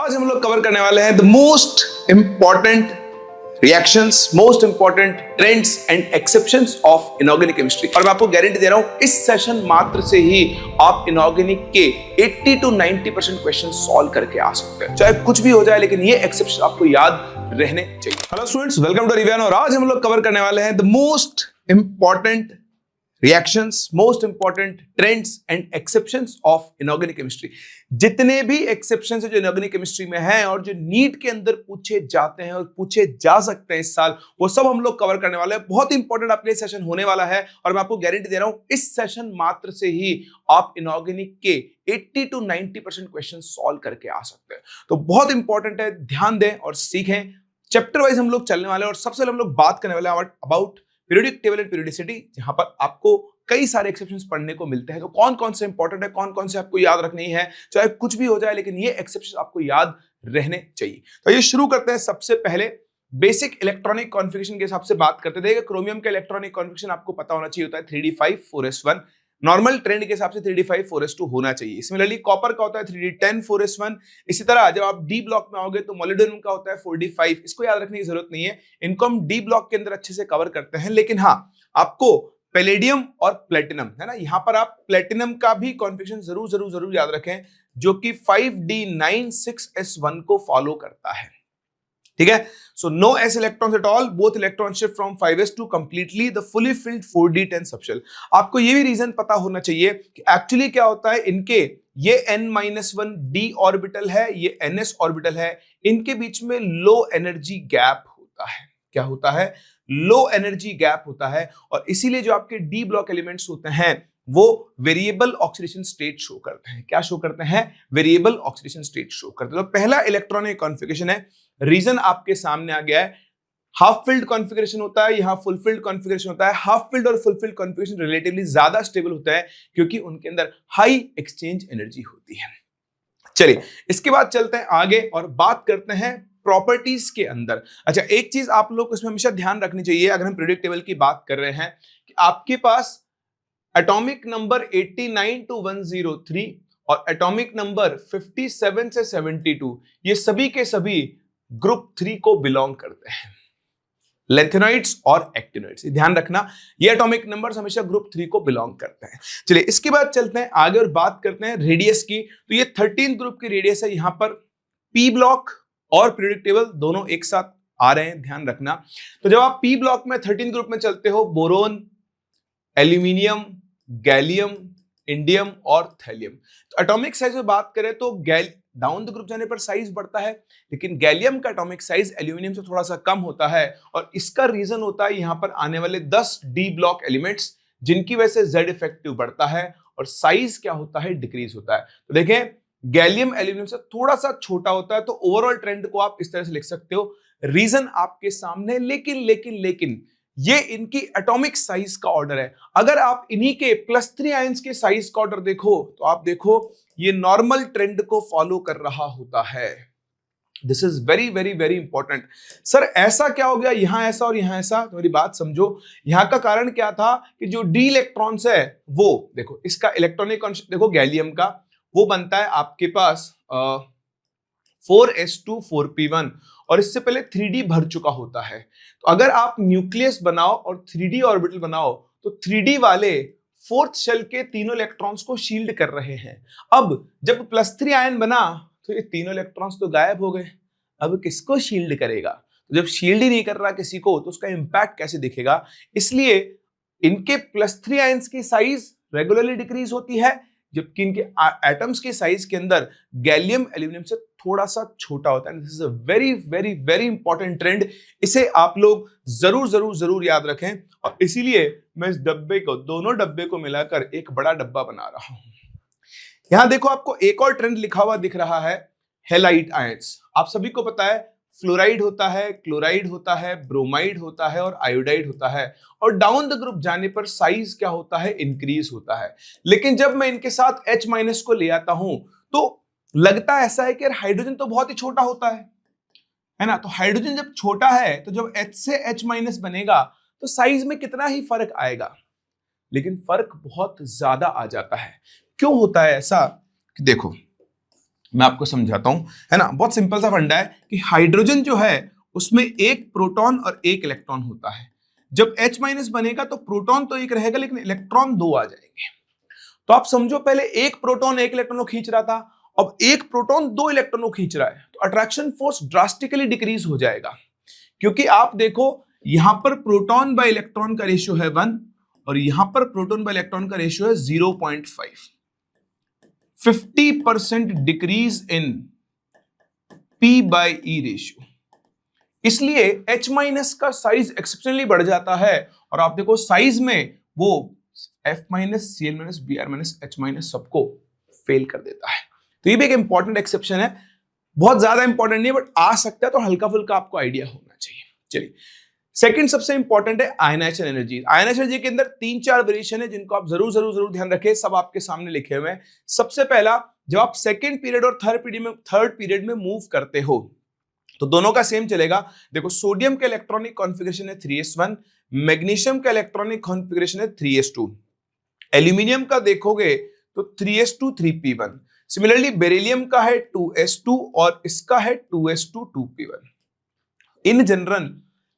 आज हम लोग कवर करने वाले हैं the most important reactions, most important trends and exceptions of inorganic chemistry. और मैं आपको गारंटी दे रहा हूं इस सेशन मात्र से ही आप इनऑर्गेनिक के 80 to 90% क्वेश्चन सॉल्व करके आ सकते हैं। चाहे कुछ भी हो जाए, लेकिन ये एक्सेप्शन आपको याद रहने चाहिए। Hello students, welcome to revision. और आज हम लोग कवर करने वाले हैं the most important reactions, most important trends and exceptions of inorganic chemistry. जितने भी एक्सेप्शंस है जो इनऑर्गेनिक केमिस्ट्री में हैं और जो नीट के अंदर पूछे जाते हैं और पूछे जा सकते हैं इस साल, वो सब हम लोग कवर करने वाले हैं। बहुत इंपॉर्टेंट आपके लिए सेशन होने वाला है और मैं आपको गारंटी दे रहा हूं इस सेशन मात्र से ही आप इनऑर्गेनिक के 80 to 90% क्वेश्चन सॉल्व करके आ सकते हैं। तो बहुत इंपॉर्टेंट है, ध्यान दें और सीखें। चैप्टर वाइज हम लोग चलने वाले हैं और सबसे पहले हम लोग बात करने वाले हैं about periodic table and periodicity, जहां पर आपको कई सारे एक्सेप्शंस पढ़ने को मिलते हैं। तो कौन कौन से इंपॉर्टेंट है, कौन कौन से आपको याद रखनी है, चाहे कुछ भी हो जाए, लेकिन ये एक्सेप्शन आपको याद रहने चाहिए। तो ये शुरू करते हैं। सबसे पहले बेसिक इलेक्ट्रॉनिक कॉन्फ़िगरेशन के हिसाब से बात करते थे। क्रोमियम का इलेक्ट्रॉनिक कॉन्फ़िगरेशन आपको पता होना चाहिए, होता है 3d5 4s1। नॉर्मल ट्रेंड के हिसाब से 3d5 4s2 होना चाहिए। सिमिलरली कॉपर का होता है 3d10 4s1। इसी तरह जब आप डी ब्लॉक में आओगे तो मोलिब्डेनम का होता है 4d5। इसको याद रखने की जरूरत नहीं है, इनको हम डी ब्लॉक के अंदर अच्छे से कवर करते हैं। लेकिन हाँ, आपको पैलेडियम और प्लेटिनम है ना, यहां पर आप प्लेटिनम का भी कॉन्फ़िगरेशन जरूर याद रखें, जो कि 5d9 6s1 को फॉलो करता है। ठीक है, so no s electrons at all, both electron shift from 5s to completely the fully filled 4d10 subshell. आपको ये भी रीजन पता होना चाहिए कि एक्चुअली क्या होता है, इनके ये n-1 d ऑर्बिटल है, ये ns ऑर्बिटल है, इनके बीच में लो एनर्जी गैप होता है। क्या होता है? लो एनर्जी गैप होता है। और इसीलिए जो आपके डी ब्लॉक एलिमेंट्स होते हैं वो वेरिएबल ऑक्सीडेशन स्टेट शो करते हैं। क्या शो करते हैं? वेरिएबल ऑक्सीडेशन स्टेट शो करते हैं। तो पहला इलेक्ट्रॉनिक कॉन्फ़िगरेशन है, रीजन आपके सामने आ गया है। हाफ फिल्ड कॉन्फ़िगरेशन होता है, यहां फुल फिल्ड कॉन्फ़िगरेशन होता है। हाफ फिल्ड और फुल फिल्ड कॉन्फ़िगरेशन रिलेटिवली ज्यादा स्टेबल होता है क्योंकि उनके अंदर हाई एक्सचेंज एनर्जी होती है। चलिए, इसके बाद चलते हैं आगे और बात करते हैं प्रॉपर्टीज के अंदर। अच्छा, एक चीज आप लोग को इसमें हमेशा ध्यान रखनी चाहिए अगर हम पीरियोडिक टेबल की बात कर रहे हैं कि आपके पास एटॉमिक नंबर 89 to 103 और एटॉमिक नंबर 57 से 72, ये सभी के सभी ग्रुप 3 को बिलोंग करते हैं, लेंथेनॉइड्स और एक्टिनॉइड्स। ध्यान रखना, ये एटॉमिक नंबर्स हमेशा ग्रुप 3 को बिलोंग करते हैं। चलिए, इसके बाद चलते हैं आगे और बात करते हैं रेडियस की। तो ये 13 ग्रुप की रेडियस है, यहां पर पी ब्लॉक और पीरियोडिक टेबल दोनों एक साथ आ रहे हैं, ध्यान रखना। तो जब आप पी ब्लॉक में 13 ग्रुप में चलते हो, बोरोन, एल्यूमिनियम, गैलियम, इंडियम और थैलियम। तो एटॉमिक साइज में बात करें तो डाउन द ग्रुप जाने पर साइज बढ़ता है, लेकिन गैलियम का एटॉमिक साइज एल्यूमिनियम से थोड़ा सा कम होता है। और इसका रीजन होता है यहां पर आने वाले 10 डी ब्लॉक एलिमेंट्स, जिनकी वजह से जेड इफेक्टिव बढ़ता है और साइज क्या होता है? डिक्रीज होता है। तो देखें, गैलियम एल्यूमिनियम से थोड़ा सा छोटा होता है। तो ओवरऑल ट्रेंड को आप इस तरह से लिख सकते हो, रीजन आपके सामने। लेकिन ये इनकी एटॉमिक साइज का ऑर्डर है। अगर आप इन्हीं के +3 आयंस के साइज का ऑर्डर देखो तो आप देखो ये नॉर्मल ट्रेंड को फॉलो कर रहा होता है। This is very important. Sir ऐसा क्या हो गया, यहां ऐसा और यहां ऐसा? तो मेरी बात समझो, यहां का कारण क्या था कि जो डी इलेक्ट्रॉन्स है वो देखो, इसका इलेक्ट्रॉनिक देखो, गैलियम का वो बनता है आपके पास 4s2 4p1 और इससे पहले 3d भर चुका होता है। तो अगर आप न्यूक्लियस बनाओ और 3d ऑर्बिटल बनाओ तो 3d वाले फोर्थ शेल के तीनों इलेक्ट्रॉन्स को शील्ड कर रहे हैं। अब जब +3 आयन बना तो ये तीनों इलेक्ट्रॉन्स तो गायब हो गए। अब किसको शील्ड करेगा? तो जब शील्ड ही नहीं कर रहा किसी को, तो उसका इंपैक्ट कैसे दिखेगा? इसलिए इनके +3 आयन्स की साइज रेगुलरली डिक्रीज होती है, जबकि इनके एटम्स के साइज के अंदर गैलियम एल्यूमिनियम से थोड़ा सा छोटा होता है। This is a very important trend. इसे आप लोग जरूर याद रखें। और इसीलिए मैं इस डब्बे को, दोनों डब्बे को मिलाकर एक बड़ा डब्बा बना रहा हूं। यहां देखो, आपको एक और ट्रेंड लिखा हुआ दिख रहा है, हैलाइड आयंस। आप सभी को पता है फ्लोराइड होता है, क्लोराइड होता है, ब्रोमाइड होता है और आयोडाइड होता है। और डाउन द ग्रुप जाने पर साइज क्या होता है? इंक्रीज होता है। लेकिन जब मैं इनके साथ H- को ले आता हूं तो लगता ऐसा है कि यार हाइड्रोजन तो बहुत ही छोटा होता है ना। तो हाइड्रोजन जब छोटा है तो जब H से H- बनेगा तो साइज में कितना ही फर्क आएगा, लेकिन फर्क बहुत ज्यादा आ जाता है। क्यों होता है ऐसा? कि देखो, मैं आपको समझाता हूं, है ना। बहुत सिंपल सा फंडा है कि हाइड्रोजन जो है उसमें एक प्रोटॉन और एक इलेक्ट्रॉन होता है। जब H माइनस बनेगा तो प्रोटॉन तो एक रहेगा लेकिन इलेक्ट्रॉन दो आ जाएंगे। तो आप समझो पहले एक प्रोटॉन एक इलेक्ट्रॉन को खींच रहा था, अब एक प्रोटॉन दो इलेक्ट्रॉन को खींच रहा है, तो अट्रैक्शन फोर्स ड्रास्टिकली डिक्रीज हो जाएगा। क्योंकि आप देखो यहां पर प्रोटॉन बाय इलेक्ट्रॉन का रेशियो है 1 और यहां पर प्रोटॉन बाय इलेक्ट्रॉन का रेशियो है 0.5। 50% decrease in P by E ratio. इसलिए H माइनस का साइज एक्सेप्शनली बढ़ जाता है और आप देखो साइज में वो F minus, Cl minus, Br minus, H minus सबको फेल कर देता है। तो ये भी एक इंपॉर्टेंट एक्सेप्शन है, बहुत ज्यादा इंपॉर्टेंट नहीं बट आ सकता है, तो हल्का फुल्का आपको आइडिया होना चाहिए। चलिए सेकंड सबसे इंपॉर्टेंट है आयनाइजेशन एनर्जी। आयनाइजेशन एनर्जी के अंदर 3-4 वेरिएशन है जिनको आप जरूर जरूर जरूर ध्यान रखें, सब आपके सामने लिखे हुए हैं। सबसे पहला, जब आप सेकंड पीरियड और थर्ड पीरियड में मूव करते हो तो दोनों का सेम चलेगा। देखो सोडियम का इलेक्ट्रॉनिक कॉन्फ़िगरेशन है 3s1, मैग्नीशियम का इलेक्ट्रॉनिक कॉन्फ़िगरेशन है 3s2, एल्यूमिनियम का देखोगे तो 3s2 3p1, सिमिलरली बेरिलियम का है 2s2 और इसका है 2s2 2p1। In general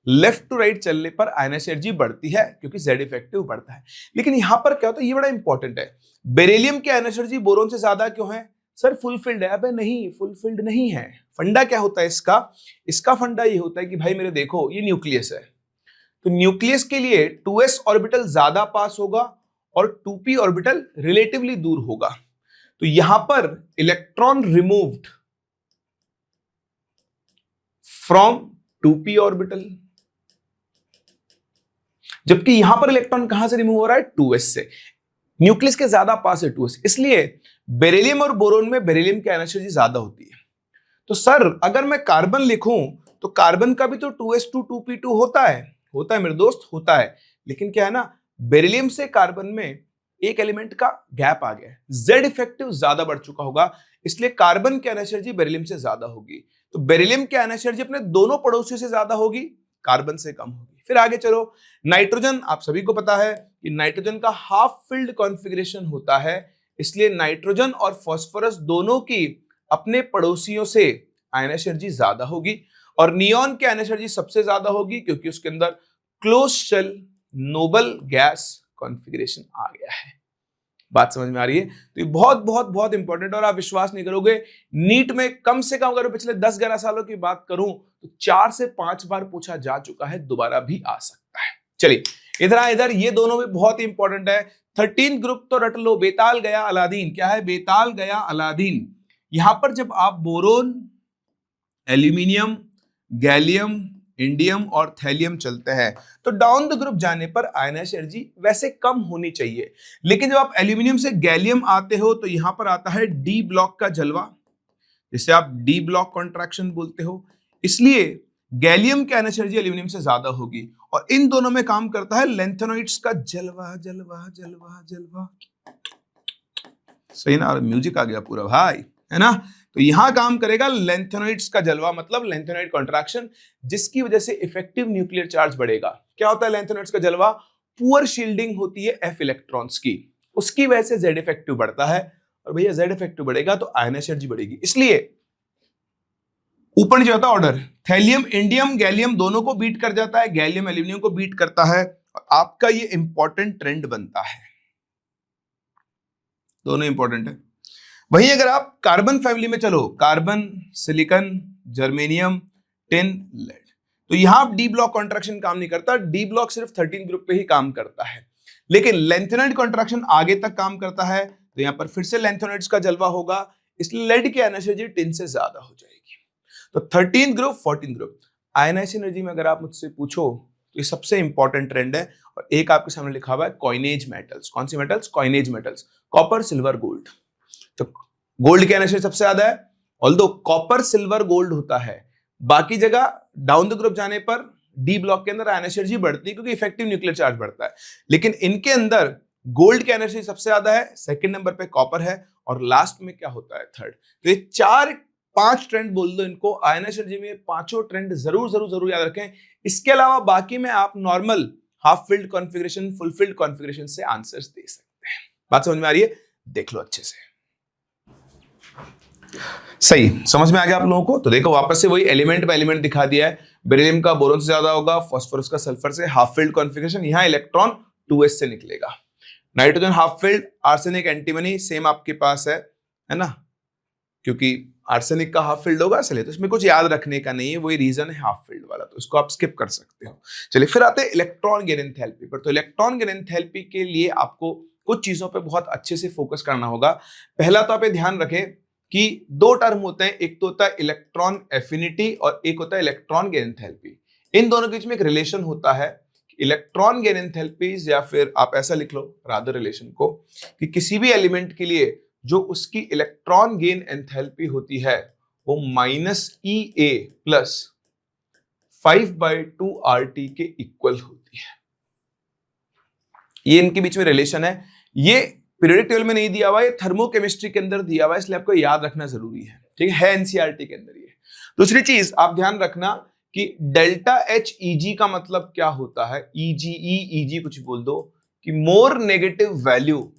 left to right चलने पर आयनाइजेशन एनर्जी बढ़ती है क्योंकि Z इफेक्टिव बढ़ता है। लेकिन यहां पर क्या होता है, ये बड़ा इंपॉर्टेंट है, बेरिलियम की आयनाइजेशन एनर्जी बोरोन से ज्यादा क्यों है? सर फुलफिल्ड है। अबे नहीं, फुलफिल्ड नहीं है। फंडा क्या होता है इसका फंडा ये होता है कि भाई मेरे देखो ये न्यूक्लियस है, तो न्यूक्लियस के लिए 2s ऑर्बिटल ज्यादा पास होगा और 2p ऑर्बिटल रिलेटिवली दूर होगा। तो यहां पर electron removed from 2p orbital, जबकि यहां पर इलेक्ट्रॉन कहां से रिमूव हो रहा है? 2s से। न्यूक्लियस के ज्यादा पास है 2s, इसलिए बेरिलियम और बोरोन में बेरिलियम की आयनाइजेशन एनर्जी ज्यादा होती है। तो सर अगर मैं कार्बन लिखूं तो कार्बन का भी तो 2s2 2p2 होता है मेरे दोस्त, होता है। लेकिन क्या है ना, बेरिलियम से कार्बन में एक एलिमेंट का गैप आ गया है, Z इफेक्टिव ज्यादा बढ़ चुका होगा, इसलिए कार्बन की आयनाइजेशन एनर्जी बेरिलियम से ज्यादा होगी। तो बेरिलियम की आयनाइजेशन एनर्जी अपने दोनों पड़ोसियों से ज्यादा होगी, कार्बन से कम होगी। फिर आगे चलो, नाइट्रोजन, आप सभी को पता है कि नाइट्रोजन का हाफ फिल्ड कॉन्फ़िगरेशन होता है, इसलिए नाइट्रोजन और फास्फोरस दोनों की अपने पड़ोसियों से आयनाइजेशन एनर्जी ज्यादा होगी। और नियॉन की आयनाइजेशन एनर्जी सबसे ज्यादा होगी क्योंकि उसके अंदर close shell noble gas configuration आ गया है। बात समझ में आ रही है? तो ये बहुत बहुत बहुत इंपॉर्टेंट, और आप विश्वास नहीं करोगे, नीट में कम से कम अगर पिछले 10-11 सालों की बात करूं तो 4 से 5 बार पूछा जा चुका है, दोबारा भी आ सकता है। चलिए इधर ये दोनों भी बहुत ही इंपॉर्टेंट है। 13 ग्रुप तो रट लो, बेताल गया अलादीन। क्या है? बेताल गया अलादीन। यहां पर जब आप बोरोन, एल्यूमिनियम, गैलियम, इंडियम और थैलियम चलते हैं तो डाउन द ग्रुप जाने पर आयनाइजेशन एनर्जी वैसे कम होनी चाहिए। लेकिन जब आप एल्यूमिनियम से गैलियम आते हो तो यहां पर आता है डी ब्लॉक का जलवा, जिसे आप डी ब्लॉक कॉन्ट्रैक्शन बोलते हो, इसलिए गैलियम की आयनाइजेशन एनर्जी एल्यूमिनियम से ज्यादा होगी। और इन दोनों में काम करता है लैंथेनॉइड्स का जलवा जलवा जलवा जलवा। सही ना? म्यूजिक आ गया पूरा भाई, है ना? तो यहां काम करेगा लैंथेनॉइड्स का जलवा, मतलब लैंथेनॉइड कॉन्ट्रैक्शन, जिसकी वजह से इफेक्टिव न्यूक्लियर चार्ज बढ़ेगा। क्या होता है लैंथेनॉइड्स का जलवा? पुअर शील्डिंग होती है F इलेक्ट्रॉन्स की, उसकी वजह से Z इफेक्टिव बढ़ता है, और भैया Z इफेक्टिव बढ़ेगा तो आयनाइजेशन एनर्जी बढ़ेगी। इसलिए ऊपर नीचे होता ऑर्डर, थैलियम, इंडियम, गैलियम दोनों को बीट कर जाता है, गैलियम एल्यूमिनियम को बीट करता है, और आपका ये इंपॉर्टेंट ट्रेंड बनता है। दोनों इंपॉर्टेंट है। वहीं अगर आप कार्बन फैमिली में चलो, carbon, silicon, germanium, tin, lead, तो यहां डी ब्लॉक कॉन्ट्रैक्शन काम नहीं करता, डी ब्लॉक सिर्फ 13 ग्रुप पे ही काम करता है। लेकिन लैंथेनॉइड कॉन्ट्रैक्शन आगे तक काम करता है, तो यहां पर फिर से लैंथेनॉइड्स का जलवा होगा, इसलिए लेड की आयनाइजेशन एनर्जी टिन से ज्यादा हो जाएगी। तो 13 ग्रुप 14 ग्रुप आयनाइजेशन एनर्जी में अगर आप मुझसे पूछो तो ये सबसे इंपॉर्टेंट ट्रेंड है। और एक आपके सामने लिखा हुआ है कॉइनेज मेटल्स। कौन सी metals? Coinage metals, copper, silver, gold. तो गोल्ड की आयनाइजेशन सबसे ज्यादा है, ऑल्दो कॉपर, सिल्वर, गोल्ड होता है। बाकी जगह डाउन द ग्रुप जाने पर डी ब्लॉक के अंदर आयनाइजेशन एनर्जी बढ़ती है क्योंकि इफेक्टिव न्यूक्लियर चार्ज बढ़ता है। लेकिन इनके अंदर गोल्ड की आयनाइजेशन सबसे ज्यादा है, सेकंड नंबर पे कॉपर है, और लास्ट में क्या होता है? थर्ड। तो ये 4-5 ट्रेंड बोल दो इनको, आयनाइजेशन एनर्जी में पांचों ट्रेंड जरूर जरूर जरूर याद रखें। इसके अलावा बाकी में आप normal half filled configuration, full field configuration से आंसर्स दे सकते हैं। बात समझ में आ रही है? देख लो अच्छे से। सही, समझ में आ गया आप लोगों को? तो देखो वापस से वही एलिमेंट बाय एलिमेंट दिखा दिया है। बेरिलियम का बोरोन से ज्यादा होगा, फास्फोरस का सल्फर से, हाफ फील्ड कॉन्फ़िगरेशन, यहां इलेक्ट्रॉन 2s से निकलेगा। Nitrogen half field, arsenic antimony same आपके पास है ना, क्योंकि आर्सेनिक का हाफ फील्ड होगा इसलिए, तो इसमें कुछ याद रखने का नहीं है, वही रीजन है हाफ फील्ड वाला, तो इसको आप स्किप कर सकते हो। चलिए फिर आते हैं इलेक्ट्रॉन गेन एंथैल्पी पर। तो इलेक्ट्रॉन गेन एंथैल्पी के लिए आपको कुछ चीजों पे बहुत अच्छे से फोकस करना होगा। पहला तो आप ये ध्यान रखें कि दो टर्म होते हैं, एक तो होता है इलेक्ट्रॉन एफिनिटी और एक होता है इलेक्ट्रॉन गेन एंथैल्पी। इन दोनों के बीच में एक रिलेशन होता है, इलेक्ट्रॉन गेन एंथैल्पीज, या फिर आप ऐसा लिख लो रादर रिलेशन को, कि किसी भी एलिमेंट के लिए जो उसकी इलेक्ट्रॉन गेन एंथैल्पी होती है वो -EA प्लस 5/2 RT के इक्वल होती है। ये इनके बीच में रिलेशन है। ये पीरियोडिक टेबल में नहीं दिया हुआ, ये थर्मोकेमिस्ट्री के अंदर दिया हुआ है, इसलिए आपको याद रखना जरूरी है, ठीक है एनसीईआरटी के अंदर ये। दूसरी चीज आप ध्यान रखना कि डेल्टा HEG का मतलब क्या होता है, EG कुछ बोल दो, कि more negative value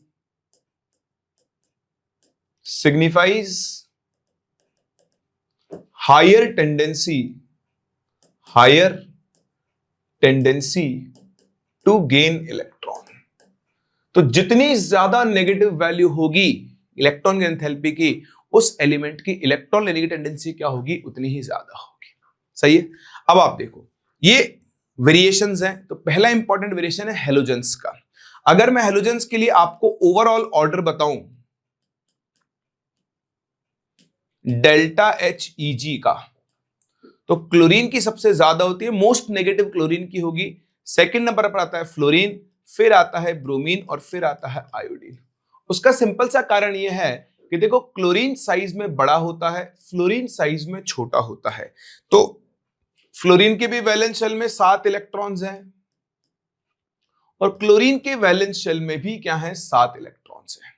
signifies higher tendency to gain electron। तो जितनी ज्यादा नेगेटिव वैल्यू होगी इलेक्ट्रॉन की एंथैल्पी की, उस एलिमेंट की इलेक्ट्रॉन लेने की टेंडेंसी क्या होगी, उतनी ही ज्यादा होगी। सही है। अब आप देखो ये वेरिएशंस हैं, तो पहला इंपॉर्टेंट वेरिएशन है हेलोजेंस का। अगर मैं हेलोजेंस के लिए आपको ओवरऑल ऑर्डर बताऊं डेल्टा HEG का, तो क्लोरीन की सबसे ज्यादा होती है, मोस्ट नेगेटिव क्लोरीन की होगी, सेकंड नंबर पर आता है फ्लोरीन, फिर आता है ब्रोमीन और फिर आता है आयोडीन। उसका सिंपल सा कारण यह है कि देखो क्लोरीन साइज में बड़ा होता है, फ्लोरीन साइज में छोटा होता है। तो फ्लोरीन के भी वैलेंस शेल में 7 इलेक्ट्रॉन्स हैं और क्लोरीन के वैलेंस शेल में भी क्या है, 7 इलेक्ट्रॉन्स हैं।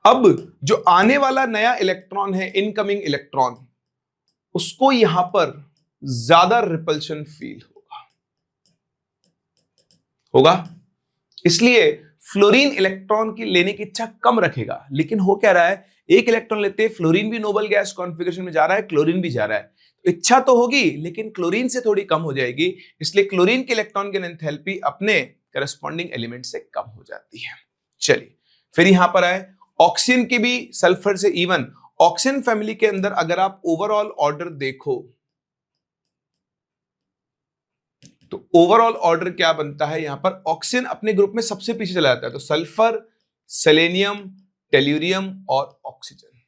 अब जो आने वाला नया इलेक्ट्रॉन है, इनकमिंग इलेक्ट्रॉन, उसको यहां पर ज्यादा रिपल्शन फील होगा, इसलिए फ्लोरीन इलेक्ट्रॉन की लेने की इच्छा कम रखेगा। लेकिन हो क्या रहा है, एक इलेक्ट्रॉन लेते हैं, फ्लोरीन भी नोबल गैस कॉन्फ़िगरेशन में जा रहा है, क्लोरीन भी जा रहा है, तो इच्छा तो होगी लेकिन क्लोरीन से थोड़ी कम हो जाएगी, इसलिए क्लोरीन के इलेक्ट्रॉन की एंथैल्पी अपने करस्पॉन्डिंग एलिमेंट से कम हो जाती है। चलिए फिर यहां पर आए ऑक्सीजन की भी सल्फर से इवन। ऑक्सीजन फैमिली के अंदर अगर आप ओवरऑल ऑर्डर देखो तो ओवरऑल ऑर्डर क्या बनता है, यहां पर ऑक्सीजन अपने ग्रुप में सबसे पीछे चला जाता है, तो सल्फर, सेलेनियम, टेल्यूरियम और oxygen.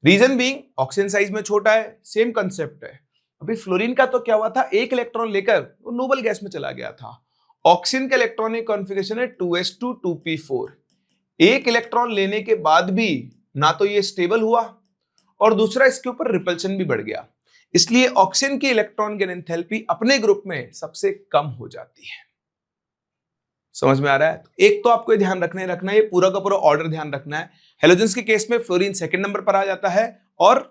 Reason being oxygen size में छोटा है, सेम कंसेप्ट है। अभी फ्लोरीन का तो क्या हुआ था, एक इलेक्ट्रॉन लेकर वो नोबल गैस में चला गया था। ऑक्सीजन का इलेक्ट्रॉनिक कॉन्फ़िगरेशन है 2s2 2p4। एक इलेक्ट्रॉन लेने के बाद भी ना तो ये स्टेबल हुआ और दूसरा इसके ऊपर रिपल्शन भी बढ़ गया, इसलिए ऑक्सीजन की इलेक्ट्रॉन गेन एंथैल्पी अपने ग्रुप में सबसे कम हो जाती है। समझ में आ रहा है? एक तो आपको ध्यान रखना है, ये पूरा का पूरा ऑर्डर ध्यान रखना है। हेलोजेंस के केस में फ्लोरीन सेकंड नंबर पर आ जाता है और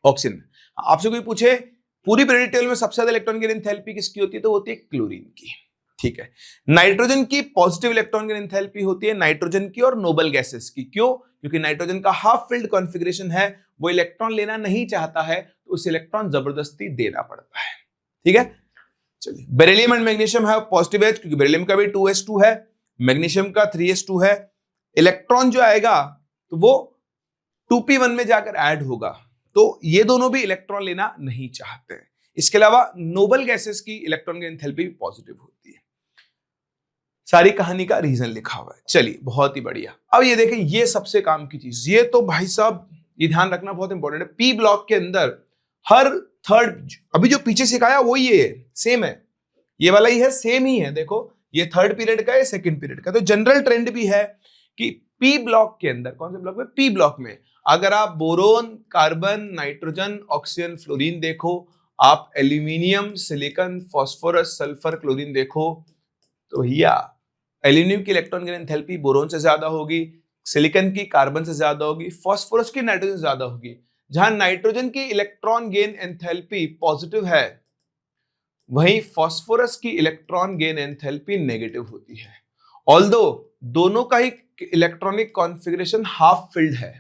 ऑक्सीजन। आपसे कोई पूछे पूरी पीरियोडिक टेबल में सबसे ज्यादा इलेक्ट्रॉन गेन एंथैल्पी किसकी होती है, तो होती है क्लोरीन की। ठीक है, नाइट्रोजन की पॉजिटिव इलेक्ट्रॉन गेन एंथैल्पी होती है नाइट्रोजन की और नोबल गैसेस की। क्यों? क्योंकि नाइट्रोजन का हाफ फील्ड कॉन्फ़िगरेशन है, वो इलेक्ट्रॉन लेना नहीं चाहता है, तो उसे इलेक्ट्रॉन जबरदस्ती देना पड़ता है। ठीक है, चलिए बेरिलियम एंड मैग्नीशियम है पॉजिटिव एज, क्योंकि बेरिलियम का भी 2s2 है, मैग्नीशियम का 3s2 है। इलेक्ट्रॉन जो आएगा तो वो 2p1 में जाकर ऐड होगा, तो ये दोनों भी इलेक्ट्रॉन लेना नहीं चाहते हैं। इसके अलावा नोबल गैसेस की इलेक्ट्रॉन की एंथैल्पी भी पॉजिटिव होती है। सारी कहानी का रीजन लिखा हुआ है। चलिए बहुत ही बढ़िया। अब ये देखें, ये सबसे काम की चीज, ये तो भाई साहब ये ध्यान रखना बहुत इंपॉर्टेंट है। पी ब्लॉक के अंदर हर थर्ड, अभी जो पीछे सिखाया वो ये सेम है, ये वाला ही है, सेम ही है। देखो ये थर्ड पीरियड का है, सेकंड पीरियड का। तो जनरल ट्रेंड भी है कि पी ब्लॉक के अंदर, कौन से ब्लॉक में, पी ब्लॉक में, अगर आप boron, carbon, nitrogen, oxygen, fluorine देखो, आप aluminium, silicon, phosphorus, sulphur, chlorine देखो, तो भैया एल्यूमिनियम की इलेक्ट्रॉन गेन एंथैल्पी बोरोन से ज्यादा होगी, सिलिकॉन की कार्बन से ज्यादा होगी, फास्फोरस की नाइट्रोजन से ज्यादा होगी। जहां नाइट्रोजन की इलेक्ट्रॉन गेन एंथैल्पी पॉजिटिव है, वहीं फास्फोरस की इलेक्ट्रॉन गेन एंथैल्पी नेगेटिव होती है। ऑल्दो दोनों का ही इलेक्ट्रॉनिक कॉन्फ़िगरेशन हाफ फिल्ड है,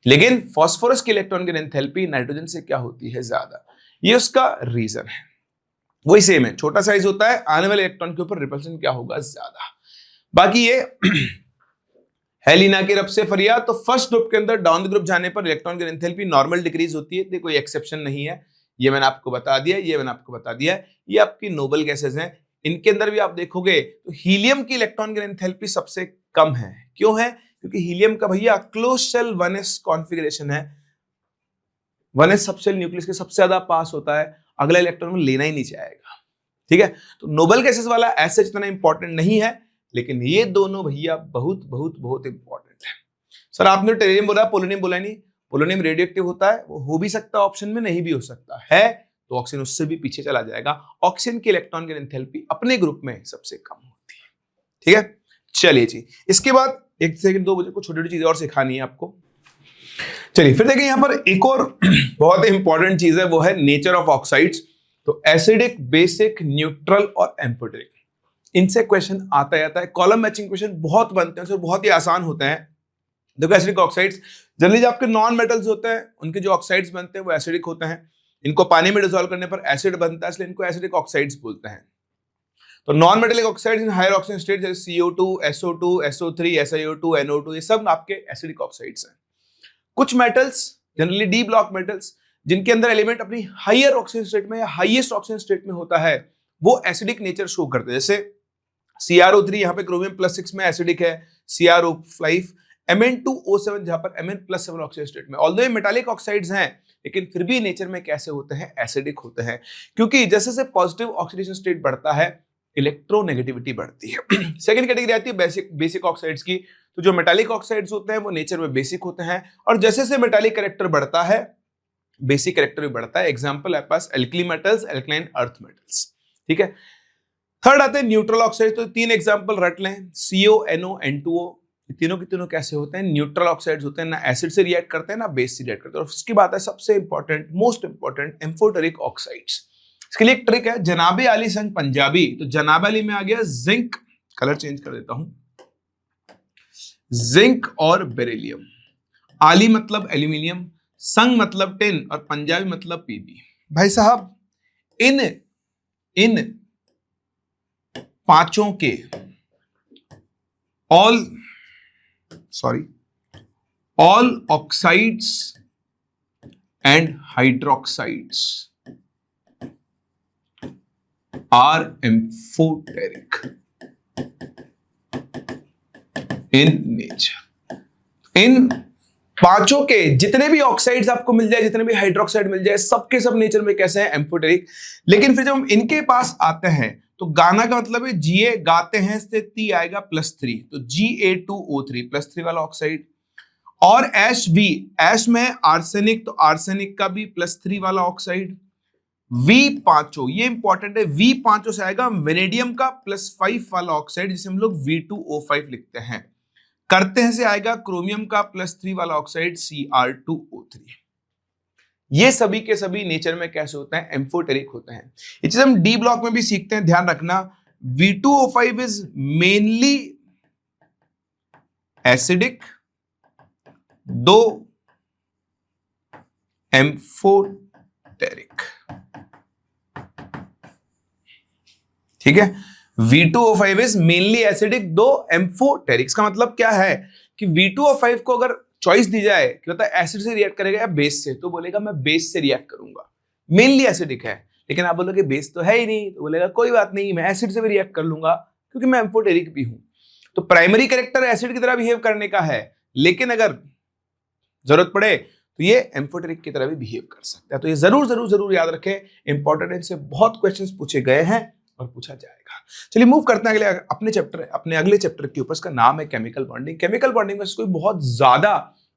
लेकिन फास्फोरस की इलेक्ट्रॉन की एंथैल्पी नाइट्रोजन से क्या होती है, ज्यादा। ये उसका रीजन है। वही सेम है, छोटा साइज होता है, आने वाले इलेक्ट्रॉन के ऊपर रिपल्शन क्या होगा, ज्यादा। बाकी ये हेलिना के रब से फरिया, तो फर्स्ट ग्रुप के अंदर डाउन द ग्रुप जाने पर इलेक्ट्रॉन की एंथैल्पी नॉर्मल डिक्रीज होती है, तो कोई एक्सेप्शन नहीं है। ये मैंने आपको बता दिया, ये आपकी नोबल गैसेस हैं। इनके अंदर भी आप देखोगे तो हीलियम की इलेक्ट्रॉन की एंथैल्पी सबसे कम है। क्यों है? क्योंकि हीलियम का भैया क्लोज शेल 1s कॉन्फ़िगरेशन है, 1s सब शेल न्यूक्लियस के सबसे ज्यादा पास होता है, अगला इलेक्ट्रॉन लेना ही नहीं चाहेगा। ठीक है, तो नोबल गैसेस वाला ऐसे इतना इंपॉर्टेंट नहीं है, लेकिन ये दोनों भैया बहुत बहुत बहुत इंपॉर्टेंट है। सर आपने टेरियम बोला, पोलोनियम बोला नहीं। पोलोनियम रेडियोएक्टिव होता है, वो हो भी सकता है ऑप्शन में, नहीं भी हो सकता है, तो ऑक्सीजन उससे भी पीछे चला जाएगा। ऑक्सीजन की इलेक्ट्रॉन की एंथैल्पी अपने ग्रुप में सबसे कम होती है। ठीक है, चलिए जी, इसके बाद एक सेकंड 2 बजे को छोटी छोटी चीजें और सिखानी है आपको। चलिए फिर देखिए, यहां पर एक और बहुत इंपॉर्टेंट चीज है, वो है नेचर ऑफ ऑक्साइड्स। तो एसिडिक, बेसिक, न्यूट्रल और एम्फोटेरिक, इनसे क्वेश्चन आता जाता है। कॉलम मैचिंग क्वेश्चन बहुत बनते हैं, बहुत ही आसान होते हैं। देखो एसिडिक ऑक्साइड्स जनरली जो आपके नॉन मेटल्स होते हैं, उनके जो ऑक्साइड्स बनते हैं वो एसिडिक होते हैं। इनको पानी में डिसॉल्व करने पर एसिड बनता है, इसलिए इनको एसिडिक ऑक्साइड्स बोलते हैं। तो non metallic oxides in higher oxygen state जैसे CO2, SO2, SO3, SiO2, NO2, ये सब आपके एसिडिक ऑक्साइड्स हैं। कुछ metals generally D block metals, जिनके अंदर एलिमेंट अपनी हायर ऑक्सीजन स्टेट में या हाईएस्ट ऑक्सीजन स्टेट में होता है, वो एसिडिक नेचर शो करते हैं। जैसे CrO3 यहाँ पे क्रोमियम +6 में एसिडिक है, CrO5, Mn2O7 जहां पर Mn+7 ऑक्सीजन स्टेट में। ऑल्दो ये मेटालिक ऑक्साइड्स हैं, लेकिन फिर भी नेचर में कैसे होते हैं, एसिडिक होते हैं, क्योंकि जैसे जैसे पॉजिटिव ऑक्सीडेशन स्टेट बढ़ता है, इलेक्ट्रोनेगेटिविटी बढ़ती है। सेकंड कैटेगरी आती है बेसिक ऑक्साइड्स की। तो जो मेटालिक ऑक्साइड्स होते हैं वो नेचर में बेसिक होते हैं, और जैसे जैसे मेटालिक कैरेक्टर बढ़ता है, बेसिक कैरेक्टर भी बढ़ता है। एग्जांपल आपके पास alkali metals, alkaline earth metals. ठीक है, थर्ड आते हैं न्यूट्रल ऑक्साइड। तो 3 एग्जांपल रट लें, CO, NO, N2O, तीनों के तीनों कैसे होते हैं, न्यूट्रल ऑक्साइड्स होते हैं, ना एसिड से रिएक्ट करते हैं ना बेस से रिएक्ट करते हैं। और उसकी बात है सबसे important, most important, amphoteric oxides. इसके लिए एक ट्रिक है, जनाबे आली संग पंजाबी। तो जनाबे आली में आ गया जिंक, कलर चेंज कर देता हूं, जिंक और बेरिलियम। आली मतलब एल्यूमिनियम, संग मतलब टिन, और पंजाबी मतलब PB। भाई साहब इन पांचों के all oxides and hydroxides are amphoteric in nature. इन पांचों के जितने भी ऑक्साइड्स आपको मिल जाए, जितने भी हाइड्रोक्साइड मिल जाए, सबके सब नेचर में कैसे हैं, एम्फोटेरिक। लेकिन फिर जब हम इनके पास आते हैं, तो गाना का मतलब है Ga, गाते हैं से ती आएगा +3, तो Ga2O3 +3 वाला ऑक्साइड। और ऐश में आर्सेनिक, तो आर्सेनिक का भी +3 वाला ऑक्साइड। V5, ये इंपॉर्टेंट है, V5 से आएगा वेनेडियम का +5 वाला ऑक्साइड, जिसे हम लोग V2O5 लिखते हैं। करते हैं से आएगा क्रोमियम का +3 वाला ऑक्साइड, Cr2O3। ये सभी के सभी नेचर में कैसे होते हैं, एम्फोटेरिक होते हैं। ये चीज हम डी ब्लॉक में भी सीखते हैं, ध्यान रखना। V2O5 is mainly acidic, 2 amphoteric. ठीक है, V2O5 is mainly acidic, 2 amphoteric. का मतलब क्या है कि V2O5 को अगर चॉइस दी जाए कि मतलब एसिड से रिएक्ट करेगा या बेस से, तो बोलेगा मैं बेस से रिएक्ट करूंगा। मेनली एसिडिक है, लेकिन आप बोलोगे बेस तो है ही नहीं, तो बोलेगा कोई बात नहीं, मैं एसिड से भी रिएक्ट कर लूंगा क्योंकि मैं एम्फोटेरिक भी हूं। तो प्राइमरी कैरेक्टर एसिड की तरह बिहेव करने का है, लेकिन अगर जरूरत पड़े तो ये एम्फोटेरिक की तरह भी बिहेव कर सकता है। तो ये जरूर जरूर जरूर याद रखें, इंपॉर्टेंट, इनसे बहुत क्वेश्चंस पूछे गए हैं और पूछा जाएगा। चलिए मूव करते हैं अपने अगले चैप्टर के ऊपर। इसका नाम है केमिकल बॉन्डिंग। केमिकल बॉन्डिंग में कोई बहुत ज्यादा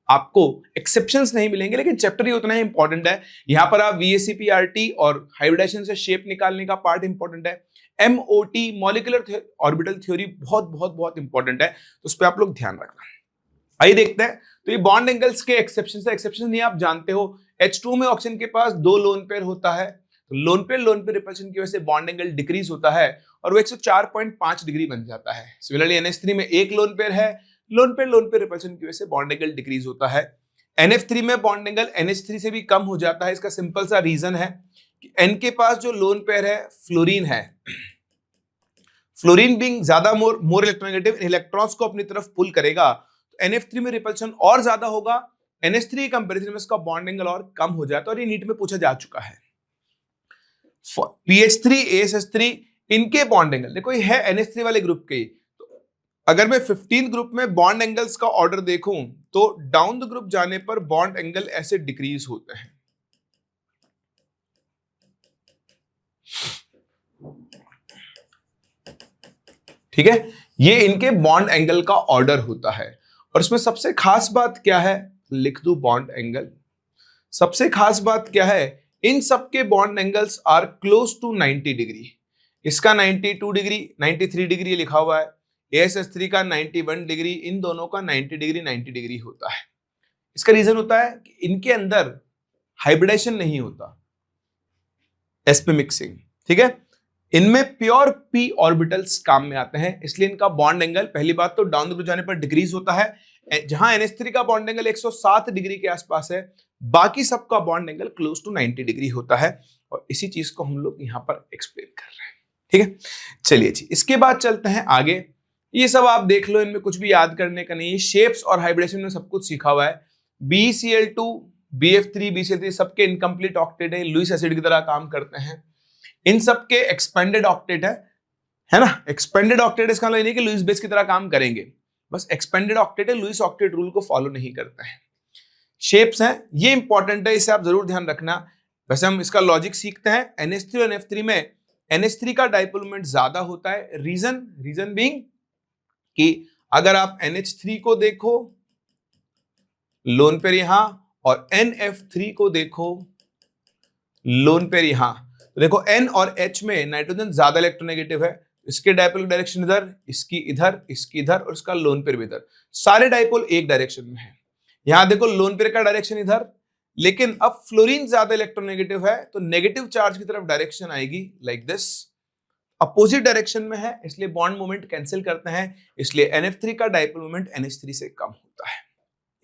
आपको एक्सेप्शंस नहीं मिलेंगे, लेकिन चैप्टर ही उतना ही इंपॉर्टेंट है। यहां पर आप VACP-RT और हाइब्रिडेशन से शेप निकालने का पार्ट इंपॉर्टेंट है। MOT मॉलिक्यूलर ऑर्बिटल थ्योरी बहुत बहुत बहुत इंपॉर्टेंट है, तो उस पर आप लोग ध्यान रखना। आइए देखते हैं। तो ये बॉन्ड एंगल्स के एक्सेप्शन है। एक्सेप्शन नहीं आप जानते हो, H2 में ऑक्सीजन के पास 2 लोन पेयर होता है, तो लोन पेयर रिपल्शन की वजह से बॉन्ड एंगल डिक्रीज होता है और वो 104.5 डिग्री बन जाता है। सिमिलरली NH3 में 1 लोन पेयर है, लोन पेयर रिपल्शन की वजह से बॉन्ड एंगल डिक्रीज होता है। NF3 में बॉन्ड एंगल NH3 से भी कम हो जाता है। इसका सिंपल सा रीजन है कि N के पास जो लोन पेयर है फ्लोरीन है, फ्लोरीन बीइंग ज्यादा मोर इलेक्ट्रोनेगेटिव, इलेक्ट्रॉन्स को अपनी तरफ पुल करेगा, तो NF3 में रिपल्शन और ज्यादा होगा, NH3 के कंपैरिजन में इसका बॉन्ड एंगल और कम हो जाता है, और ये नीट में पूछा जा चुका है। PH3 ASH3 इनके बॉन्ड एंगल देखो, ये है NH3 वाले ग्रुप के, तो अगर मैं 15 ग्रुप में बॉन्ड एंगल्स का ऑर्डर देखूं तो डाउन द ग्रुप जाने पर बॉन्ड एंगल ऐसे डिक्रीज होते हैं। ठीक है, ये इनके बॉन्ड एंगल का ऑर्डर होता है। और इसमें सबसे खास बात क्या है, लिख दू बॉन्ड एंगल। सबसे खास बात क्या है, इन सबके bond angles are close to 90 degree. इसका 92 डिग्री 93 डिग्री लिखा हुआ है, ASH3 का 91 डिग्री, इन दोनों का 90 डिग्री 90 डिग्री होता है। इसका रीजन होता है कि इनके अंदर हाइब्रिडेशन नहीं होता, sp मिक्सिंग। ठीक है, इनमें प्योर p ऑर्बिटल्स काम में आते हैं, इसलिए इनका बॉन्ड एंगल पहली बात तो डाउन द ग्रुप जाने पर डिक्रीज होता है। जहां NH3 का बॉन्ड एंगल 107 डिग्री के आसपास है, बाकी सबका bond angle close to 90 degree होता है, और इसी चीज को हम लोग यहां पर एक्सप्लेन कर रहे हैं। ठीक है, चलिए जी, इसके बाद चलते हैं आगे। ये सब आप देख लो, इनमें कुछ भी याद करने का नहीं है, शेप्स और हाइब्रिडेशन में सब कुछ सीखा हुआ है। BeCl2 BF3 BCl3 सबके इनकम्प्लीट ऑक्टेट है, लुईस एसिड की तरह काम करते हैं। इन सब के एक्सपेंडेड ऑक्टेट है ना। एक्सपेंडेड ऑक्टेट इसका मतलब नहीं कि लुईस बेस की तरह काम करेंगे, बस एक्सपेंडेड ऑक्टेट है, लुईस ऑक्टेट रूल को फॉलो नहीं करते हैं। शेप्स हैं, ये इंपॉर्टेंट है, इसे आप जरूर ध्यान रखना। वैसे हम इसका लॉजिक सीखते हैं। NH3 और NF3 में NH3 का डाइपोल मोमेंट ज्यादा होता है। रीजन बीइंग कि अगर आप NH3 को देखो लोन पेयर यहां, और NF3 को देखो लोन पेयर यहां, तो देखो N और H में नाइट्रोजन ज्यादा इलेक्ट्रोनेगेटिव है, इसके डाइपोल डायरेक्शन इधर, इसकी इधर, इसकी इधर, और इसका लोन पेयर भी इधर, सारे डाइपोल एक डायरेक्शन में है। यहां देखो लोन पेयर का डायरेक्शन इधर, लेकिन अब फ्लोरीन ज्यादा इलेक्ट्रोनेगेटिव है, तो नेगेटिव चार्ज की तरफ डायरेक्शन आएगी लाइक दिस, अपोजिट डायरेक्शन में है, इसलिए बॉन्ड मोमेंट कैंसिल करते हैं, इसलिए NF3 का डाइपोल मोमेंट NH3 से कम होता है।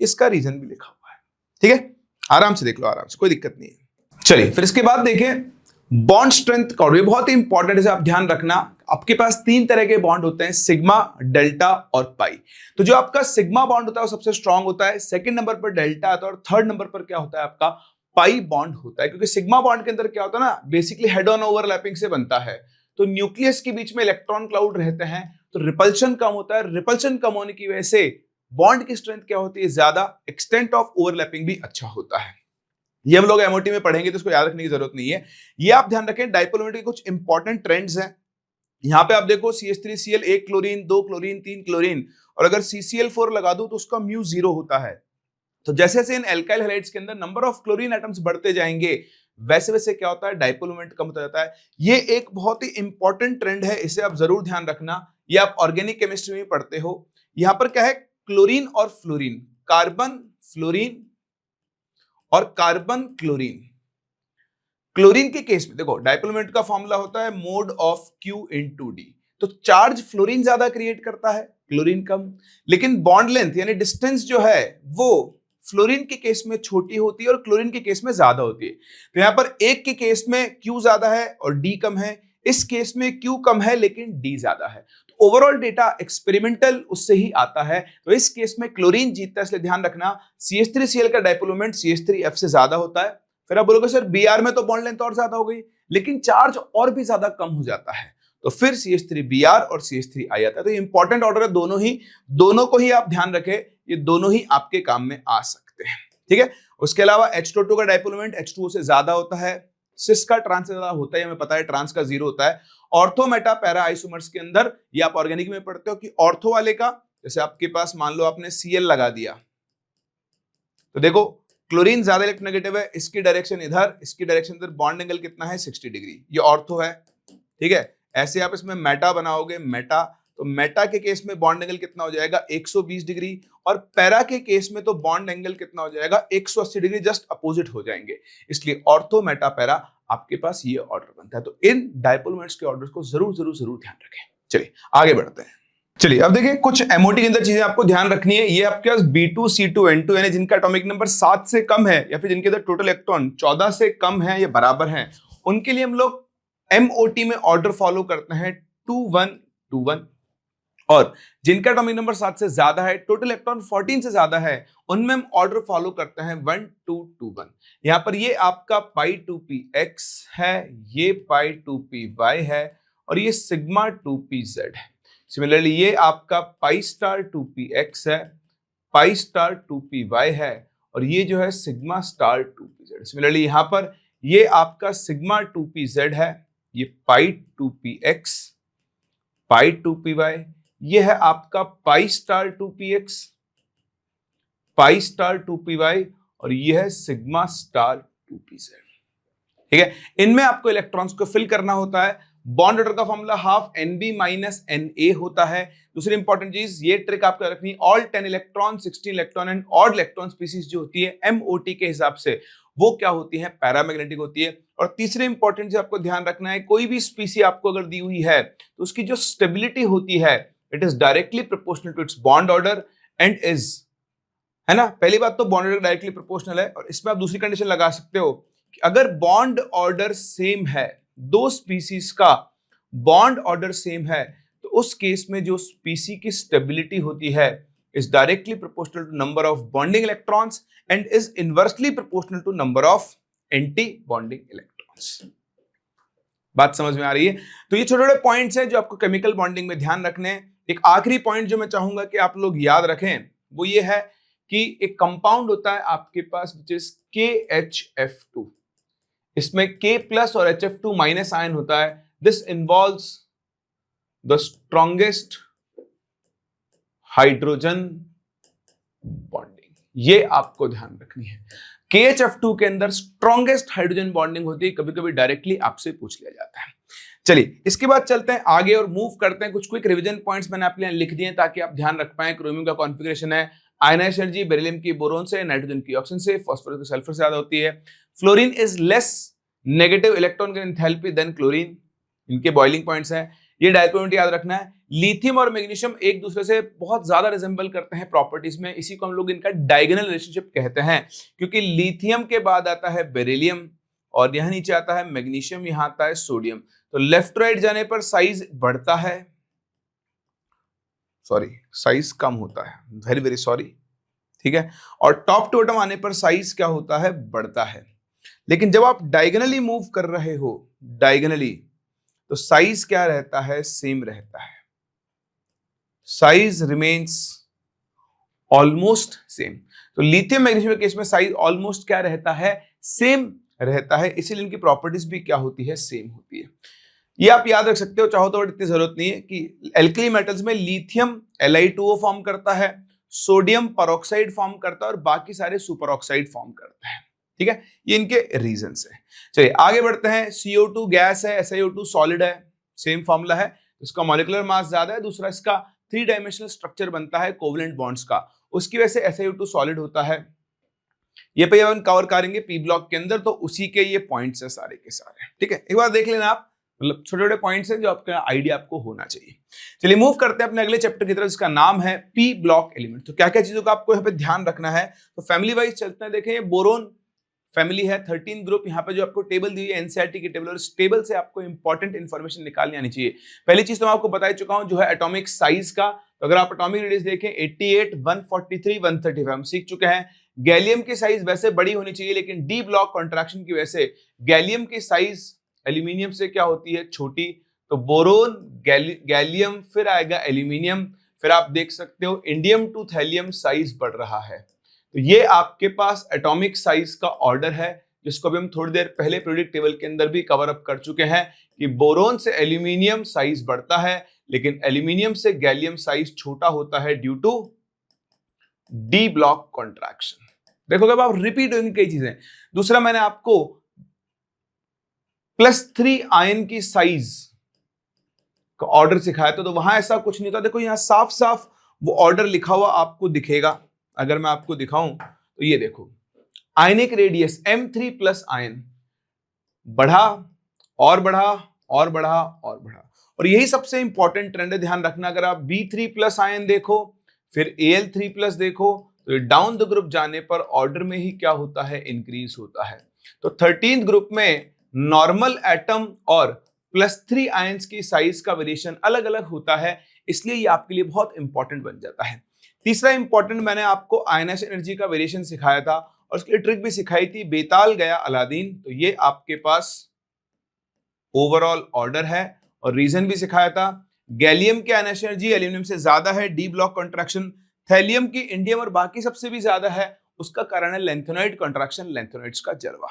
इसका रीजन भी लिखा हुआ है। ठीक है, आराम से देख लो, आराम से, कोई दिक्कत नहीं है। चलिए फिर इसके बाद देखें बॉन्ड स्ट्रेंथ का, बहुत ही इंपॉर्टेंट है, आप ध्यान रखना। आपके पास 3 तरह के बॉन्ड होते हैं, सिग्मा, डेल्टा और पाई। तो जो आपका सिग्मा बॉन्ड होता है वो सबसे स्ट्रांग होता है, सेकंड नंबर पर डेल्टा आता है, और थर्ड नंबर पर क्या होता है आपका पाई बॉन्ड होता है। क्योंकि सिग्मा बॉन्ड के अंदर क्या होता है ना, बेसिकली हेड ऑन ओवरलैपिंग से बनता है, तो न्यूक्लियस के बीच में इलेक्ट्रॉन क्लाउड रहते हैं, तो रिपल्शन कम होता है। रिपल्शन कम होने की वजह से बॉन्ड की स्ट्रेंथ क्या होती है, ज्यादा, एक्सटेंट ऑफ ओवरलैपिंग भी अच्छा होता है। ये हम लोग एमओटी में पढ़ेंगे तो इसको याद रखने की जरूरत नहीं है। ये आप ध्यान रखें, डाइपोल मोमेंट के कुछ इंपॉर्टेंट ट्रेंड्स हैं। यहां पे आप देखो CH3Cl 1 क्लोरीन 2 क्लोरीन 3 क्लोरीन, और अगर CCl4 लगा दो तो उसका म्यू 0 होता है। तो जैसे जैसे इन एल्काइल हैलाइड्स के अंदर नंबर ऑफ क्लोरीन एटम्स बढ़ते जाएंगे, वैसे वैसे क्या होता है, डाइपोल मोमेंट कम होता जाता है। ये एक बहुत ही इंपॉर्टेंट ट्रेंड है, इसे आप जरूर ध्यान रखना। ये आप ऑर्गेनिक केमिस्ट्री में पढ़ते हो। यहां पर क्या है, क्लोरीन और फ्लोरीन, कार्बन फ्लोरीन और कार्बन क्लोरीन। क्लोरीन के केस में देखो डाइपोल मोमेंट का फॉर्मूला होता है mode of Q into D। तो चार्ज फ्लोरीन ज्यादा क्रिएट करता है, क्लोरीन कम, लेकिन बॉन्ड लेंथ यानी डिस्टेंस जो है वो फ्लोरीन के केस में छोटी होती है और क्लोरीन के केस में ज्यादा होती है। तो यहां पर एक के केस में Q ज्यादा है और D कम है, इस केस में Q कम है लेकिन D ज्यादा है। तो ओवरऑल डेटा एक्सपेरिमेंटल उससे ही आता है, तो इस केस में क्लोरीन जीतता है, इसलिए ध्यान रखना CH3Cl का डाइपोल मोमेंट CH3F से ज्यादा होता है। फिर आप बोलोगे सर Br में तो बॉन्ड लेंथ और ज्यादा हो गई, लेकिन चार्ज और भी ज्यादा कम हो जाता है, तो फिर CH3Br और CH3I आता है। तो ये इंपॉर्टेंट ऑर्डर है, दोनों को ही आप ध्यान रखें, ये दोनों ही आपके काम में आ सकते हैं। ठीक है, उसके अलावा H2O का डाइपोल मोमेंट H2O से ज्यादा होता है, सिस का ट्रांस से ज्यादा होता है, हमें पता है, ट्रांस का 0 होता है। ऑर्थो मेटा पैरा आइसोमर्स के अंदर, ये आप ऑर्गेनिक में पढ़ते हो कि ऑर्थो वाले का, जैसे आपके पास मान लो आपने Cl लगा दिया, तो देखो क्लोरीन ज्यादा इलेक्ट्रोनेगेटिव है, इसकी डायरेक्शन इधर, इसकी डायरेक्शन इधर, बॉन्ड एंगल कितना है 60 डिग्री, ये ऑर्थो है। ठीक है, ऐसे आप इसमें मेटा बनाओगे, मेटा, तो मेटा के केस में बॉन्ड एंगल कितना हो जाएगा 120 डिग्री, और पैरा के केस में तो बॉन्ड एंगल कितना हो जाएगा 180 डिग्री, जस्ट अपोजिट हो जाएंगे। इसलिए ऑर्थो मेटा पैरा आपके पास ये ऑर्डर बनता है। तो इन डाइपोल मोमेंट्स के ऑर्डर्स को जरूर ध्यान रखें। चलिए आगे बढ़ते हैं। चलिए अब देखिए कुछ एमओटी के अंदर चीजें आपको ध्यान रखनी है। ये आपके पास B2 C2 N2 यानी जिनका एटॉमिक नंबर 7 से कम है या फिर जिनके अंदर टोटल इलेक्ट्रॉन 14 से कम है या बराबर है, उनके लिए हम लोग एमओटी में ऑर्डर फॉलो करते हैं 2-1-2-1। और जिनका एटॉमिक नंबर 7 से ज्यादा है, टोटल इलेक्ट्रॉन 14 से ज्यादा है, उनमें हम ऑर्डर फॉलो करते हैं 1-2-2-1। यहां पर ये आपका π2px है, ये π2py है और ये सिग्मा 2pz है। सिमिलरली ये आपका π*2px है, π*2py है और ये जो है सिग्मा स्टार 2pz। सिमिलरली यहां पर ये आपका सिग्मा 2pz है, ये π2px, π2py, ये है आपका π*2px, π*2py और ये है सिग्मा स्टार 2pz। ठीक है, इनमें आपको इलेक्ट्रॉन्स को फिल करना होता है। बॉन्ड ऑर्डर का formula half NB minus NA होता है। दूसरी इंपॉर्टेंट चीज, ये ट्रिक आपको रखनी है, all 10 electron, 16 electron and odd electron species जो होती है MOT के हिसाब से, वो क्या होती है, पैरामैग्नेटिक होती है। और तीसरी इंपॉर्टेंट चीज आपको ध्यान रखना है, कोई भी स्पीसी आपको अगर दी हुई है तो उसकी जो स्टेबिलिटी होती है it is directly proportional to its bond order and is, है ना। पहली बात तो बॉन्ड ऑर्डर डायरेक्टली प्रोपोर्शनल है, और इसमें आप दूसरी कंडीशन लगा सकते हो कि अगर बॉन्ड ऑर्डर सेम है, दो स्पीसीज का बॉन्ड ऑर्डर सेम है, तो उस केस में जो स्पीसी की स्टेबिलिटी होती है is directly proportional to number of bonding electrons and is inversely proportional to number of anti bonding electrons. बात समझ में आ रही है? तो ये छोटे छोटे पॉइंट्स हैं जो आपको केमिकल बॉन्डिंग में ध्यान रखने हैं। एक आखिरी पॉइंट जो मैं चाहूंगा कि आप लोग याद रखें वो ये है कि एक कंपाउंड होता है आपके पास विच इज KHF2। इसमें K प्लस और HF2 माइनस आयन होता है। This involves the strongest hydrogen bonding, ये आपको ध्यान रखनी है। KHF2 के अंदर स्ट्रॉन्गेस्ट हाइड्रोजन बॉन्डिंग होती है, कभी कभी डायरेक्टली आपसे पूछ लिया जाता है। चलिए इसके बाद चलते हैं आगे और मूव करते हैं। कुछ क्विक रिवीजन पॉइंट्स मैंने आपके लिए लिख दिए ताकि आप ध्यान रख पाए। क्रोमियम का कॉन्फ़िगरेशन है, आयनाइज्ड एनर्जी बेरिलियम की बोरोन से, नाइट्रोजन की ऑक्सीजन से, फास्फोरस की सल्फर से ज्यादा होती है। Fluorine is less negative electron enthalpy than chlorine, इनके बॉइलिंग पॉइंट्स हैं। ये डायपॉइंट याद रखना है। लिथियम और मैग्नीशियम एक दूसरे से बहुत ज्यादा रिजेंबल करते हैं प्रॉपर्टीज में, इसी को हम लोग इनका डायगोनल रिलेशनशिप कहते हैं, क्योंकि लिथियम के बाद आता है बेरिलियम और यहां नीचे आता है मैग्नीशियम, यहां आता है सोडियम। तो लेफ्ट राइट जाने पर साइज बढ़ता है, सॉरी साइज कम होता है, वेरी वेरी सॉरी, ठीक है। और टॉप टू बॉटम आने पर साइज क्या होता है, बढ़ता है। लेकिन जब आप डायगोनली मूव कर रहे हो, डायगोनली, तो साइज क्या रहता है, सेम रहता है। Size remains almost same. तो लिथियम मैग्नीशियम के केस में साइज ऑलमोस्ट क्या रहता है, सेम रहता है, इसीलिए इनकी प्रॉपर्टीज भी क्या होती है, सेम होती है। ये आप याद रख सकते हो, चाहो तो इतनी जरूरत नहीं है कि एल्कली मेटल्स में लिथियम Li2O फॉर्म करता है, सोडियम परऑक्साइड फॉर्म करता है और बाकी सारे सुपर ऑक्साइड फॉर्म करते हैं। ठीक है, ये इनके रीजंस है। चलिए आगे बढ़ते हैं। CO2 गैस है, SiO2 सॉलिड है, सेम फॉर्मूला है। इसका मॉलिक्यूलर मास ज्यादा है, दूसरा इसका 3 डायमेंशनल स्ट्रक्चर बनता है कोवलेंट बॉन्ड्स का, उसकी वजह से SiO2 सॉलिड होता है। ये पे अपन कवर करेंगे P ब्लॉक के अंदर, तो उसी के ये पॉइंट्स है सारे के सारे। ठीक है, एक बार देख लेना आप, मतलब छोटे छोटे पॉइंट्स हैं जो आपका आइडिया आपको होना चाहिए। चलिए मूव करते हैं अपने अगले चैप्टर की तरफ, जिसका नाम है P ब्लॉक एलिमेंट। तो क्या क्या चीजों का आपको यहाँ पे ध्यान रखना है, तो फैमिली वाइज चलते हैं। देखें ये बोरोन फैमिली है, 13 ग्रुप। यहाँ पे जो आपको टेबल दी है NCERT की टेबल, और इस टेबल से आपको इंपॉर्टेंट इन्फॉर्मेशन निकालनी आनी चाहिए। पहली चीज तो मैं आपको बता चुका हूं जो है एटॉमिक साइज का। तो अगर आप एटॉमिक रेडियस देखें 88, 143, 135 हम सीख चुके हैं। गैलियम की साइज वैसे बड़ी होनी चाहिए, लेकिन डी ब्लॉक कॉन्ट्रैक्शन की वजह से गैलियम की साइज एल्यूमिनियम से क्या होती है, छोटी। तो बोरोन, गैलियम, फिर आएगा एल्यूमिनियम, फिर आप देख सकते हो इंडियम टू थैलियम साइज बढ़ रहा है। तो ये आपके पास एटॉमिक साइज का ऑर्डर है, जिसको भी हम थोड़ी देर पहले पीरियोडिक टेबल के अंदर भी कवर अप कर चुके हैं कि बोरोन से एल्यूमिनियम साइज बढ़ता है, लेकिन एल्यूमिनियम से गैलियम साइज छोटा होता है due to d block contraction. देखोगे अब आप रिपीट होंगी कई चीजें। दूसरा मैंने आपको +3 आयन की साइज का ऑर्डर सिखाया था, तो वहां ऐसा कुछ नहीं था। देखो यहां साफ साफ वो ऑर्डर लिखा हुआ आपको दिखेगा। अगर मैं आपको दिखाऊं तो ये देखो, आयनिक रेडियस M3+ आयन बढ़ा और बढ़ा और बढ़ा और बढ़ा, और यही सबसे इंपॉर्टेंट ट्रेंड है, ध्यान रखना। अगर आप B3+ आयन देखो, फिर Al3+ देखो, तो डाउन द ग्रुप जाने पर ऑर्डर में ही क्या होता है, इंक्रीज होता है। तो 13th ग्रुप में नॉर्मल एटम और +3 आयंस की साइज का वेरिएशन अलग अलग होता है, इसलिए ये आपके लिए बहुत इंपॉर्टेंट बन जाता है। तीसरा इंपॉर्टेंट, मैंने आपको आयनाइजेशन एनर्जी का वेरिएशन सिखाया था और उसके लिए ट्रिक भी सिखाई थी, बेताल गया अलादीन। तो ये आपके पास ओवरऑल ऑर्डर है और रीजन भी सिखाया था। गैलियम की आयनाइजेशन एनर्जी एल्यूमिनियम से ज्यादा है, डी ब्लॉक कॉन्ट्रैक्शन। थैलियम की इंडियम और बाकी सबसे भी ज्यादा है, उसका कारण है लेंथेनॉइड कॉन्ट्रैक्शन, लेंथेनॉइड्स का जलवा।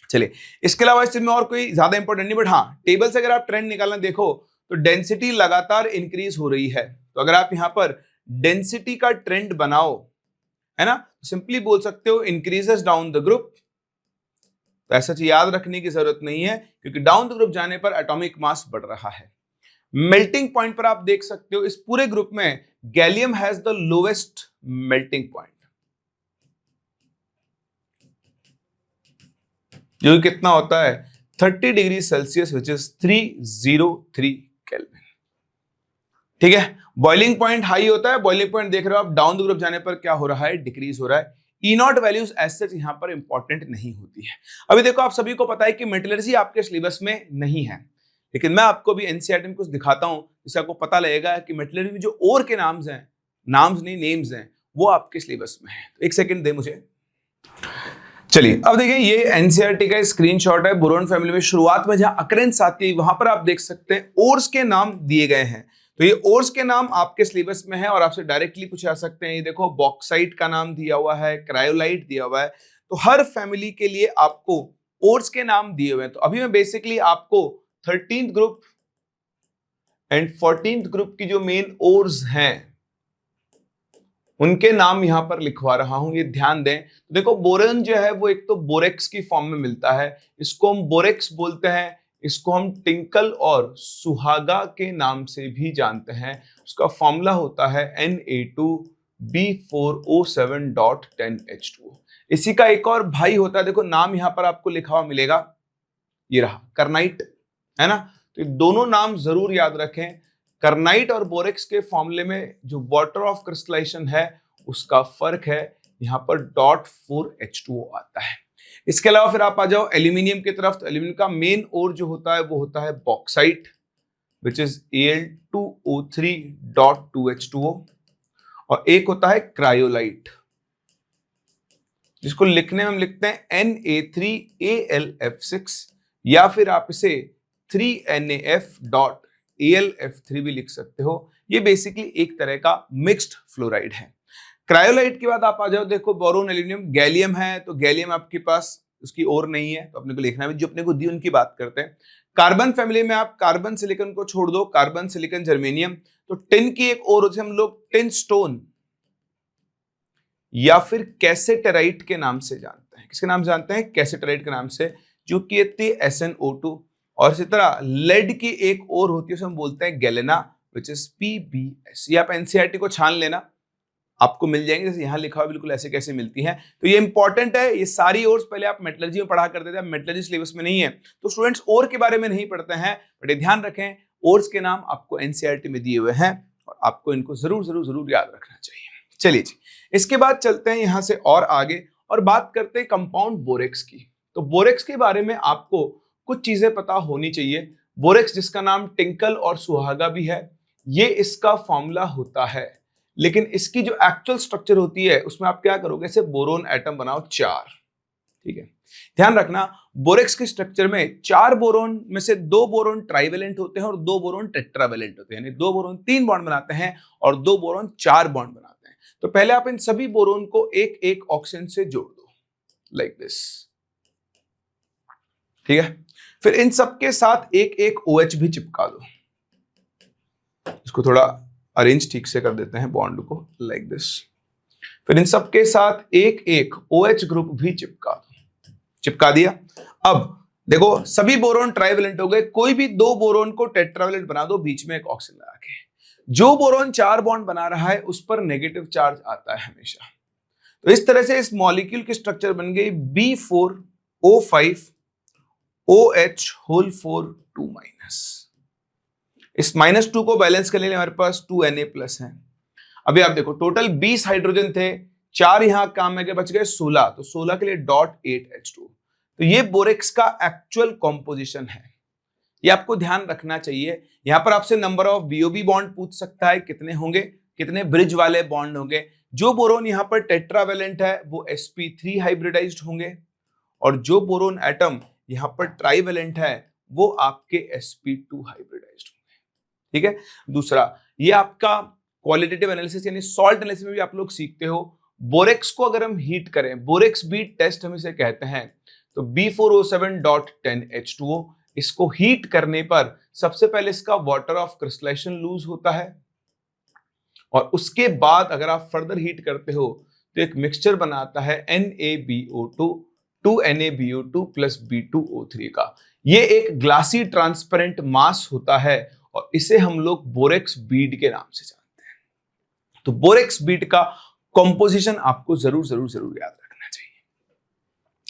चलिए, इसके अलावा इसमें और कोई ज्यादा इंपॉर्टेंट नहीं, बट हाँ, टेबल से अगर आप ट्रेंड निकालना देखो तो डेंसिटी लगातार इंक्रीज हो रही है। तो अगर आप यहां पर डेंसिटी का ट्रेंड बनाओ, है ना, सिंपली बोल सकते हो इंक्रीजेस डाउन द ग्रुप। तो ऐसा चीज याद रखने की जरूरत नहीं है, क्योंकि डाउन द ग्रुप जाने पर एटॉमिक मास बढ़ रहा है। मेल्टिंग पॉइंट पर आप देख सकते हो, इस पूरे ग्रुप में gallium has the lowest melting point, जो कितना होता है 30 degree Celsius, which is 303 kelvin. ठीक है, बॉइलिंग पॉइंट हाई होता है, बॉइलिंग पॉइंट देख रहे हो आप, डाउन द ग्रुप जाने पर क्या हो रहा है, डिक्रीज हो रहा है। E0 वैल्यूज एज सच यहां पर इंपॉर्टेंट नहीं होती है। अभी देखो, आप सभी को पता है कि मेटलर्जी आपके सिलेबस में नहीं है, लेकिन मैं आपको भी एनसीईआरटी में कुछ दिखाता हूं जिससे आपको पता लगेगा कि मेटलर्जी में जो और के नाम्स हैं, नाम्स नहीं नेम्स हैं, वो आपके सिलेबस में है। तो एक सेकंड दे मुझे। चलिए, अब देखिए, ये एनसीईआरटी का स्क्रीनशॉट है। बोरोन फैमिली में शुरुआत में जहां अकरेंस आती है, वहां पर आप देख सकते हैं ओर्स के नाम दिए गए हैं। तो ये ओर्स के नाम आपके सिलेबस में है और आपसे डायरेक्टली पूछे जा सकते हैं। ये देखो, बॉक्साइट का नाम दिया हुआ है, क्रायोलाइट दिया हुआ है। तो हर फैमिली के लिए आपको ओर्स के नाम दिए हुए हैं। तो अभी मैं बेसिकली आपको 13th group and 14th group की जो मेन ओर्स हैं उनके नाम यहां पर लिखवा रहा हूं, ये ध्यान दें। तो देखो, बोरॉन जो है वो एक तो बोरेक्स की फॉर्म में मिलता है, इसको हम बोरेक्स बोलते हैं। इसको हम टिंकल और सुहागा के नाम से भी जानते हैं। उसका फॉर्मूला होता है Na2B4O7.10H2O। इसी का एक और भाई होता है, देखो नाम यहां पर आपको लिखा हुआ मिलेगा, ये रहा कर्नाइट, है ना। तो ये दोनों नाम जरूर याद रखें। कर्नाइट और बोरेक्स के फॉर्मूले में जो वाटर ऑफ क्रिस्टलाइजेशन है उसका फर्क है, यहां पर .4H2O आता है। इसके अलावा फिर आप आ जाओ एल्यूमिनियम की तरफ। तो एल्यूमिनियम का मेन ओर जो होता है वो होता है बॉक्साइट, विच इज Al2O3.2H2O, और एक होता है क्रायोलाइट, जिसको लिखने में हम लिखते हैं Na3AlF6, या फिर आप इसे 3NaF.AlF3 भी लिख सकते हो। ये बेसिकली एक तरह का मिक्स्ड फ्लोराइड है। क्रायोलाइट के बाद आप आ जाओ, देखो बोरोन, एल्यूमिनियम, गैलियम है। तो गैलियम आपके पास उसकी और नहीं है, तो अपने को लिखना है, जो अपने को दी उनकी बात करते हैं। कार्बन फैमिली में आप कार्बन सिलिकॉन को छोड़ दो, कार्बन सिलिकॉन जर्मेनियम। तो टिन की एक और होती है, हम लोग टिन स्टोन या फिर कैसेटराइट के नाम से जानते हैं। किसके नाम से जानते हैं? कैसेटराइट के नाम से, जो कि होती है SnO2। और इसी तरह लेड की एक और होती है, उसे हम बोलते हैं गैलेना, विच इज PbS। ये आप एनसीईआरटी को छान लेना, आपको मिल जाएंगे, जैसे यहां लिखा हुआ बिल्कुल ऐसे कैसे मिलती हैं। तो ये इंपॉर्टेंट है। ये सारी ओर्स पहले आप मेटलर्जी में पढ़ा करते थे, अब मेटलर्जी सिलेबस में नहीं है, तो स्टूडेंट्स ओर के बारे में नहीं पढ़ते हैं। बट ये ध्यान रखें, ओर्स के नाम आपको एनसीईआरटी में दिए हुए हैं और आपको इनको जरूर जरूर जरूर याद रखना चाहिए। चलिए जी, इसके बाद चलते हैं यहां से और आगे और बात करते हैं कंपाउंड बोरेक्स की। तो बोरेक्स के बारे में आपको कुछ चीजें पता होनी चाहिए। बोरेक्स, जिसका नाम टिंकल और सुहागा भी है, ये इसका फॉर्मूला होता है, लेकिन इसकी जो एक्चुअल स्ट्रक्चर होती है उसमें आप क्या करोगे, इसे बोरोन एटम बनाओ 4। ठीक है, ध्यान रखना, बोरेक्स के स्ट्रक्चर में 4 बोरोन में से 2 बोरोन ट्राइवेलेंट होते हैं और 2 बोरोन टेट्रावेलेंट होते हैं, यानी 2 बोरोन 3 बॉन्ड बनाते हैं और 2 बोरोन 4 बॉन्ड बनाते हैं। तो पहले आप इन सभी बोरोन को एक एक ऑक्सीजन से जोड़ दो, लाइक दिस। ठीक है, फिर इन सबके साथ एक एक OH भी चिपका दो। इसको थोड़ा अरेंज ठीक से कर देते हैं बॉन्ड को, लाइक दिस। फिर इन सबके साथ एक एक OH ग्रुप भी चिपका दो। चिपका दिया। अब देखो, सभी बोरोन ट्राइवेलेंट हो गए, कोई भी 2 बोरोन को टेट्रावेलेंट बना दो, बीच में एक ऑक्सीजन लगा के। जो बोरोन 4 बॉन्ड बना रहा है उस पर नेगेटिव चार्ज आता है हमेशा। तो इस तरह से इस मॉलिक्यूल की स्ट्रक्चर बन गई B4O5OH होल 4 2-। इस -2 को बैलेंस करने के लिए हमारे पास 2Na प्लस है। अभी आप देखो टोटल 20 हाइड्रोजन थे, 4 यहां काम में के बच गए 16, तो 16 के लिए .8H2। तो ये बोरेक्स का एक्चुअल कॉम्पोजिशन है, ये आपको ध्यान रखना चाहिए। यहां पर आपसे नंबर ऑफ बीओबी बॉन्ड पूछ सकता है, कितने होंगे, कितने ब्रिज वाले बॉन्ड होंगे। जो बोरोन यहां पर टेट्रावेलेंट है वो sp3 हाइब्रिडाइज्ड होंगे, और जो बोरोन एटम यहां पर ट्राइवेलेंट है वो आपके sp2 हाइब्रिडाइज्ड होंगे। ठीक है। दूसरा, ये आपका क्वालिटेटिव एनालिसिस यानी सॉल्ट एनालिसिस में भी आप लोग सीखते हो। बोरेक्स को अगर हम हीट करें, बोरेक्स बीट टेस्ट हम इसे कहते हैं, तो B4O7.10H2O, इसको हीट करने पर सबसे पहले इसका वाटर ऑफ क्रिस्टलाइजेशन लूज होता है, और उसके बाद अगर आप फर्दर हीट करते हो तो एक मिक्सचर बनाता है NaBO2 2NaBO2 प्लस B2O3 का। ये एक ग्लासी ट्रांसपेरेंट मास होता है, और इसे हम लोग बोरेक्स बीड के नाम से जानते हैं। तो बोरेक्स बीड का कंपोजिशन आपको जरूर जरूर जरूर याद रखना चाहिए।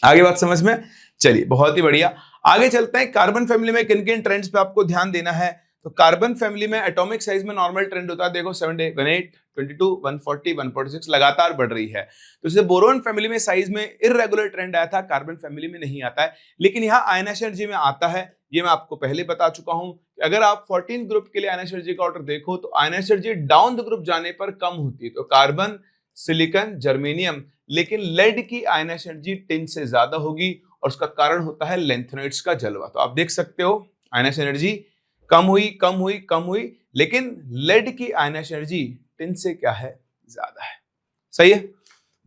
आगे बात समझ में? चलिए, बहुत ही बढ़िया। आगे चलते हैं। कार्बन फैमिली में किन किन ट्रेंड्स पे आपको ध्यान देना है? तो कार्बन फैमिली में एटॉमिक साइज में नॉर्मल ट्रेंड होता है, देखो 7, 18, 22, 140, 146 लगातार बढ़ रही है। तो जैसे बोरोन फैमिली में साइज में इररेगुलर ट्रेंड आया था, कार्बन फैमिली में नहीं आता है, लेकिन यहाँ आयनाइज एनर्जी में आता है। ये मैं आपको पहले बता चुका हूं कि अगर आप 14 ग्रुप के लिए आयनाइज एनर्जी का ऑर्डर देखो तो ionise energy down the group जाने पर कम होती है, तो कार्बन, सिलिकॉन, जर्मेनियम, लेकिन लेड की आयनाइज एनर्जी टिन से ज्यादा होगी, और उसका कारण होता है लैंथेनॉइड्स का जलवा। तो आप देख सकते हो आयनाइज एनर्जी कम हुई कम हुई कम हुई, लेकिन लेड की आयनाइज एनर्जी टिन से क्या है, ज्यादा है। सही है।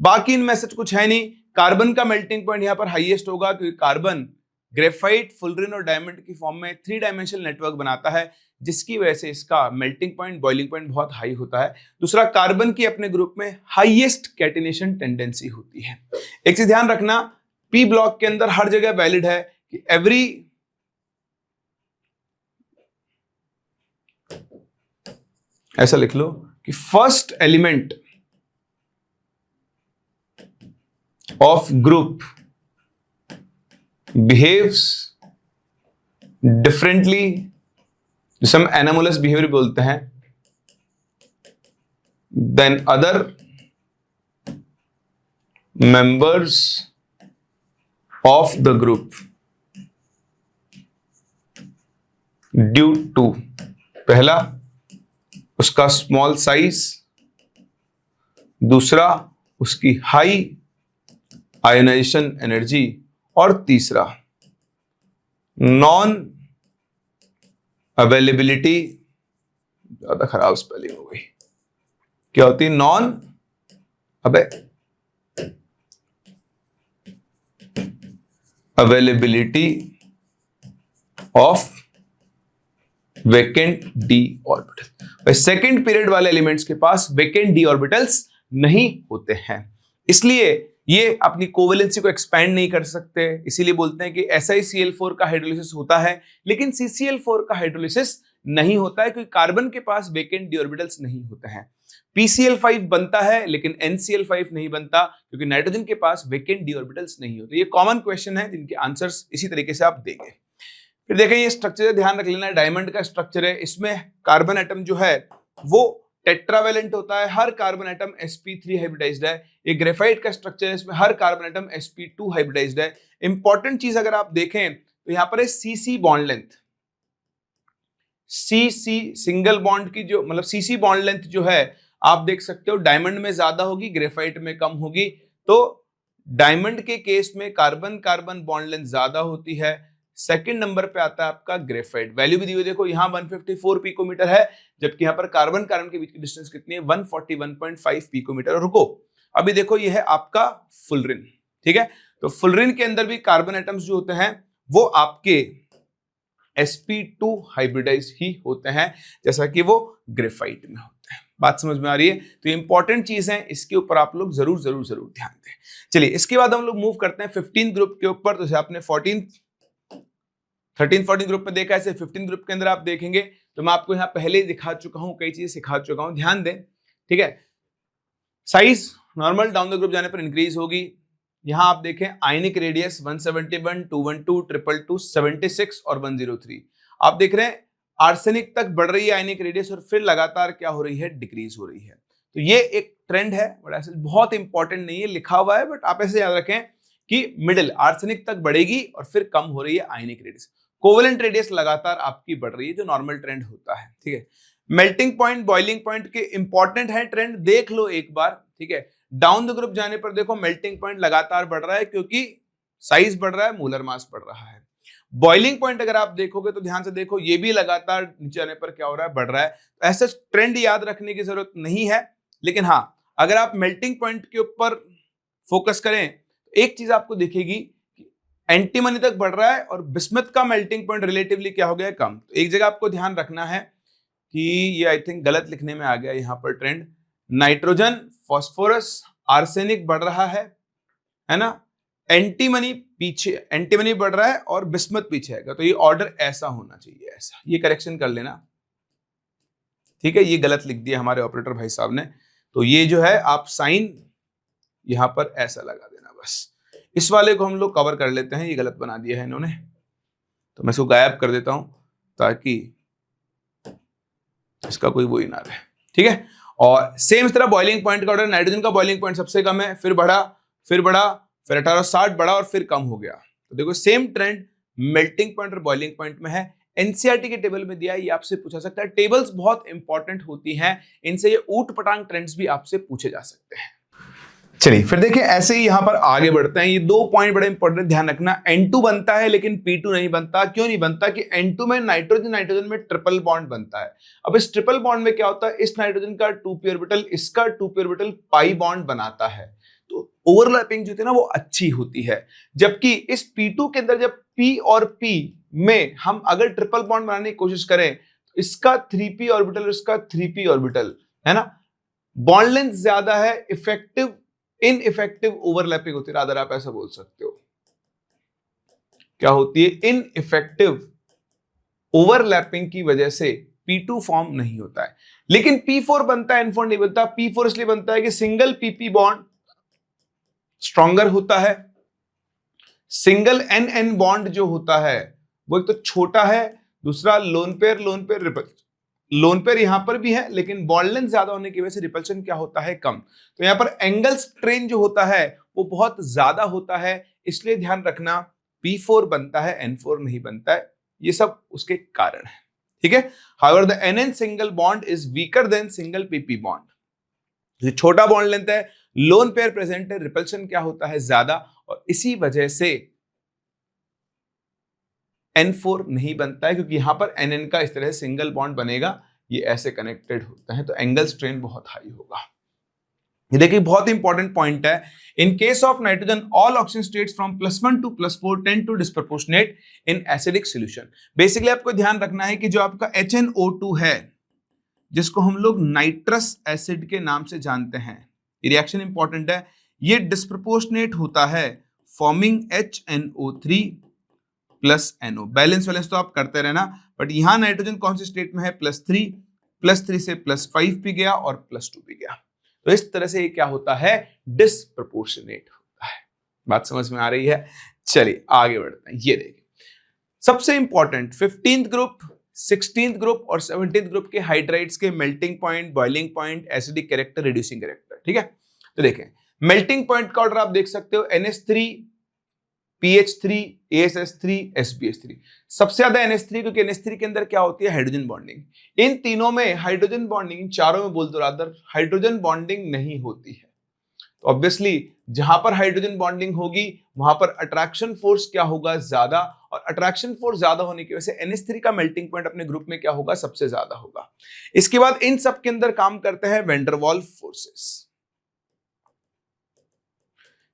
बाकी इनमें से कुछ है नहीं। कार्बन का मेल्टिंग पॉइंट यहां पर हाईएस्ट होगा, क्योंकि कार्बन ग्रेफाइट, फुलरिन और डायमंड की फॉर्म में 3 डायमेंशनल नेटवर्क बनाता है, जिसकी वजह से इसका मेल्टिंग पॉइंट, बॉइलिंग पॉइंट बहुत हाई होता है। दूसरा, कार्बन की अपने ग्रुप में हाईएस्ट कैटिनेशन टेंडेंसी होती है। एक चीज ध्यान रखना, पी ब्लॉक के अंदर हर जगह वैलिड है कि ऐसा लिख लो कि first element of group behaves differently, जिसे हम एनामोलस बिहेवियर बोलते हैं, then other members of the group due to, पहला उसका स्मॉल साइज, दूसरा उसकी हाई आयोनाइजेशन एनर्जी, और तीसरा नॉन अवेलेबिलिटी, ज्यादा खराब स्पेलिंग हो गई, क्या होती है non availability of vacant D orbital. Second period वाले एलिमेंट्स के पास वेकेंट डी ऑर्बिटल्स नहीं होते हैं, इसलिए ये अपनी कोवेलेंसी को एक्सपैंड नहीं कर सकते। इसीलिए बोलते हैं कि SiCl4 का हाइड्रोलिसिस होता है, लेकिन CCl4 का हाइड्रोलिसिस नहीं होता है, क्योंकि कार्बन के पास वेकेंट डी ऑर्बिटल्स नहीं होते हैं। PCl5 बनता है, लेकिन NCl5 नहीं बनता, क्योंकि नाइट्रोजन के पास वेकेंट डी ऑर्बिटल्स नहीं होते। ये कॉमन क्वेश्चन है, जिनके आंसर्स इसी तरीके से आप देंगे। फिर देखें, ये स्ट्रक्चर ध्यान रख लेना, डायमंड का स्ट्रक्चर है, इसमें कार्बन एटम जो है वो टेट्रावेलेंट होता है, हर कार्बन एटम sp3 हाइब्रिडाइज्ड है। ये ग्रेफाइट का स्ट्रक्चर है, इसमें हर कार्बन एटम sp2 हाइब्रिडाइज्ड है। इंपॉर्टेंट चीज अगर आप देखें तो यहां पर है CC bond length, CC single bond की जो मतलब CC बॉन्ड लेंथ जो है आप देख सकते हो डायमंड में ज्यादा होगी, ग्रेफाइट में कम होगी। तो डायमंड के केस में कार्बन कार्बन बॉन्ड लेंथ ज्यादा होती है। सेकंड नंबर पे आता है आपका ग्रेफाइट, वैल्यू भी दी हुई देखो, यहाँ 154 पिकोमीटर है, जबकि यहाँ पर कार्बन कार्बन के बीच की डिस्टेंस कितनी है, 141.5 पिकोमीटर। और रुको, अभी देखो ये है आपका फुलरिन, ठीक है। तो फुलरिन के अंदर भी कार्बन एटम्स जो होते हैं वो आपके sp2 हाइब्रिडाइज ही होते हैं, जैसा कि वो ग्रेफाइट में होते हैं। बात समझ में आ रही है? तो इंपॉर्टेंट चीज है, इसके ऊपर आप लोग जरूर जरूर जरूर ध्यान दें। चलिए, इसके बाद हम लोग मूव करते हैं 15 ग्रुप के ऊपर। तो आपने 13-14 ग्रुप में देखा, ऐसे 15 ग्रुप के अंदर आप देखेंगे तो मैं आपको यहाँ पहले ही दिखा चुका हूं, कई चीजें सिखा चुका हूं, ध्यान दें, ठीक है। Size normal down the group जाने पर इंक्रीज होगी। यहां आप देखें आयनिक रेडियस 171, 212, 222, 76 और 103। आप देख रहे हैं आर्सेनिक तक बढ़ रही है आयनिक रेडियस और फिर लगातार क्या हो रही है, डिक्रीज हो रही है। तो ये एक ट्रेंड है, बट ऐसे बहुत इंपॉर्टेंट नहीं है, लिखा हुआ है, बट आप ऐसे याद रखें कि मिडिल आर्सेनिक तक बढ़ेगी और फिर कम हो रही है आयनिक रेडियस। कोवेलेंट रेडियस लगातार आपकी बढ़ रही है, जो नॉर्मल ट्रेंड होता है, ठीक है। मेल्टिंग पॉइंट, बॉइलिंग पॉइंट के इंपॉर्टेंट है ट्रेंड, देख लो एक बार, ठीक है। डाउन द ग्रुप जाने पर देखो मेल्टिंग पॉइंट लगातार बढ़ रहा है क्योंकि साइज बढ़ रहा है, मोलर मास बढ़ रहा है। बॉइलिंग पॉइंट अगर आप देखोगे तो ध्यान से देखो, ये भी लगातार नीचे आने पर क्या हो रहा है, बढ़ रहा है। तो ऐसे ट्रेंड याद रखने की जरूरत नहीं है, लेकिन हाँ अगर आप मेल्टिंग पॉइंट के ऊपर फोकस करें, एक चीज आपको दिखेगी, एंटीमनी तक बढ़ रहा है और बिस्मथ का मेल्टिंग पॉइंट रिलेटिवली क्या हो गया, कम। तो एक जगह आपको ध्यान रखना है कि ये आई थिंक गलत लिखने में आ गया यहां पर ट्रेंड, नाइट्रोजन, फास्फोरस, आर्सेनिक बढ़ रहा है ना, एंटीमनी पीछे, एंटीमनी बढ़ रहा है और बिस्मथ पीछे आएगा। तो ये ऑर्डर ऐसा होना चाहिए, ऐसा, ये करेक्शन कर लेना, ठीक है। ये गलत लिख दिया हमारे ऑपरेटर भाई साहब ने, तो ये जो है आप साइन यहां पर ऐसा लगा देना बस। इस वाले को हम लोग कवर कर लेते हैं, ये गलत बना दिया है इन्होंने, तो मैं इसको गायब कर देता हूं ताकि इसका कोई वो ही ना रहे, ठीक है। और सेम इस तरह बॉइलिंग पॉइंट का ऑर्डर, नाइट्रोजन का बॉइलिंग पॉइंट सबसे कम है, फिर बढ़ा, फिर 1860 बढ़ा और फिर कम हो गया। तो देखो सेम ट्रेंड मेल्टिंग पॉइंट और बॉइलिंग पॉइंट में है। एनसीईआरटी के टेबल में दिया है, ये आपसे पूछा सकता है। टेबल्स बहुत इंपॉर्टेंट होती हैं, इनसे ये ऊट पटांग ट्रेंड्स भी आपसे पूछे जा सकते हैं। चलिए फिर देखिए, ऐसे ही यहां पर आगे बढ़ते हैं। ये 2 पॉइंट बड़े इंपॉर्टेंट, ध्यान रखना। N2 बनता है लेकिन P2 नहीं बनता। क्यों नहीं बनता? कि N2 में नाइट्रोजन में ट्रिपल बॉन्ड बनता है। अब इस ट्रिपल बॉन्ड में क्या होता है, इस नाइट्रोजन का 2p ऑर्बिटल इसका 2p ऑर्बिटल पाई बॉन्ड बनाता है, तो ओवरलैपिंग जो होती है ना वो अच्छी होती है। जबकि इस P2 के अंदर जब P और P में हम अगर ट्रिपल बॉन्ड बनाने की कोशिश करें तो इसका 3p ऑर्बिटल और इसका 3p ऑर्बिटल, है ना, बॉन्ड लेंथ ज्यादा है, इफेक्टिव इनइफेक्टिव ओवरलैपिंग होती है। रादर आप ऐसा बोल सकते हो, क्या होती है, इनइफेक्टिव ओवरलैपिंग की वजह से P2 फॉर्म नहीं होता है। लेकिन P4 बनता है, N4 नहीं बनता। P4 इसलिए बनता है कि सिंगल PP बॉन्ड स्ट्रॉन्गर होता है, सिंगल NN बॉन्ड जो होता है वो एक तो छोटा है, दूसरा lone pair repulsion, lone pair यहां पर भी है लेकिन बॉन्ड लेंथ ज्यादा होने की वजह से रिपल्शन क्या होता है, कम। तो यहां पर एंगल स्ट्रेन जो होता है वो बहुत ज्यादा होता है, इसलिए ध्यान रखना P4 बनता है, N4 नहीं बनता है। ये सब उसके कारण है, ठीक है। However the NN single bond is weaker then single PP bond. ये छोटा बॉन्ड लेंथ है, लोन पेयर प्रेजेंट है, रिपल्शन क्या होता है, ज्यादा, और इसी वजह से N4 नहीं बनता है, क्योंकि यहां पर NN का इस तरह से सिंगल बॉन्ड बनेगा, ये ऐसे कनेक्टेड होता है, तो एंगल स्ट्रेन बहुत हाई होगा। ये देखिए बहुत इंपॉर्टेंट पॉइंट है। In case of nitrogen all oxygen states from +1 to +4 tend to disproportionate in acidic solution. Basically आपको ध्यान रखना है कि जो आपका HNO2 है, जिसको हम लोग नाइट्रस एसिड के नाम से जानते हैं, ये रिएक्शन इंपॉर्टेंट है, ये डिस्प्रपोर्शनेट होता है forming HNO3 plus NO। Balance तो आप करते रहना, बट यहां नाइट्रोजन कौन सी स्टेट में है, +3 से +5 भी गया और +2 भी गया। तो इस तरह से ये क्या होता है, डिस्प्रपोर्शनेट होता है। बात समझ में आ रही है? चलिए आगे बढ़ते हैं। ये देखिए सबसे important 15th group, 16th group और 17th ग्रुप के हाइड्राइड्स के melting point, boiling point, acidic character, reducing character, ठीक है। तो देखें मेल्टिंग पॉइंट का ऑर्डर आप देख सकते हो, NH3, PH3, ASS3, SBH3। सबसे ज्यादा NH3, क्योंकि NH3 के अंदर क्या होती है, हाइड्रोजन बॉन्डिंग। इन तीनों में हाइड्रोजन बॉन्डिंग, इन चारों में बोल दो रादर, हाइड्रोजन बॉन्डिंग नहीं होती है। तो ऑब्वियसली जहां पर हाइड्रोजन बॉन्डिंग होगी वहां पर अट्रैक्शन फोर्स क्या होगा, ज्यादा, और अट्रैक्शन फोर्स ज्यादा होने की वजह से NH3 का मेल्टिंग पॉइंट अपने ग्रुप में क्या होगा, सबसे ज्यादा होगा। इसके बाद इन सब के अंदर काम करते हैं van der Waals forces.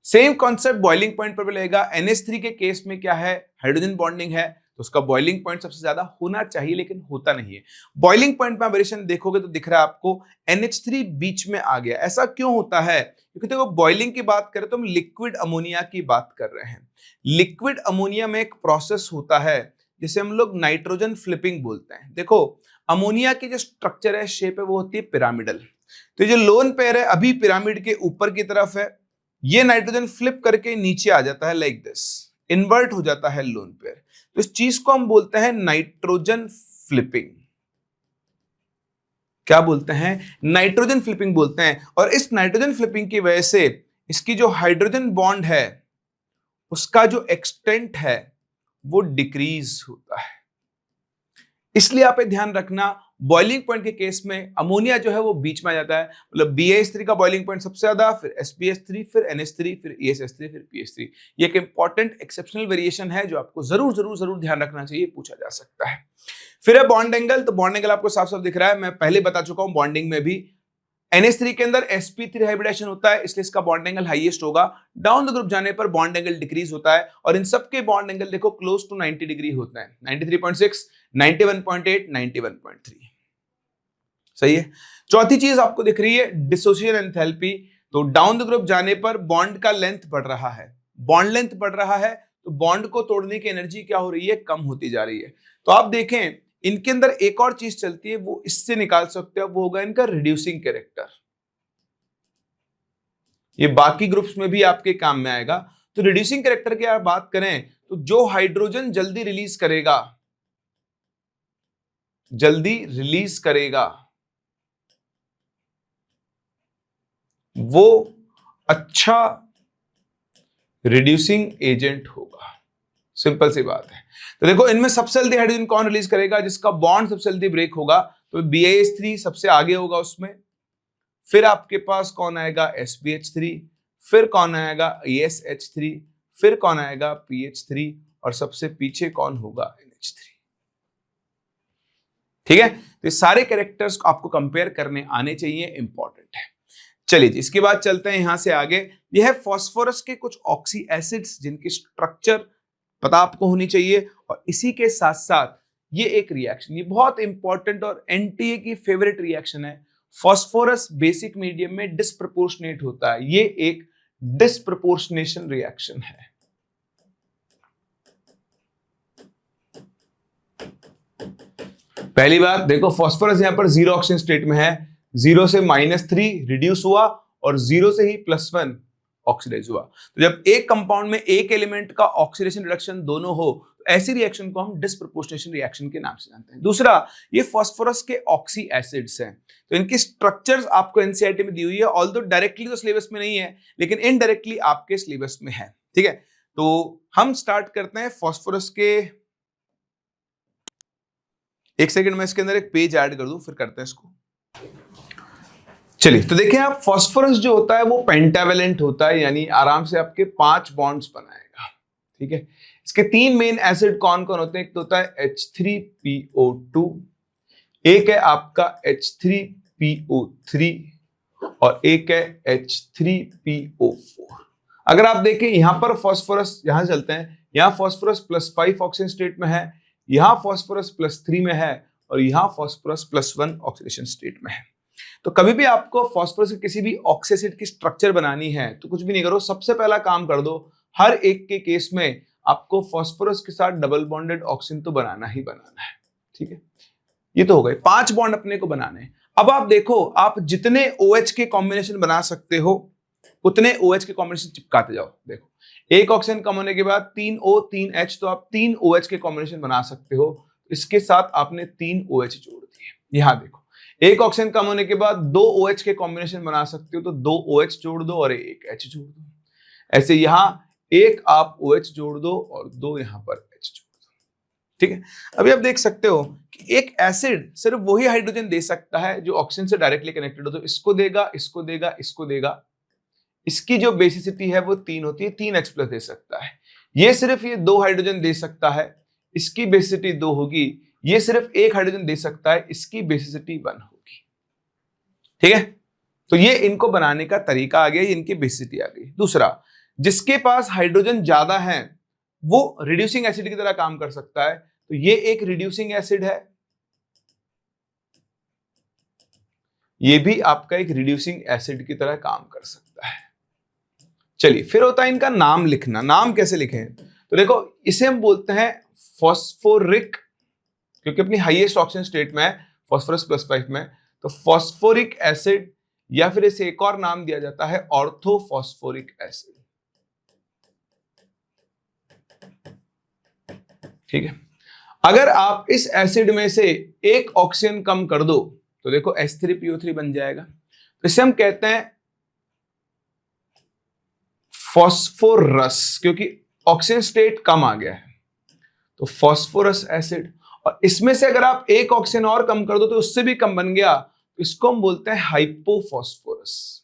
Same concept boiling point पर भी लगेगा। NH3 के केस में क्या है, हाइड्रोजन बॉन्डिंग है, तो उसका बॉइलिंग पॉइंट सबसे ज्यादा होना चाहिए, लेकिन होता नहीं है। बॉइलिंग पॉइंट में वेरिएशन देखोगे तो दिख रहा है आपको NH3 बीच में आ गया। ऐसा क्यों होता है? क्योंकि देखो बॉइलिंग की बात करें तो हम लिक्विड अमोनिया की बात कर रहे हैं। लिक्विड अमोनिया में एक प्रोसेस होता है जिसे हम लोग नाइट्रोजन फ्लिपिंग बोलते हैं। देखो अमोनिया की जो स्ट्रक्चर है, शेप है, वो होती है पिरामिडल। तो जो लोन पेयर है अभी पिरामिड के ऊपर की तरफ है, ये नाइट्रोजन फ्लिप करके नीचे आ जाता है लाइक दिस, इन्वर्ट हो जाता है लोन पेयर। तो इस चीज को हम बोलते हैं नाइट्रोजन फ्लिपिंग। क्या बोलते हैं? नाइट्रोजन फ्लिपिंग बोलते हैं। और इस नाइट्रोजन फ्लिपिंग की वजह से इसकी जो हाइड्रोजन बॉन्ड है उसका जो एक्सटेंट है वो डिक्रीज होता है। इसलिए आप ध्यान रखना, बॉइलिंग पॉइंट के केस में अमोनिया जो है वो बीच में आ जाता है। मतलब BiH3 का बॉइलिंग पॉइंट सबसे ज्यादा, फिर SPH3, फिर NH3, फिर ESH3, फिर PH3। ये एक इंपॉर्टेंट एक्सेप्शनल वेरिएशन है जो आपको जरूर जरूर जरूर ध्यान रखना चाहिए, पूछा जा सकता है। फिर है बॉन्ड एंगल। तो बॉन्ड एंगल आपको साफ साफ दिख रहा है, मैं पहले बता चुका हूं। बॉन्डिंग में भी NH3 के अंदर sp3 हाइब्रिडेशन होता है, इसलिए इसका बॉन्ड एंगल हाईएस्ट होगा। डाउन द ग्रुप जाने पर बॉन्ड एंगल डिक्रीज होता है, और इन सबके बॉन्ड एंगल देखो क्लोज टू 90 डिग्री होता है। 93.6, 91.8, 91.3। सही है। चौथी चीज आपको दिख रही है डिसोसिएशन एंथैल्पी। तो डाउन द ग्रुप जाने पर बॉन्ड का लेंथ बढ़ रहा है, बॉन्ड लेंथ बढ़ रहा है, तो बॉन्ड को तोड़ने की एनर्जी क्या हो रही है? कम होती जा रही है। तो आप देखें इनके अंदर एक और चीज चलती है, वो इससे निकाल सकते हो, वो होगा इनका रिड्यूसिंग कैरेक्टर। ये बाकी ग्रुप्स में भी आपके काम में आएगा। तो रिड्यूसिंग कैरेक्टर की आप बात करें तो जो हाइड्रोजन जल्दी रिलीज करेगा, जल्दी रिलीज करेगा, वो अच्छा रिड्यूसिंग एजेंट होगा। सिंपल सी बात है। तो देखो इनमें सबसे जल्दी हाइड्रोजन कौन रिलीज करेगा? जिसका बॉन्ड सबसे जल्दी ब्रेक होगा, तो BiH3 सबसे आगे होगा उसमें। फिर आपके पास कौन आएगा? SPH3। फिर कौन आएगा? ESH3। फिर कौन आएगा? PH3। और सबसे पीछे कौन होगा? NH3। ठीक है। तो ये सारे कैरेक्टर्स आपको कंपेयर करने आने चाहिए, इंपॉर्टेंट है। चलिए जी, इसके बाद चलते हैं यहां से आगे। यह है फास्फोरस के कुछ ऑक्सी एसिड्स जिनकी स्ट्रक्चर पता आपको होनी चाहिए, और इसी के साथ साथ ये एक रिएक्शन, ये बहुत इंपॉर्टेंट और एनटीए की फेवरेट रिएक्शन है। फास्फोरस बेसिक मीडियम में डिस्प्रपोर्शनेट होता है, ये एक डिस्प्रपोर्शनेशन रिएक्शन है। पहली बात देखो, फास्फोरस यहां पर जीरो ऑक्सीजन स्टेट में है, 0 से -3 रिड्यूस हुआ और 0 से ही +1 ऑक्सीडाइज हुआ। तो जब एक कंपाउंड में एक एलिमेंट का ऑक्सीडेशन रिडक्शन दोनों हो, तो ऐसी रिएक्शन को हम डिस्प्रपोर्शनेशन रिएक्शन के नाम से जानते हैं। दूसरा, ये फास्फोरस के ऑक्सी एसिड्स हैं, तो इनकी स्ट्रक्चर्स आपको एनसीईआरटी में दी हुई है। ऑल्दो डायरेक्टली तो सिलेबस में नहीं है, लेकिन इनडायरेक्टली आपके सिलेबस में है। ठीक है, तो हम स्टार्ट करते हैं फास्फोरस के। एक सेकंड में इसके अंदर एक पेज ऐड कर दूं, फिर करते हैं इसको। चलिए, तो देखिए आप, फास्फोरस जो होता है वो पेंटावेलेंट होता है, यानी आराम से आपके 5 बॉन्ड्स बनाएगा। ठीक है, इसके 3 मेन एसिड कौन कौन होते हैं? एक तो होता है H3PO2, एक है आपका H3PO3, और एक है H3PO4। अगर आप देखें यहां पर फास्फोरस, यहां चलते हैं, यहां फास्फोरस +5 ऑक्सीजन स्टेट में है, यहां फास्फोरस +3 में है, और यहां फास्फोरस +1 ऑक्सीडेशन स्टेट में है। तो कभी भी आपको फास्फोरस के किसी भी ऑक्सी एसिड की स्ट्रक्चर बनानी है तो कुछ भी नहीं करो, सबसे पहला काम कर दो, हर एक के केस में आपको फास्फोरस के साथ डबल बॉन्डेड ऑक्सीजन तो बनाना ही बनाना है। ठीक है, ये तो हो गए 5 बॉन्ड अपने को बनाने हैं। अब आप देखो, आप जितने OH के कॉम्बिनेशन बना सकते हो उतने OH के कॉम्बिनेशन चिपकाते जाओ। देखो, एक ऑक्सीजन कम होने के बाद 3 O 3 H, तो आप 3 OH के कॉम्बिनेशन बना सकते हो। इसके साथ आपने 3 OH जोड़ दिए। यहां देखो, एक ऑक्सीजन कम होने के बाद 2 OH के कॉम्बिनेशन बना सकते हो, तो 2 OH जोड़ दो और एक H जोड़ दो। ऐसे यहां एक आप OH जोड़ दो और 2 यहां पर H जोड़ दो। ठीक है, अभी आप देख सकते हो कि एक एसिड सिर्फ वही हाइड्रोजन दे सकता है जो ऑक्सीजन से डायरेक्टली कनेक्टेड हो। तो इसको देगा, इसको देगा, इसको देगा। इसकी जो बेसिसिटी है वो 3 होती है, 3H+ दे सकता है। ये सिर्फ ये 2 हाइड्रोजन दे सकता है, इसकी बेसिसिटी 2 होगी। ये सिर्फ एक हाइड्रोजन दे सकता है, इसकी बेसिसिटी 1 होगी। ठीक है, तो ये इनको बनाने का तरीका आ गया, इनकी बेसिसिटी आ गई। दूसरा, जिसके पास हाइड्रोजन ज्यादा है वो रिड्यूसिंग एसिड की तरह काम कर सकता है, तो ये एक रिड्यूसिंग एसिड है, ये भी आपका एक रिड्यूसिंग एसिड की तरह काम कर सकता है। चलिए, फिर होता है इनका नाम लिखना। नाम कैसे लिखें? तो देखो, इसे हम बोलते हैं फॉस्फोरिक, क्योंकि अपनी हाईएस्ट ऑक्सीजन स्टेट में है, फास्फोरस +5 में, तो फॉस्फोरिक एसिड, या फिर इसे एक और नाम दिया जाता है ऑर्थोफॉस्फोरिक एसिड। ठीक है, अगर आप इस एसिड में से एक ऑक्सीजन कम कर दो तो देखो H3PO3 बन जाएगा। तो इसे हम कहते हैं फॉस्फोरस, क्योंकि ऑक्सीजन स्टेट कम आ गया है, तो फॉस्फोरस एसिड। और इसमें से अगर आप एक ऑक्सीजन और कम कर दो तो उससे भी कम बन गया, तो इसको हम बोलते हैं हाइपोफॉस्फोरस।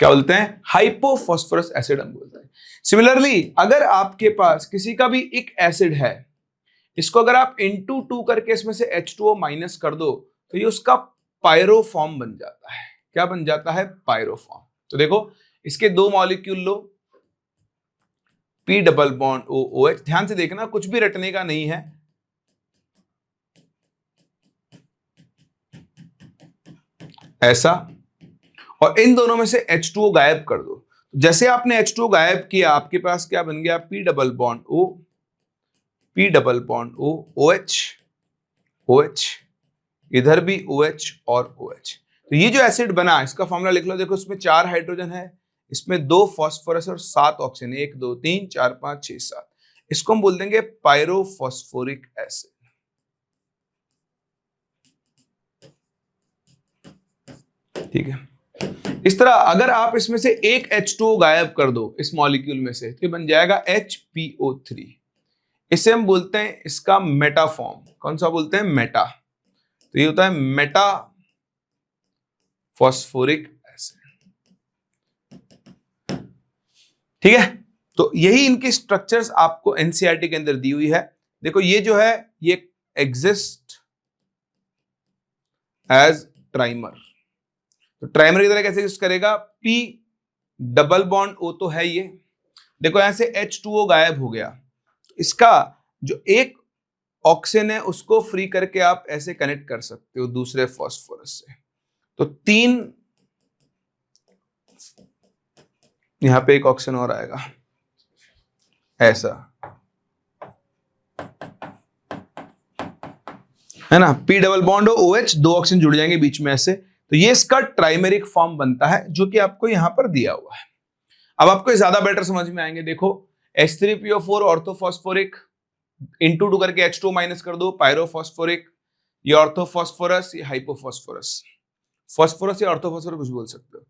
क्या बोलते हैं? हाइपोफॉस्फोरस एसिड हम बोलते हैं। सिमिलरली अगर आपके पास किसी का भी एक एसिड है, इसको अगर आप इंटू 2 करके इसमें से H2O माइनस कर दो तो ये उसका पायरोफॉर्म बन जाता है। क्या बन जाता है? पायरोफॉर्म। तो देखो इसके दो मॉलिक्यूल लो, P डबल बॉन्ड OH, ध्यान से देखना कुछ भी रटने का नहीं है, ऐसा, और इन दोनों में से H2O गायब कर दो। जैसे आपने H2O गायब किया, आपके पास क्या बन गया? P double bond O, P double bond O, OH, OH, इधर भी OH और OH। तो ये जो एसिड बना इसका फॉर्मूला लिख लो। देखो इसमें 4 हाइड्रोजन है, इसमें 2 फॉस्फोरस और 7 ऑक्सीजन, 1 2 3 4 5 6 7। इसको हम बोल देंगे पायरोफॉस्फोरिक एसिड। ठीक है। इस तरह अगर आप इसमें से एक H2O गायब कर दो इस मॉलिक्यूल में से तो बन जाएगा HPO3। इसे हम बोलते हैं इसका मेटा फॉर्म। कौन सा बोलते हैं? मेटा। तो ये होता है मेटा फॉस्फोरिक एसिड। ठीक है, तो यही इनकी स्ट्रक्चर्स आपको एनसीईआरटी के अंदर दी हुई है। देखो ये जो है ये एग्जिस्ट एज ट्राइमर। तो ट्राइमर की तरह कैसे एग्जिस्ट करेगा? P डबल बॉन्ड O तो है ये, देखो यहां से H2O गायब हो गया, इसका जो एक ऑक्सीजन है उसको फ्री करके आप ऐसे कनेक्ट कर सकते हो दूसरे फॉस्फोरस से। तो 3, यहां पे एक ऑक्सीजन और आएगा ऐसा, है ना? P double bond OH, 2 oxygen जुड़ जाएंगे बीच में ऐसे। तो ये इसका ट्राइमेरिक फॉर्म बनता है जो कि आपको यहां पर दिया हुआ है। अब आपको ज्यादा बेटर समझ में आएंगे। देखो H3PO4 ऑर्थोफॉस्फोरिक, इंटू 2 करके H2O माइनस कर दो, पायरोफॉस्फोरिक, ये ऑर्थोफॉस्फोरस, ये हाइपोफॉस्फोरस। फॉस्फोरस या ऑर्थोफॉस्फोरस कुछ बोल सकते हो।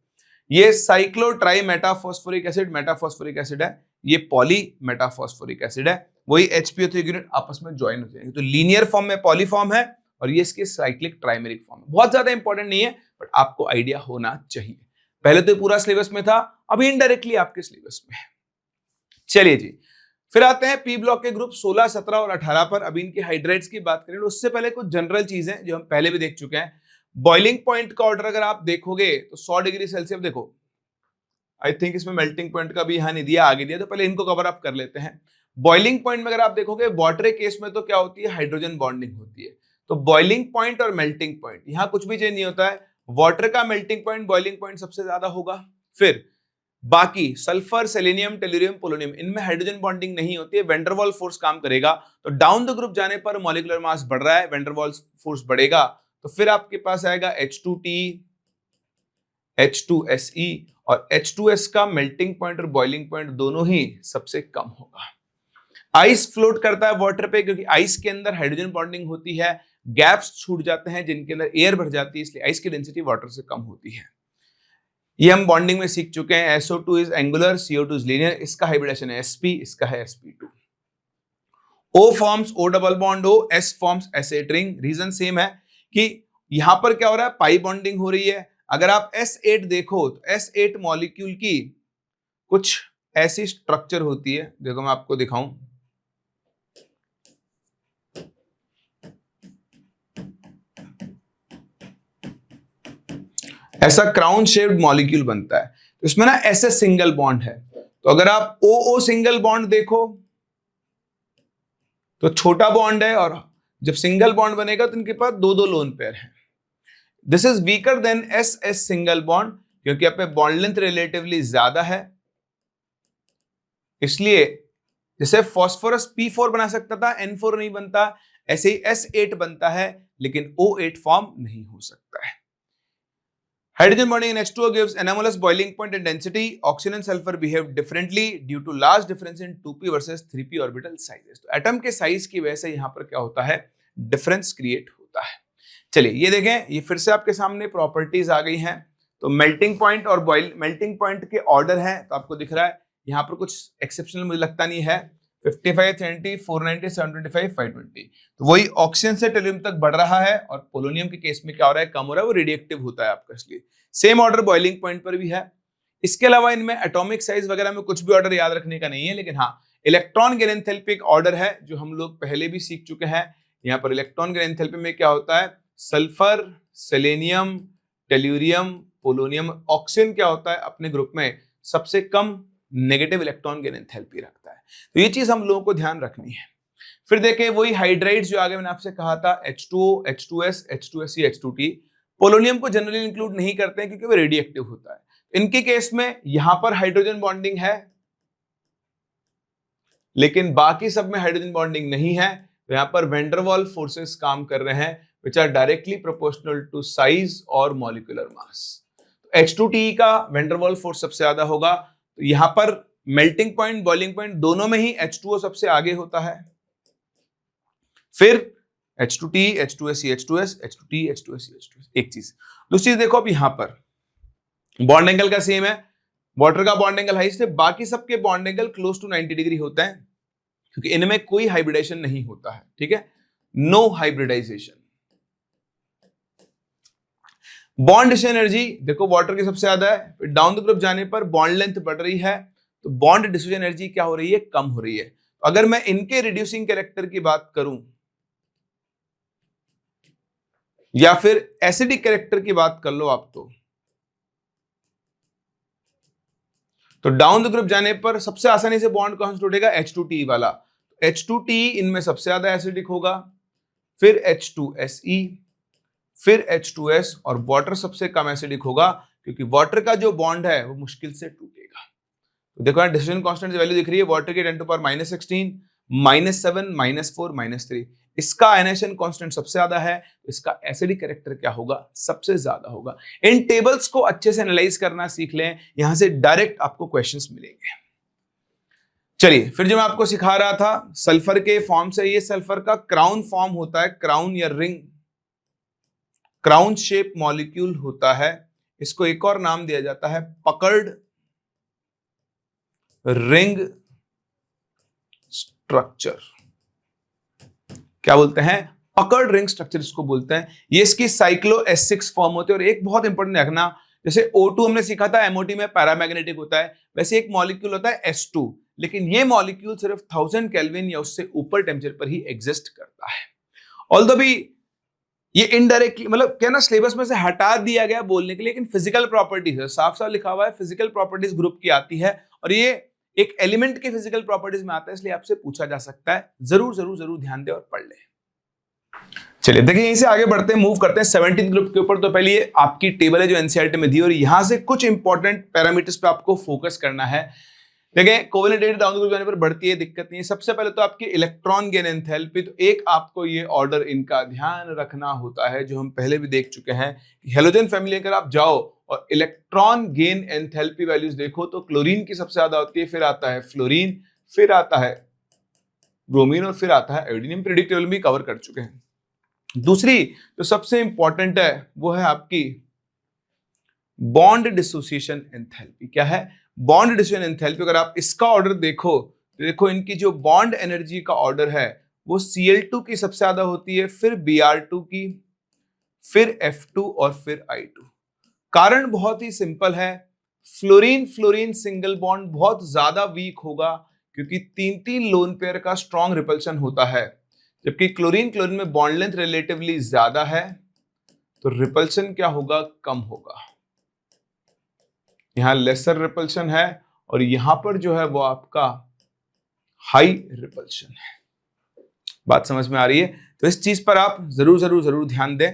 ये cyclo try metaphosphoric acid, metaphosphoric acid है, ये पॉली मेटाफॉस्फोरिक एसिड है। वही HPO3 यूनिट आपस में ज्वाइन हो जाएंगे, तो लीनियर फॉर्म में पॉली फॉर्म है और ये इसके साइक्लिक ट्राइमेरिक फॉर्म है। बहुत ज्यादा इंपॉर्टेंट नहीं है बट आपको आइडिया होना चाहिए। पहले तो पूरा सिलेबस में था, अभी इनडायरेक्टली आपके सिलेबस में है। चलिए जी, फिर आते हैं पी ब्लॉक के ग्रुप 16, 17 और 18 पर। अभी इनके हाइड्रेट्स की बात करें, उससे पहले कुछ जनरल चीजें जो हम पहले भी देख चुके हैं। बॉइलिंग पॉइंट का ऑर्डर अगर आप देखोगे तो 100 डिग्री सेल्सियस, देखो आई थिंक इसमें मेल्टिंग पॉइंट का भी यहां नहीं दिया, आगे दिया, तो पहले इनको कवर अप कर लेते हैं। बॉइलिंग पॉइंट में अगर आप देखोगे वाटर के केस में तो क्या होती है? हाइड्रोजन बॉन्डिंग होती है। तो बॉइलिंग पॉइंट और मेल्टिंग पॉइंट, यहां कुछ भी चेंज नहीं होता है। वाटर का मेल्टिंग पॉइंट, बॉइलिंग पॉइंट सबसे ज्यादा होगा। फिर बाकी सल्फर, सेलेनियम, टेल्यूरियम, पोलोनियम, इनमें हाइड्रोजन बॉन्डिंग नहीं होती है। वेंडरवॉल फोर्स काम करेगा, तो डाउन द ग्रुप जाने पर मॉलिक्यूलर मास बढ़ रहा है, वेंडरवॉल फोर्स बढ़ेगा, तो फिर आपके पास आएगा H2T, H2SE, और H2S का मेल्टिंग पॉइंट और बॉइलिंग पॉइंट दोनों ही सबसे कम होगा। आइस फ्लोट करता है वाटर पे, क्योंकि आइस के अंदर हाइड्रोजन बॉन्डिंग होती है, गैप्स छूट जाते हैं जिनके अंदर एयर भर जाती है, इसलिए आइस की डेंसिटी वाटर से कम होती है। ये हम बॉन्डिंग में सीख चुके हैं। SO2 is angular, CO2 is linear, इसका हाइब्रिडेशन है sp, इसका है sp2। O forms O double bond O, S forms S8 ring. Reason same है कि यहां पर क्या हो रहा है? पाई बॉन्डिंग हो रही है। अगर आप S8 देखो तो S8 मॉलिक्यूल की कुछ ऐसी स्ट्रक्चर होती है, देखो मैं आपको दिखाऊं, ऐसा क्राउन शेप्ड मॉलिक्यूल बनता है। इसमें ना SS सिंगल बॉन्ड है, तो अगर आप OO सिंगल बॉन्ड देखो तो छोटा बॉन्ड है, और जब सिंगल बॉन्ड बनेगा तो इनके पास 2-2 लोन पेयर है। This is weaker then SS single bond, क्योंकि यहाँ पे बॉन्ड लेंथ रिलेटिवली ज्यादा है, इसलिए जैसे फॉस्फोरस P4 बना सकता था, N4 नहीं बनता, ऐसे ही S8 बनता है, लेकिन O8 फॉर्म नहीं हो सकता है। Hydrogen bonding in H2O gives anomalous boiling point and density. Oxygen and sulfur behave differently due to large difference in 2p versus 3p orbital sizes. तो एटम के साइज की वजह से यहाँ पर क्या होता है, डिफरेंस क्रिएट होता है। चलिए ये देखें, ये फिर से आपके सामने प्रॉपर्टीज आ गई हैं। तो मेल्टिंग पॉइंट और मेल्टिंग पॉइंट के ऑर्डर हैं, तो आपको दिख रहा है यहाँ पर कुछ एक्सेप्शनल मुझे लगता नहीं है। 55, 30, 490, 725, 520। तो वही ऑक्सीजन से टेल्यूरियम तक बढ़ रहा है और पोलोनियम के केस में क्या हो रहा है, कम हो रहा है, वो रेडिएक्टिव होता है आपका, इसलिए सेम ऑर्डर बॉइलिंग पॉइंट पर भी है। इसके अलावा इनमें एटॉमिक साइज वगैरह में कुछ भी ऑर्डर याद रखने का नहीं है, लेकिन हाँ इलेक्ट्रॉन गेन एंथैल्पी एक ऑर्डर है जो हम लोग पहले भी सीख चुके हैं। यहाँ पर इलेक्ट्रॉन गेन एंथैल्पी में क्या होता है, sulphur, selenium, tellurium, polonium, oxygen क्या होता है अपने ग्रुप में सबसे कम नेगेटिव इलेक्ट्रॉन गेन एंथैल्पी रखता है। तो ये चीज हम लोगों को ध्यान रखनी है। फिर देखें वही हाइड्राइड्स जो आगे मैंने आपसे कहा था, H2O, H2S, H2SE, H2T। Polonium को जनरली इंक्लूड नहीं करते हैं क्योंकि वो रेडिएक्टिव होता है। इनके केस में यहां पर हाइड्रोजन बॉन्डिंग है, लेकिन बाकी सब में हाइड्रोजन बॉन्डिंग नहीं है। तो यहां पर वैन डर वाल्स फोर्सेस काम कर रहे हैं which are directly proportional to size और मॉलिक्यूलर मास। H2TE का वैन डर वाल्स फोर्स सबसे ज्यादा होगा। तो यहां पर मेल्टिंग पॉइंट, बॉइलिंग पॉइंट दोनों में ही H2O सबसे आगे होता है। फिर H2T, H2SE, H2S, H2T, H2SE, H2S। एक चीज, दूसरी चीज देखो, अब यहां पर बॉन्ड एंगल का सेम है, वाटर का बॉन्ड एंगल हाई से, बाकी सबके bond angle close to 90 degree होता है क्योंकि इनमें कोई हाइब्रिडेशन नहीं होता है। ठीक है, no hybridisation. Bond distribution energy देखो वाटर की सबसे ज्यादा है, फिर डाउन द ग्रुप जाने पर बॉन्ड लेंथ बढ़ रही है, तो बॉन्ड डिस्ट्रीब्यूशन एनर्जी क्या हो रही है, कम हो रही है। तो अगर मैं इनके रिड्यूसिंग कैरेक्टर की बात करूं या फिर एसिडिक कैरेक्टर की बात कर लो आप, तो डाउन द ग्रुप जाने पर सबसे आसानी से बॉन्ड कौन सा टूटेगा, H2T वाला। H2T इनमें सबसे ज्यादा एसिडिक होगा, फिर H2SE, फिर H2S, और वाटर सबसे कम एसिडिक होगा क्योंकि वाटर का जो बॉन्ड है वो मुश्किल से टूटेगा। तो देखो यहाँ डिस्ट्रीब्यूशन कांस्टेंट वैल्यू दिख रही है, वाटर की 10 to power -16, -7, -4, -3। इसका आयनाइजेशन कांस्टेंट सबसे ज्यादा है, तो इसका एसिडिक कैरेक्टर क्या होगा, सबसे ज्यादा होगा। इन टेबल्स को अच्छे से एनालाइज करना सीख लें, यहां से डायरेक्ट आपको क्वेश्चंस मिलेंगे। चलिए फिर जो मैं आपको सिखा रहा था सल्फर के फॉर्म से, ये सल्फर का क्राउन फॉर्म होता है, क्राउन या रिंग, क्राउन शेप मॉलिक्यूल होता है। इसको एक और नाम दिया जाता है पकर्ड रिंग स्ट्रक्चर। क्या बोलते हैं, पकर्ड रिंग स्ट्रक्चर इसको बोलते हैं। ये इसकी साइक्लो S6 फॉर्म होते हैं। और एक बहुत इंपॉर्टेंट रखना, जैसे O2 हमने सीखा था MOT में पैरामैग्नेटिक होता है, वैसे एक मॉलिक्यूल होता है S2, लेकिन ये मॉलिक्यूल सिर्फ 1000 केल्विन या उससे ऊपर टेम्परेचर पर ही एग्जिस्ट करता है। ऑल्दो भी ये इनडायरेक्टली, मतलब क्या ना, सिलेबस में से हटा दिया गया बोलने के लिए, लेकिन फिजिकल प्रॉपर्टीज है, साफ साफ लिखा हुआ है, फिजिकल प्रॉपर्टीज ग्रुप की आती है और ये एक एलिमेंट के फिजिकल प्रॉपर्टीज में आता है, इसलिए आपसे पूछा जा सकता है। जरूर जरूर जरूर ध्यान दें और पढ़ लें। चलिए देखिए यहीं से आगे बढ़ते हैं, मूव करते हैं 17th ग्रुप के ऊपर। तो पहले ये आपकी टेबल है जो एनसीईआरटी में दी, और यहां से कुछ इंपॉर्टेंट पैरामीटर्स पे आपको फोकस करना है। देखें covalent energy down the group जाने पर बढ़ती है, दिक्कत नहीं है। सबसे पहले तो आपकी इलेक्ट्रॉन गेन एंथैल्पी, तो एक आपको ये ऑर्डर इनका ध्यान रखना होता है जो हम पहले भी देख चुके हैं। हेलोजन फैमिली अगर आप जाओ और इलेक्ट्रॉन गेन एंथैल्पी वैल्यूज देखो तो क्लोरीन की सबसे ज्यादा होती है, फिर आता है फ्लोरीन, फिर आता है ब्रोमीन और फिर आता है आयोडीन। प्रेडिक्ट टेबल भी कवर कर चुके हैं। दूसरी जो सबसे इंपॉर्टेंट है वो है आपकी बॉन्ड डिसोसिएशन एंथैल्पी। क्या है, बॉन्ड डिसोसिएशन एंथैल्पी। अगर आप इसका ऑर्डर देखो तो देखो इनकी जो बॉन्ड एनर्जी का ऑर्डर है वो Cl2 की सबसे ज्यादा होती है, फिर Br2 की, फिर F2 और फिर I2। कारण बहुत ही सिंपल है, फ्लोरीन फ्लोरीन सिंगल बॉन्ड बहुत ज्यादा वीक होगा क्योंकि 3-3 लोन पेयर का स्ट्रॉन्ग रिपल्शन होता है, जबकि क्लोरीन क्लोरीन में बॉन्ड लेंथ रिलेटिवली ज्यादा है, तो रिपल्शन क्या होगा, कम होगा। यहां लेसर रिपल्शन है और यहां पर जो है वो आपका हाई रिपल्शन है। बात समझ में आ रही है? तो इस चीज पर आप जरूर जरूर जरूर ध्यान दें।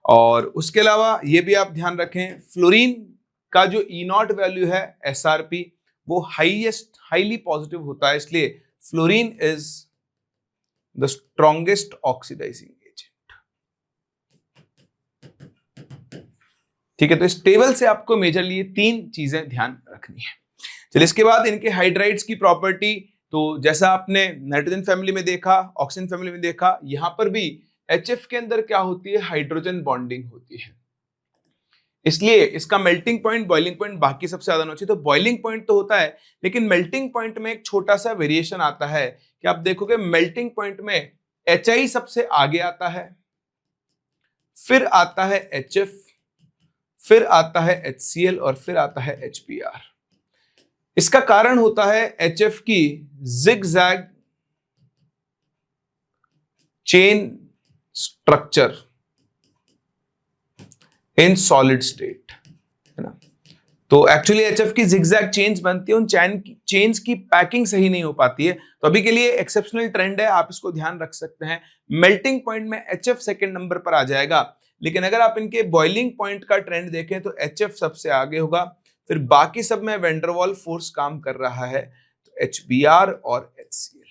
और उसके अलावा ये भी आप ध्यान रखें, फ्लोरीन का जो E0 वैल्यू है SRP वो हाईली पॉजिटिव होता है, इसलिए fluorine is the strongest oxidising agent. ठीक है, तो इस टेबल से आपको मेजरली ये 3 चीजें ध्यान रखनी है। चलिए इसके बाद इनके हाइड्राइड्स की प्रॉपर्टी, तो जैसा आपने नाइट्रोजन फैमिली में देखा, ऑक्सीजन फैमिली में देखा, यहां पर भी HF के अंदर क्या होती है, हाइड्रोजन बॉन्डिंग होती है, इसलिए इसका मेल्टिंग पॉइंट, बॉइलिंग पॉइंट बाकी सबसे ज्यादा होना चाहिए। तो बॉइलिंग पॉइंट तो होता है, लेकिन मेल्टिंग पॉइंट में एक छोटा सा वेरिएशन आता है कि आप देखोगे मेल्टिंग पॉइंट में HI सबसे आगे आता है, फिर आता है HF, फिर आता है HCl और फिर आता है HBr। इसका कारण होता है HF की zigzag chain structure in solid state, है ना। तो एक्चुअली HF की जिगजैग चेन्स बनती है, उन चेन्स की पैकिंग सही नहीं हो पाती है। तो अभी के लिए एक्सेप्शनल ट्रेंड है, आप इसको ध्यान रख सकते हैं। मेल्टिंग पॉइंट में HF सेकंड नंबर पर आ जाएगा, लेकिन अगर आप इनके बॉइलिंग पॉइंट का ट्रेंड देखें तो HF सबसे आगे होगा, फिर बाकी सब में वैन डर वाल फोर्स काम कर रहा है, तो HBr और HCl।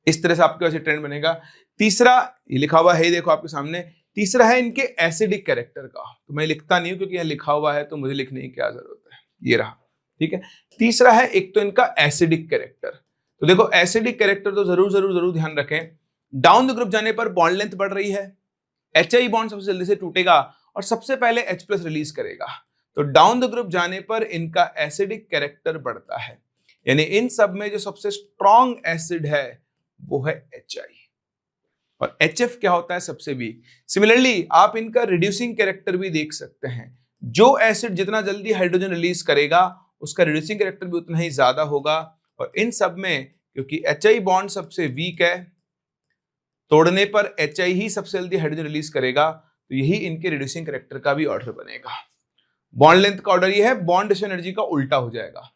इस तरह से आपके पास ट्रेंड बनेगा। तीसरा ये लिखा हुआ है, देखो आपके सामने, तीसरा है इनके एसिडिक कैरेक्टर का। तो मैं लिखता नहीं हूं क्योंकि यह लिखा हुआ है, तो मुझे लिखने की क्या जरूरत है, ये रहा, ठीक है। तीसरा है एक तो इनका एसिडिक कैरेक्टर। तो देखो एसिडिक कैरेक्टर तो जरूर जरूर जरूर ध्यान रखें। डाउन द ग्रुप जाने पर बॉन्ड लेंथ बढ़ रही है, HI बॉन्ड सबसे जल्दी से टूटेगा और सबसे पहले H+ रिलीज करेगा। तो डाउन द ग्रुप जाने पर इनका एसिडिक कैरेक्टर बढ़ता है, यानी इन सब में जो सबसे स्ट्रॉन्ग एसिड है वो है HI और HF क्या होता है, सबसे वीक। सिमिलरली आप इनका रिड्यूसिंग कैरेक्टर भी देख सकते हैं। जो एसिड जितना जल्दी हाइड्रोजन रिलीज करेगा उसका रिड्यूसिंग कैरेक्टर भी उतना ही ज्यादा होगा। और इन सब में क्योंकि HI बॉन्ड सबसे वीक है, तोड़ने पर HI ही सबसे जल्दी हाइड्रोजन रिलीज करेगा, तो यही इनके रिड्यूसिंग कैरेक्टर का भी ऑर्डर बनेगा। बॉन्ड लेंथ का ऑर्डर ये है, बॉन्ड एनर्जी का उल्टा हो जाएगा।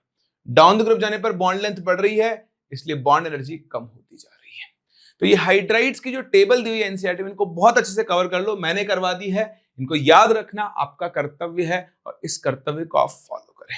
डाउन द ग्रुप जाने पर बॉन्ड लेंथ बढ़ रही है, इसलिए बॉन्ड एनर्जी कम होती जा रही है। तो ये हाइड्राइड्स की जो टेबल दी हुई है एनसीईआरटी में, इनको बहुत अच्छे से कवर कर लो, मैंने करवा दी है। इनको याद रखना आपका कर्तव्य है और इस कर्तव्य को आप फॉलो करें।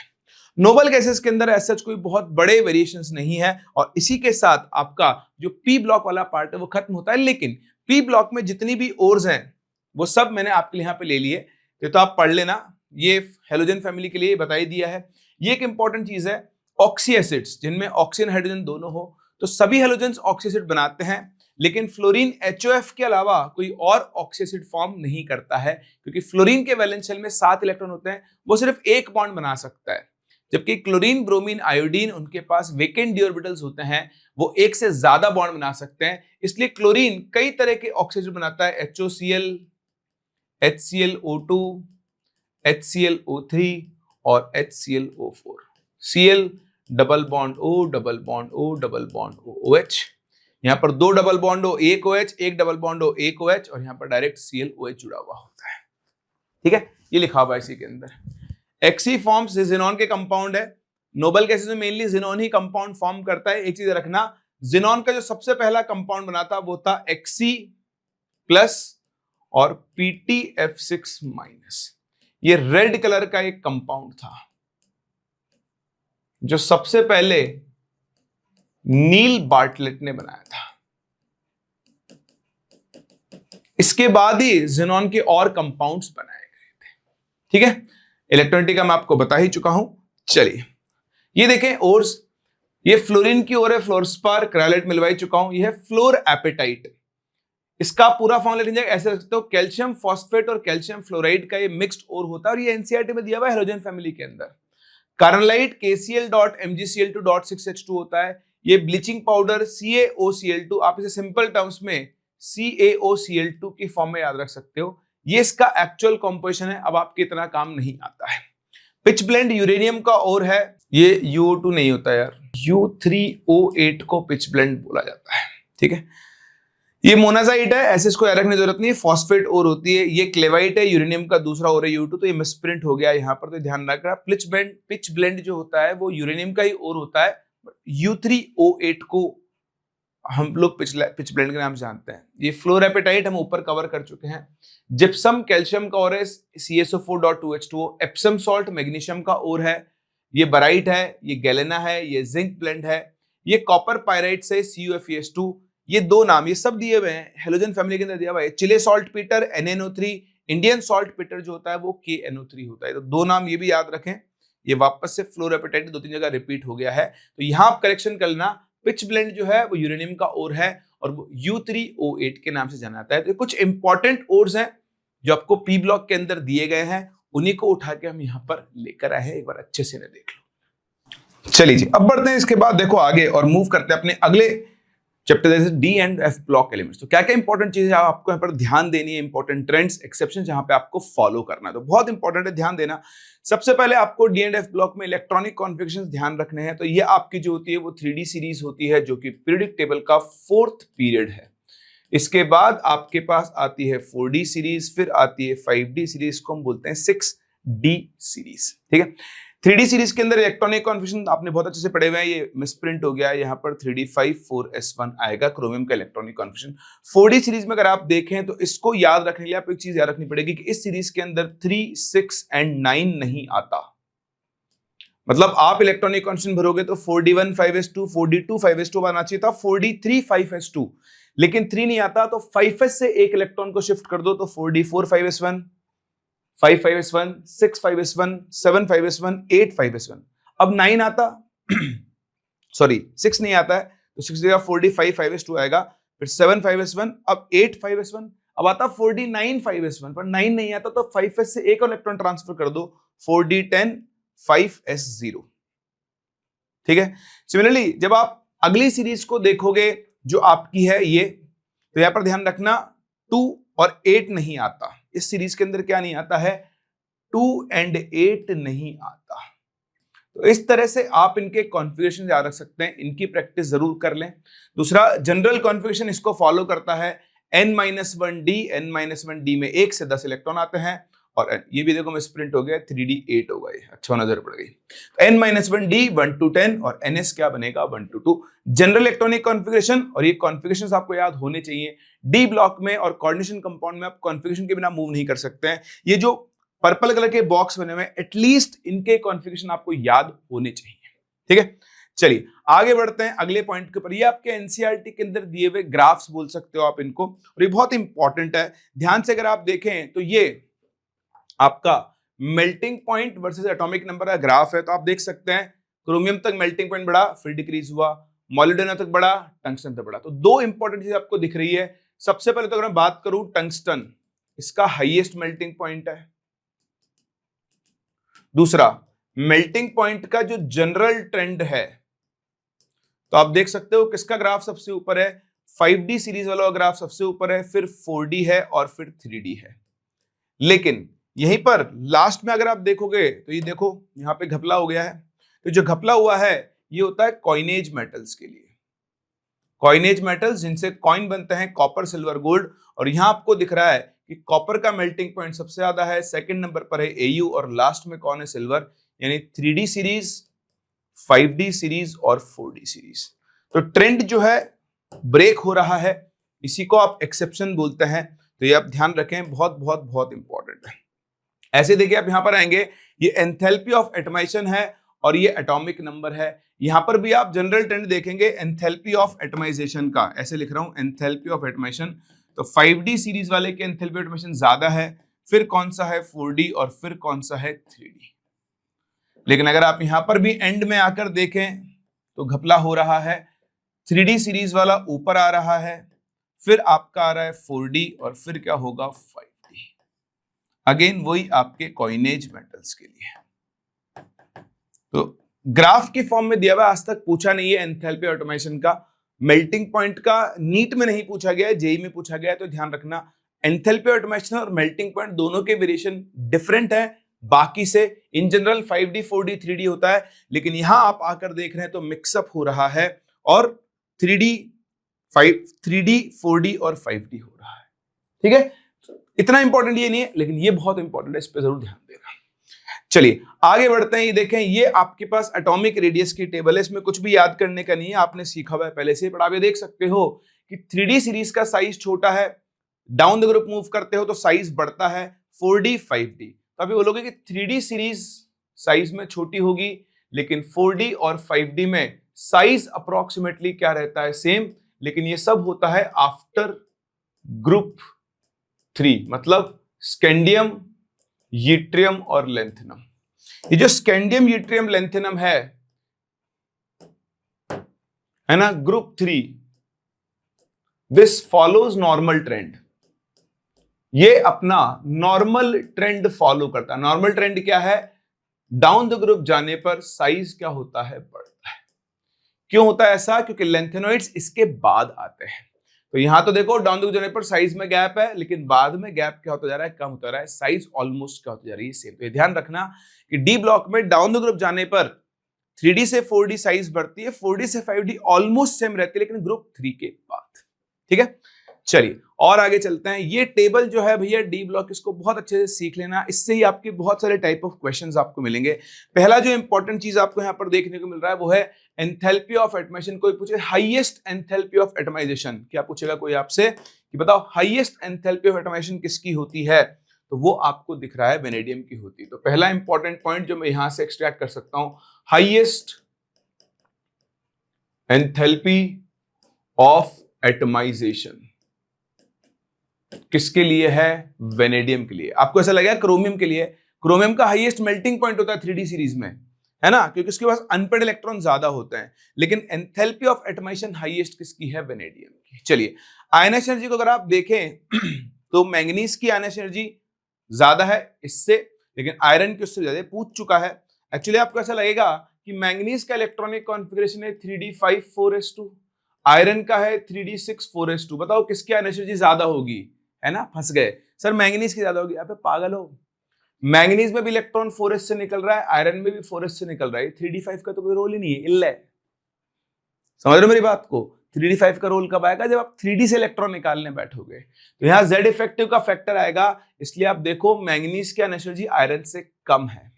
नोबल गैसेस के अंदर ऐसा कोई बहुत बड़े वेरिएशंस नहीं है और इसी के साथ आपका जो पी ब्लॉक वाला पार्ट है वो खत्म होता है। लेकिन पी ब्लॉक में जितनी भी ओर्स हैं वो सब मैंने आपके लिए यहाँ पे ले लिए, तो आप पढ़ लेना। ये हेलोजन फैमिली के लिए बताई दिया है। ये एक इंपॉर्टेंट चीज है, ऑक्सी एसिड्स जिनमें ऑक्सीजन हाइड्रोजन दोनों हो, तो सभी हेलोजेंस ऑक्सी एसिड बनाते हैं, लेकिन फ्लोरीन HOF के अलावा कोई और ऑक्सी एसिड फॉर्म नहीं करता है, क्योंकि फ्लोरीन के वैलेंस शेल में 7 इलेक्ट्रॉन होते हैं, वो सिर्फ एक बॉन्ड बना सकता है, जबकि क्लोरीन, ब्रोमीन, आयोडीन उनके पास वेकेंट डी ऑर्बिटल्स होते हैं, वो एक से ज्यादा बॉन्ड बना सकते हैं। इसलिए क्लोरीन कई तरह के ऑक्सी एसिड बनाता है, HOCl, HClO2, HClO3 और HClO4। Cl double bond O, double bond O, double bond O, OH। यहां पर 2 डबल बॉन्ड O, एक OH, एक डबल बॉन्ड O, एक OH, और यहां पर डायरेक्ट ClOH जुड़ा हुआ होता है। ठीक है, ये लिखा हुआ है इसी के अंदर। एक्सी फॉर्म्स जिनॉन के कंपाउंड है। नोबल गैसेस में मेनली जिनॉन ही कंपाउंड फॉर्म करता है। एक चीज रखना, जिनॉन का जो सबसे पहला कंपाउंड बना था वो था Xe+ और PtF6-। ये रेड कलर का एक कंपाउंड था जो सबसे पहले नील बार्टलेट ने बनाया था। इसके बाद ही जिनॉन के और कंपाउंड्स बनाए गए थे। ठीक है, इलेक्ट्रॉनिटी का मैं आपको बता ही चुका हूं। चलिए ये देखें ओर्स, ये फ्लोरीन की ओर है, फ्लोरस्पार, क्रायोलाइट मिलवाई चुका हूं। ये है फ्लोर एपेटाइट। इसका पूरा फॉर्मूला ऐसे रख सकते हो, कैल्शियम फॉस्फेट और कैल्शियम फ्लोराइड का ये मिक्स्ड ओर होता है और ये एनसीईआरटी में दिया हुआ है हेलोजन फैमिली के अंदर। कार्नलाइट KCl.MgCl2.6H2 होता है। ये ब्लीचिंग पाउडर CaOCl2, आप इसे सिंपल टर्म्स में CaOCl2 की फॉर्म में याद रख सकते हो। ये इसका एक्चुअल कॉम्पोजिशन है, अब आपके इतना काम नहीं आता है। पिच ब्लेंड यूरेनियम का ओर है, ये UO2 नहीं होता यार, U3O8 को पिच ब्लेंड बोला जाता है। ठीक है, ये मोनाजाइट है, ऐसे इसको याद रखने की जरूरत नहीं है। फॉस्फेट ओर होती है। ये क्लेवाइट है, यूरेनियम का दूसरा ओर है U2, तो ये मिसप्रिंट हो गया यहाँ पर, तो ध्यान रखना। पिच ब्लेंड जो होता है वो यूरेनियम का ही ओर होता है। U3O8 को हम लोग पिच ब्लेंड के नाम से जानते हैं। ये फ्लोर एपेटाइट हम ऊपर कवर कर चुके हैं। जिप्सम कैल्शियम का ओर है, CaSO4.2H2O। एप्सम सॉल्ट मैग्नीशियम का ओर है। ये बराइट है, ये गैलेना है, ये जिंक ब्लेंड है। ये कॉपर पायराइट से CuFeS2। ये दो नाम ये सब दिए हुए हैं, हेलोजन फैमिली के अंदर दिया हुआ है। Chile saltpetre NNO3, Indian saltpetre जो होता है वो KNO3 होता है। तो दो नाम ये भी याद रखें, ये वापस से फ्लोरापेटाइट दो तीन जगह रिपीट हो गया है, तो यहां आप करेक्शन कर लेना। पिच ब्लेंड जो है वो यूरेनियम का ओर है और वो U3O8 के नाम से जाना जाता है। तो कुछ इंपॉर्टेंट ओर्स हैं जो आपको पी ब्लॉक के अंदर दिए गए हैं, उन्हीं को उठा के हम यहां पर लेकर आए हैं, एक बार अच्छे से देख लो। चलिए जी, अब बढ़ते हैं इसके बाद देखो आगे और मूव करते हैं अपने अगले चैप्टर जैसे D and F block elements. तो क्या क्या इंपॉर्टेंट चीजें आपको यहाँ पर ध्यान देनी है, इंपॉर्टेंट ट्रेंड्स एक्सेप्शन जहां पे आपको फॉलो करना है, तो बहुत इंपॉर्टेंट है, ध्यान देना। सबसे पहले आपको डी एंड एफ ब्लॉक में इलेक्ट्रॉनिक कॉन्फ़िगरेशंस ध्यान रखने हैं। तो ये आपकी जो होती है वो 3D सीरीज होती है जो कि पीरियडिक टेबल का 4th पीरियड है। इसके बाद आपके पास आती है 4D सीरीज, फिर आती है 5D सीरीज को हम बोलते हैं 6D सीरीज, ठीक है। 3D सीरीज के अंदर इलेक्ट्रॉनिक कॉन्फ़िगरेशन आपने बहुत अच्छे से पढ़े हुए हैं, ये मिसप्रिंट हो गया है, यहाँ पर 3D54S1 आएगा क्रोमियम का इलेक्ट्रॉनिक कॉन्फ़िगरेशन। 4D सीरीज में अगर आप देखें तो इसको याद रखने के लिए आपको एक चीज याद रखनी पड़ेगी कि इस सीरीज के अंदर 3, 6 एंड 9 नहीं आता। मतलब आप इलेक्ट्रॉनिक कॉन्फ़िगरेशन भरोगे तो 4D1 5s2, 4D2 5s2 आना चाहिए था, 4D3 5s2, लेकिन 3 नहीं आता, तो 5s से एक इलेक्ट्रॉन को शिफ्ट कर दो तो 4D4 5s1, 5 5s1, 6 5s1, 7 5s1, 8 5s1। अब 9 आता सॉरी 6 नहीं आता है, तो 6 जगह 4D5 5s2 आएगा, फिर 7 5s1, अब 8 5s1, अब आता 4D9 5s1, पर 9 नहीं आता, तो 5s से एक और इलेक्ट्रॉन ट्रांसफर कर दो 4D10 5s0, ठीक है। सिमिलरली जब आप अगली सीरीज को देखोगे जो आपकी है ये, तो यहां पर ध्यान रखना 2 और 8 नहीं आता। इस सीरीज के अंदर क्या नहीं आता है, 2 एंड 8 नहीं आता। तो इस तरह से आप इनके कॉन्फ़िगरेशन याद रख सकते हैं, इनकी प्रैक्टिस जरूर कर लें। दूसरा जनरल कॉन्फ़िगरेशन इसको फॉलो करता है n-1d, n-1d में 1 से 10 इलेक्ट्रॉन आते हैं, और ये भी देखो मिसप्रिंट हो गया 3D8 हो गई, अच्छा नजर पड़ गई। n-1d 1 to 10 और ns क्या बनेगा 1 to 2। जनरल इलेक्ट्रॉनिक कॉन्फ़िगरेशन, और ये कॉन्फ़िगरेशंस आपको याद होने चाहिए। डी ब्लॉक में और कोऑर्डिनेशन कंपाउंड में आप कॉन्फ़िगरेशन के बिना मूव नहीं कर सकते हैं। ये जो पर्पल कलर के बॉक्स बने हुए हैं, एटलीस्ट इनके कॉन्फ़िगरेशन आपको याद होने चाहिए, ठीक है। चलिए आगे बढ़ते हैं अगले पॉइंट के ऊपर। ये आपके एनसीईआरटी के अंदर दिए हुए ग्राफ्स बोल सकते हो आप इनको, और ये बहुत इंपॉर्टेंट है। ध्यान से अगर आप देखें तो ये आपका melting point versus atomic number का ग्राफ है। तो आप देख सकते हैं क्रोमियम तक मेल्टिंग पॉइंट बढ़ा, फिर डिक्रीज हुआ, मॉलिब्डेनम तक बढ़ा, टंगस्टन तक बढ़ा। तो दो इंपॉर्टेंट चीजें आपको दिख रही है। सबसे पहले तो अगर मैं बात करूं टंगस्टन, इसका हाईएस्ट मेल्टिंग पॉइंट है। दूसरा मेल्टिंग पॉइंट का जो जनरल ट्रेंड है, तो आप देख सकते हो किसका ग्राफ सबसे ऊपर है, 5D सीरीज वाला ग्राफ सबसे ऊपर है, फिर 4D है और फिर 3D है। लेकिन यहीं पर लास्ट में अगर आप देखोगे तो ये देखो यहां पे घपला हो गया है। तो जो घपला हुआ है ये होता है कॉइनेज मेटल्स के लिए, कॉइनेज मेटल्स जिनसे कॉइन बनते हैं, कॉपर सिल्वर गोल्ड। और यहां आपको दिख रहा है कि कॉपर का मेल्टिंग पॉइंट सबसे ज्यादा है, सेकंड नंबर पर है AU, और लास्ट में कौन है, सिल्वर। यानी 3D सीरीज, 5D सीरीज और 4D सीरीज। तो ट्रेंड जो है ब्रेक हो रहा है, इसी को आप एक्सेप्शन बोलते हैं। तो ये आप ध्यान रखें, बहुत बहुत बहुत इंपॉर्टेंट है। ऐसे देखिए आप यहां पर आएंगे, ये एंथैल्पी ऑफ एटमाइजेशन है और ये एटॉमिक नंबर है। यहां पर भी आप जनरल ट्रेंड देखेंगे एंथैल्पी ऑफ एटमाइजेशन का, ऐसे लिख रहा हूं एंथैल्पी ऑफ एटमाइजेशन। तो 5D सीरीज वाले के एंथैल्पी ऑफ एटमाइजेशन ज्यादा है, फिर कौन सा है 4D, और फिर कौन सा है 3D। लेकिन अगर आप यहां पर भी एंड में आकर देखें तो घपला हो रहा है, 3D सीरीज वाला ऊपर आ रहा है, फिर आपका आ रहा है 4D, और फिर क्या होगा 5D। अगेन वही आपके कॉइनेज मेटल्स के लिए। तो ग्राफ की फॉर्म में दिया हुआ, आज तक पूछा नहीं है एंथैल्पी ऑटोमेशन का, मेल्टिंग पॉइंट का नीट में नहीं पूछा गया है, जेई में पूछा गया है। तो ध्यान रखना एंथैल्पी ऑटोमेशन और मेल्टिंग पॉइंट दोनों के वेरिएशन डिफरेंट है बाकी से। In general 5D 4D 3D होता है, लेकिन यहां आप आकर देख रहे हैं तो मिक्सअप हो रहा है, और 3D 4D और 5D हो रहा है, ठीक है। इतना इंपॉर्टेंट ये नहीं है, लेकिन ये बहुत इंपॉर्टेंट है, इस पे जरूर ध्यान देना। चलिए आगे बढ़ते हैं। ये देखें, ये आपके पास एटॉमिक रेडियस की टेबल है, इसमें कुछ भी याद करने का नहीं है, आपने सीखा हुआ है पहले से। पर आप ये देख सकते हो कि 3D सीरीज का साइज छोटा है, डाउन द ग्रुप मूव करते हो तो साइज बढ़ता है, 4D 5D। तो आप ये बोलोगे कि 3D सीरीज साइज में छोटी होगी, लेकिन 4D और 5D में साइज अप्रोक्सीमेटली क्या रहता है, सेम। लेकिन ये सब होता है आफ्टर ग्रुप 3, मतलब स्कैंडियम, यट्रियम और लेंथेनम। ये जो स्कैंडियम, यट्रियम, लेंथेनम है ना, group 3, this follows normal trend. ये अपना नॉर्मल ट्रेंड फॉलो करता है। नॉर्मल ट्रेंड क्या है? डाउन द ग्रुप जाने पर साइज क्या होता है? बढ़ता है। क्यों होता है ऐसा? क्योंकि लेंथेनॉइड्स इसके बाद आते हैं। तो यहां तो देखो डाउन द ग्रुप जाने पर साइज में गैप है, लेकिन बाद में गैप क्या होता जा रहा है? कम होता जा रहा है। साइज ऑलमोस्ट क्या होती जा रही है? सेम। तो ध्यान रखना कि डी ब्लॉक में डाउन द ग्रुप जाने पर 3D से 4D साइज बढ़ती है, 4D से 5D ऑलमोस्ट सेम रहती है, लेकिन ग्रुप 3 के बाद। ठीक है, चलिए और आगे चलते हैं। ये टेबल जो है भैया डी ब्लॉक, इसको बहुत अच्छे से सीख लेना, इससे ही आपके बहुत सारे टाइप ऑफ क्वेश्चंस आपको मिलेंगे। पहला जो इंपॉर्टेंट चीज आपको यहां पर देखने को मिल रहा है वो है एंथैल्पी ऑफ एटमाइजेशन। कोई पूछे हाईएस्ट एंथैल्पी ऑफ एटमाइजेशन, क्या पूछेगा कोई आपसे कि बताओ हाईएस्ट एंथैल्पी ऑफ एटमाइजेशन किसकी होती है? तो वो आपको दिख रहा है वेनेडियम की होती है। तो पहला इंपॉर्टेंट पॉइंट जो मैं यहां से एक्सट्रैक्ट कर सकता हूं, हाईएस्ट एंथैल्पी ऑफ एटमाइजेशन किसके लिए है? वेनेडियम के लिए। आपको ऐसा लगेगा क्रोमियम के लिए। क्रोमियम का हाईएस्ट मेल्टिंग पॉइंट होता है 3D सीरीज में, है ना, क्योंकि उसके पास अनपेड इलेक्ट्रॉन ज्यादा होते हैं। लेकिन एंथैल्पी ऑफ एटमाइजेशन हाईएस्ट किसकी है? वेनेडियम की। चलिए आयनस एनर्जी को अगर आप देखें तो मैंगनीज की आयनस एनर्जी ज्यादा है इससे, लेकिन आयरन की उससे ज्यादा। पूछ चुका है। एक्चुअली आपको ऐसा लगेगा कि मैंगनीज का इलेक्ट्रॉनिक कॉन्फ़िगरेशन है 3d5 4s2, आयरन का है 3d6 4s2। बताओ किसकी आयनस एनर्जी ज्यादा होगी? है ना, फंस गए सर, मैंगनीज की ज्यादा होगी। आप पागल हो, मैंगनीज में भी इलेक्ट्रॉन 4s से निकल रहा है, आयरन में भी 4s से निकल रहा है। 3d5 का तो कोई रोल ही नहीं है, इल्ल है। समझ रहे हो मेरी बात को? 3d5 का रोल कब आएगा? जब आप 3D से इलेक्ट्रॉन निकालने बैठोगे। तो यहां Z इफेक्टिव का फैक्टर आएगा, इसलिए आप देखो मैंगनीज की आयनस एनर्जी आयरन से कम है।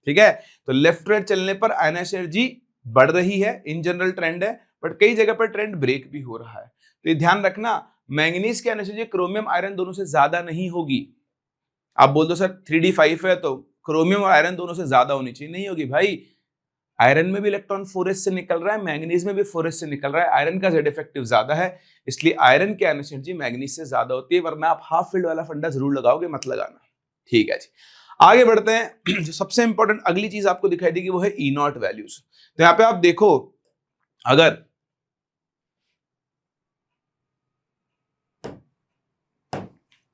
ठीक है, तो लेफ्ट राइट चलने पर आयनस एनर्जी बढ़ रही है, इन जनरल ट्रेंड है, बट कई जगह पर ट्रेंड ब्रेक भी हो रहा है। तो ये ध्यान रखना, मैंगनीज की आयनस एनर्जी क्रोमियम आयरन दोनों से ज्यादा नहीं होगी। आप बोल दो सर 3d5 है तो क्रोमियम और आयरन दोनों से ज्यादा होनी चाहिए, नहीं होगी भाई। आयरन में भी इलेक्ट्रॉन 4s से निकल रहा है, मैंगनीज में भी 4s से निकल रहा है। आयरन का Z इफेक्टिव ज्यादा है, इसलिए आयरन की आयनस एनर्जी मैंगनीज से ज्यादा होती है। वरना आप हाफ फील्ड वाला फंडा जरूर लगाओगे, मत लगाना। ठीक है जी, आगे बढ़ते हैं। जो सबसे इंपॉर्टेंट अगली चीज आपको दिखाई देगी वो है E0 वैल्यूज। तो यहां पे आप देखो, अगर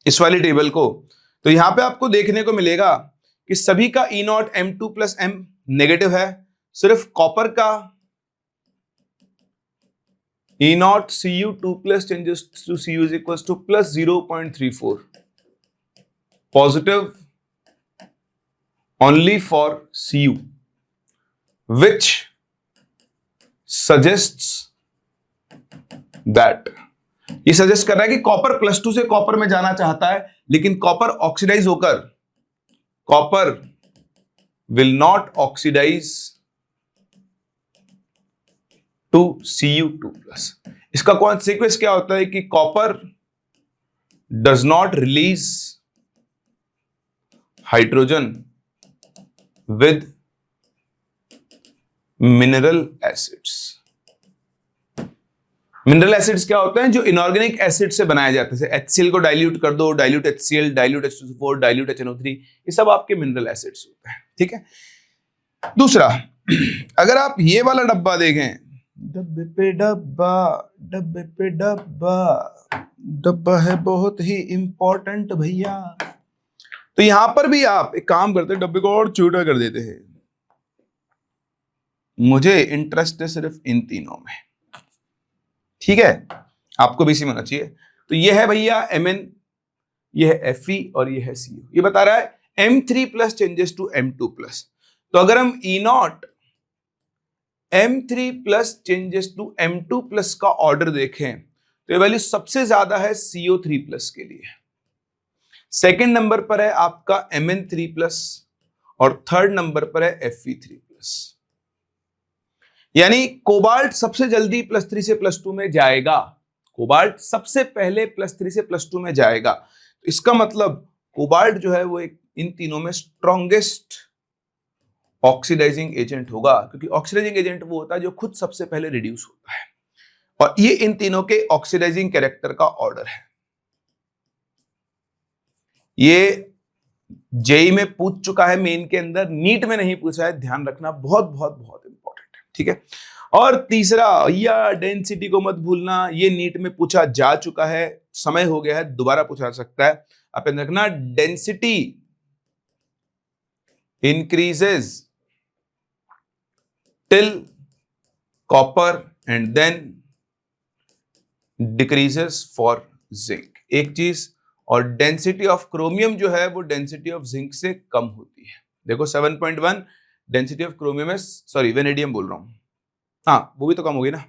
इस वाली टेबल को, तो यहां पे आपको देखने को मिलेगा कि सभी का E0 M2 plus M negative है। सिर्फ कॉपर का E0 Cu2 plus changes to Cu is equal to plus 0.34 positive only for Cu, which suggests that, ये सजेस्ट कर रहा है कि कॉपर +2 से कॉपर में जाना चाहता है, लेकिन कॉपर ऑक्सीडाइज होकर, copper will not oxidise to Cu2+। इसका कॉन्सिक्वेंस क्या होता है कि copper does not release hydrogen with mineral acids. Mineral acids क्या होते हैं? जो इनऑर्गेनिक एसिड से बनाए जाते हैं। HCl को डाइल्यूट कर दो, dilute HCl, dilute H2SO4, dilute HNO3, ये सब आपके मिनरल एसिड्स होते हैं। ठीक है, दूसरा, अगर आप ये वाला डब्बा देखें, डब्बे पे डब्बा, डब्बे पे डब्बा, डब्बा है बहुत ही इंपॉर्टेंट भैया। तो यहां पर भी आप एक काम करते हैं, डब्बे को और छोटा कर देते हैं। मुझे इंटरेस्ट है सिर्फ इन तीनों में, ठीक है, आपको भी इसी में होना चाहिए। तो ये है भैया Mn, ये है Fe और ये है Cu। ये बता रहा है M3 plus changes to M2 plus. तो अगर हम E0 M3 plus changes to M2 plus का ऑर्डर देखें तो ये वैल्यू सबसे ज्यादा है CO3 प्लस के लिए, सेकेंड नंबर पर है आपका Mn3 प्लस और थर्ड नंबर पर है Fe3 प्लस। यानी कोबाल्ट सबसे जल्दी +3 से +2 में जाएगा, कोबाल्ट सबसे पहले +3 से +2 में जाएगा। तो इसका मतलब कोबाल्ट जो है वो एक इन तीनों में स्ट्रॉन्गेस्ट ऑक्सीडाइजिंग एजेंट होगा, क्योंकि ऑक्सीडाइजिंग एजेंट वो होता है जो खुद सबसे पहले रिड्यूस होता है, और ये इन तीनों के ऑक्सीडाइजिंग कैरेक्टर का ऑर्डर है। ये जेई में पूछ चुका है मेन के अंदर, नीट में नहीं पूछा है, ध्यान रखना, बहुत बहुत बहुत इंपॉर्टेंट है, ठीक है। और तीसरा, या डेंसिटी को मत भूलना, ये नीट में पूछा जा चुका है, समय हो गया है, दोबारा पूछा जा सकता है। आप याद रखना, density increases till copper and then decreases for zinc, एक चीज। और डेंसिटी ऑफ क्रोमियम जो है वो डेंसिटी ऑफ जिंक से कम होती है। देखो 7.1 डेंसिटी ऑफ क्रोमियम है, सॉरी वेनेडियम बोल रहा हूं, हाँ वो भी तो कम होगी ना,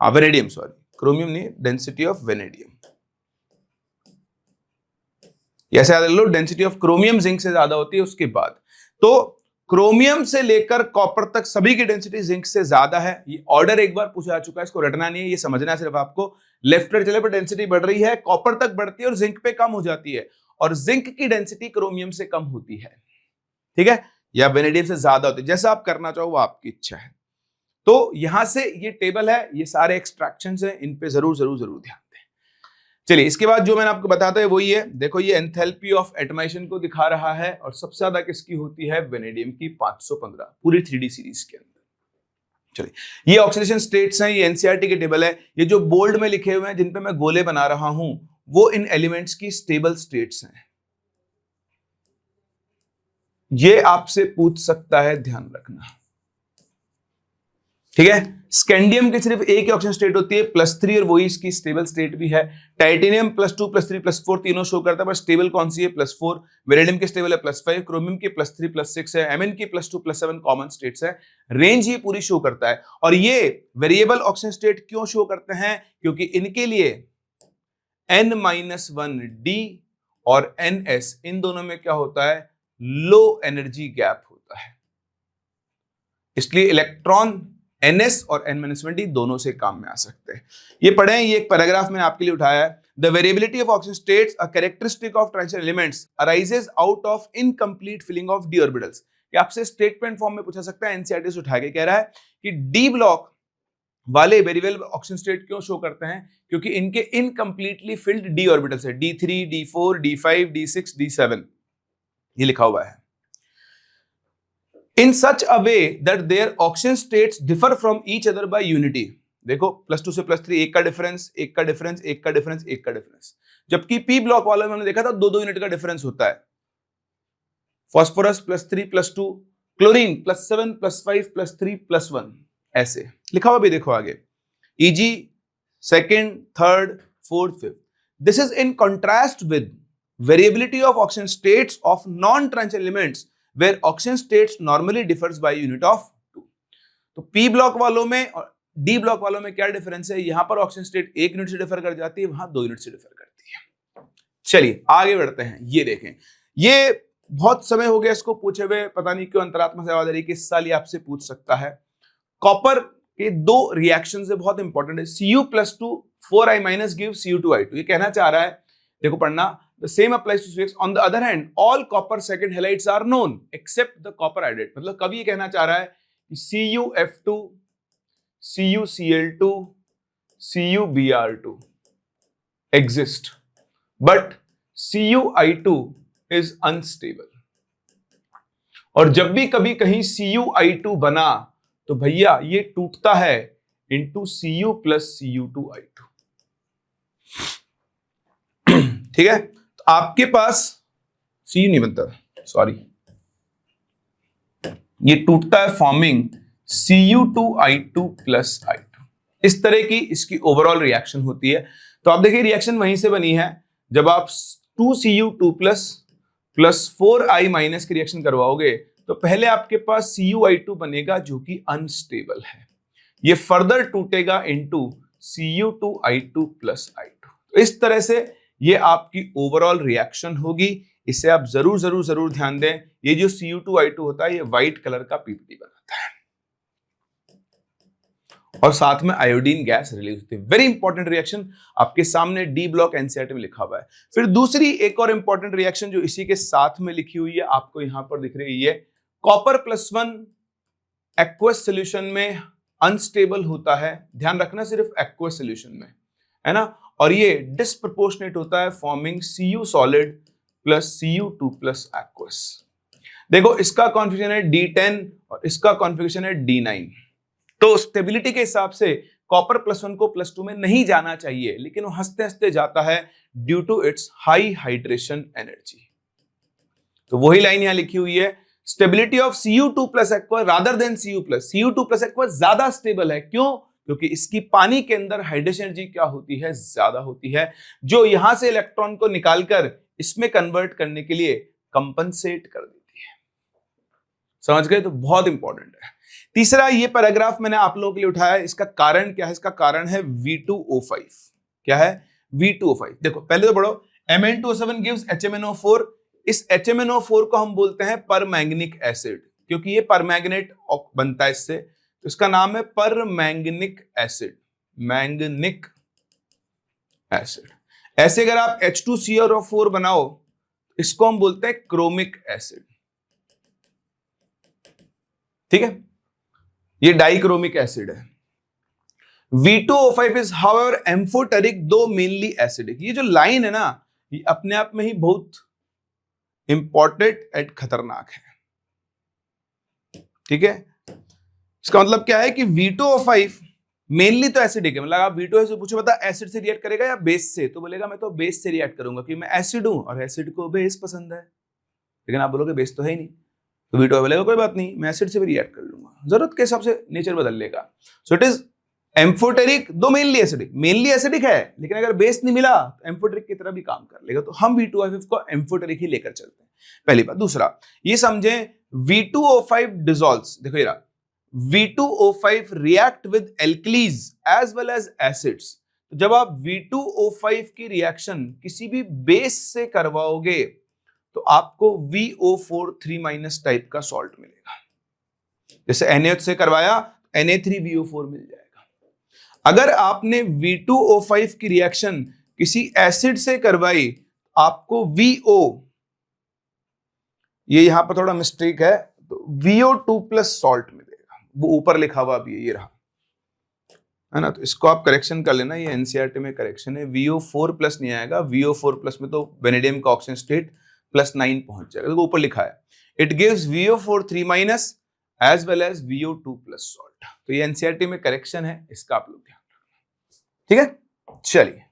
हाँ वेनेडियम, सॉरी क्रोमियम नहीं, डेंसिटी ऑफ वेनेडियम। ऐसे याद लो, डेंसिटी ऑफ क्रोमियम जिंक से ज्यादा होती है उसके बाद। तो क्रोमियम से लेकर कॉपर तक सभी की डेंसिटी जिंक से ज्यादा है। ये ऑर्डर एक बार पूछा जा चुका है, इसको रटना नहीं है, ये समझना है सिर्फ आपको। लेफ्ट राइट चले पर डेंसिटी बढ़ रही है, कॉपर तक बढ़ती है और जिंक पे कम हो जाती है, और जिंक की डेंसिटी क्रोमियम से कम होती है, ठीक है, या वेनेडियम से ज्यादा होती है, जैसा आप करना चाहो वो आपकी इच्छा है। तो यहां से ये टेबल है, ये सारे एक्सट्रैक्शंस हैं, इन पे जरूर जरूर जरूर ध्यान दें। चलिए इसके बाद जो मैंने आपको बताया था वही है, देखो ये एंथैल्पी ऑफ एटमाइजेशन को दिखा रहा है, और सबसे ज्यादा किसकी होती है, वेनेडियम की 515 पूरी 3D सीरीज के अंदर। चलिए ये ऑक्सीडेशन स्टेट्स हैं, ये एनसीईआरटी के टेबल है। ये जो बोल्ड में लिखे हुए हैं जिन पे मैं गोले बना रहा हूं, वो इन एलिमेंट्स की स्टेबल स्टेट्स हैं। ये आपसे पूछ सकता है, ध्यान रखना, ठीक है। स्कैंडियम की सिर्फ एक ही ऑक्सीजन स्टेट होती है +3, और वही इसकी स्टेबल स्टेट भी है। टाइटेनियम +2 +3 +4 तीनों शो करता है, पर स्टेबल कौन सी है, +4। वेरेडियम की स्टेबल है +5, क्रोमियम की +3 +6 है, एमएन की +2 +7 कॉमन स्टेट्स है। रेंज ये पूरी शो करता है। और ये वेरिएबल ऑक्सीजन स्टेट क्यों शो करते हैं, क्योंकि इनके लिए N-1D और NS, इन दोनों में क्या होता है, लो एनर्जी गैप होता है, इसलिए इलेक्ट्रॉन NS और N-1D दोनों से काम में आ सकते हैं। ये पढ़ें, ये एक पैराग्राफ मैंने आपके लिए उठाया है। The variability of oxygen states, a characteristic of transition elements, arises out of incomplete filling of d orbitals. ये आपसे स्टेटमेंट फॉर्म में पूछा सकता है, एनसीईआरटी से उठा के कह रहा है कि d ब्लॉक वाले वेरिएबल ऑक्सीजन स्टेट क्यों शो करते हैं, क्योंकि इनके इनकम्प्लीटली फिल्ड d ऑर्बिटल्स है, D3 D4 D5 D6 D7, ये लिखा हुआ है। In such a way that their oxygen states differ from each other by unity। देखो +2 से +3 एक का डिफरेंस, एक का डिफरेंस, एक का डिफरेंस, एक का डिफरेंस, जबकि p ब्लॉक वालों में हमने देखा था 2-2 यूनिट का डिफरेंस होता है। फास्फोरस +3 +2, क्लोरीन +7 +5 +3 +1, ऐसे लिखा हुआ भी देखो आगे, e.g. second, third, fourth, fifth। This is in contrast with variability of oxygen states of non-transition elements where oxygen states normally differs by unit of 2। तो p ब्लॉक वालों में और d ब्लॉक वालों में क्या डिफरेंस है, यहां पर ऑक्सीजन स्टेट 1 यूनिट से डिफर कर जाती है, वहां 2 यूनिट से डिफर करती है। चलिए आगे बढ़ते हैं। ये देखें, ये बहुत समय हो गया इसको पूछे हुए, पता नहीं क्यों अंतरात्मा से आवाज आ रही है कि इस साल ये आपसे पूछ सकता है। कॉपर के 2 रिएक्शंस है, बहुत इंपॉर्टेंट है। Cu+2 4I- gives Cu2I2। ये कहना चाह रहा है, देखो पढ़ना, the same applies to C6। on the other hand all copper second halides are known except the copper iodide। मतलब कभी ये कहना चाह रहा है कि CuF2 CuCl2 CuBr2 exist but Cui2 is unstable। और जब भी कभी कहीं Cui2 बना तो भैया ये टूटता है into Cu plus Cu2I2, ठीक है। तो आपके पास Cu नहीं बनता, सॉरी, ये टूटता है फॉर्मिंग Cu2I2 plus I2। इस तरह की इसकी ओवरऑल रिएक्शन होती है। तो आप देखिए रिएक्शन वहीं से बनी है, जब आप 2Cu2 plus 4I- की रिएक्शन करवाओगे तो पहले आपके पास Cu2I2 बनेगा जो कि अनस्टेबल है, ये फर्दर टूटेगा इनटू Cu2I2 plus I2। तो इस तरह से ये आपकी ओवरऑल रिएक्शन होगी, इसे आप जरूर जरूर जरूर ध्यान दें। ये जो Cu2I2 होता है ये व्हाइट कलर का पीपीटी बनाता है और साथ में आयोडीन गैस रिलीज होती है। वेरी इंपॉर्टेंट रिएक्शन, आपके सामने डी ब्लॉक एनसीईआरटी में लिखा हुआ है। फिर दूसरी एक और इंपॉर्टेंट रिएक्शन जो इसी के साथ में लिखी हुई है, आपको यहां पर दिख रही है, कॉपर +1 एक्वस सोल्यूशन में अनस्टेबल होता है। ध्यान रखना सिर्फ एक्वस सोल्यूशन में, है ना। और ये डिस्प्रोपोर्शनेट होता है forming Cu solid plus Cu2 plus aqueous. देखो इसका कॉन्फ़िगरेशन है D10 और इसका कॉन्फ़िगरेशन है D9। तो स्टेबिलिटी के हिसाब से कॉपर +1 को +2 में नहीं जाना चाहिए, लेकिन वो हंसते हंसते जाता है due to its high hydration energy. तो वही लाइन यहां लिखी हुई है, stability of Cu2 plus aqua rather than Cu2 plus aqua ज्यादा स्टेबल है। क्यों? क्योंकि इसकी पानी के अंदर हाइड्रेशन एनर्जी क्या होती है, ज्यादा होती है, जो यहां से इलेक्ट्रॉन को निकालकर इसमें कन्वर्ट करने के लिए कंपनसेट कर देती है। समझ गए? तो बहुत इंपॉर्टेंट है। तीसरा ये पैराग्राफ मैंने आप लोगों के लिए उठाया, इसका कारण क्या है? इसका कारण है V2O5। क्या है? V2O5। देखो पहले तो पढ़ो, Mn2O7 gives HMnO4। इस HMnO4 को हम बोलते हैं परमैंगनिक एसिड, क्योंकि ये परमैंगनेट बनता है इससे, तो इसका नाम है परमैंगनिक एसिड, मैंगनिक एसिड। ऐसे अगर आप H2CrO4 बनाओ, इसको हम बोलते हैं क्रोमिक एसिड। ठीक है, ये डाइक्रोमिक एसिड है। V2O5 इज हाउएवर एम्फोटेरिक दो मेनली एसिडिक। ये जो लाइन है ना, ये अपने आप में ही बहुत इंपॉर्टेंट एंड खतरनाक है। ठीक है, इसका मतलब क्या है कि V2O5 मेनली तो एसिडिक है। मतलब आप V2O5 से पूछो बता एसिड से रिएक्ट करेगा या बेस से, तो बोलेगा मैं तो बेस से रिएक्ट करूंगा क्योंकि मैं एसिड हूं और एसिड को बेस पसंद है। लेकिन आप बोलोगे बेस तो है ही नहीं, तो V2O5 बोलेगा कोई बात नहीं, मैं एसिड से भी रिएक्ट कर लूंगा, जरूरत के हिसाब से नेचर बदल लेगा। सो इट इज एम्फोटेरिक दो मेनली एसिडिक है, लेकिन अगर बेस नहीं मिला तो एम्फोटेरिक की तरह भी काम कर लेगा। तो हम V2O5 को एम्फोटेरिक ही लेकर चलते हैं, पहली बात। दूसरा ये समझे, V2O5 डिसॉल्व्स, देखो ये रहा, V2O5 react with alkalis as well as acids। तो जब आप V2O5 की रिएक्शन किसी भी बेस से करवाओगे तो आपको VO4 3- टाइप का सॉल्ट मिलेगा। जैसे NaOH से करवाया Na3VO4 मिल जाएगा। अगर आपने V2O5 की रिएक्शन किसी एसिड से करवाई, आपको VO, ये यहां पर थोड़ा मिस्टेक है, तो VO2 प्लस सॉल्ट मिलेगा। वो ऊपर लिखा हुआ भी है, ये रहा, है ना। तो इसको आप करेक्शन कर लेना, ये एनसीईआरटी में करेक्शन है। VO4 प्लस नहीं आएगा, VO4 प्लस में तो वेनेडियम का ऑक्सीजन स्टेट +9 पहुंच जाएगा। तो ऊपर लिखा है it gives VO4 3- as well as VO2 plus salt. तो ये एनसीईआरटी में करेक्शन है, इसका आप लोग ध्यान रखना। ठीक है, चलिए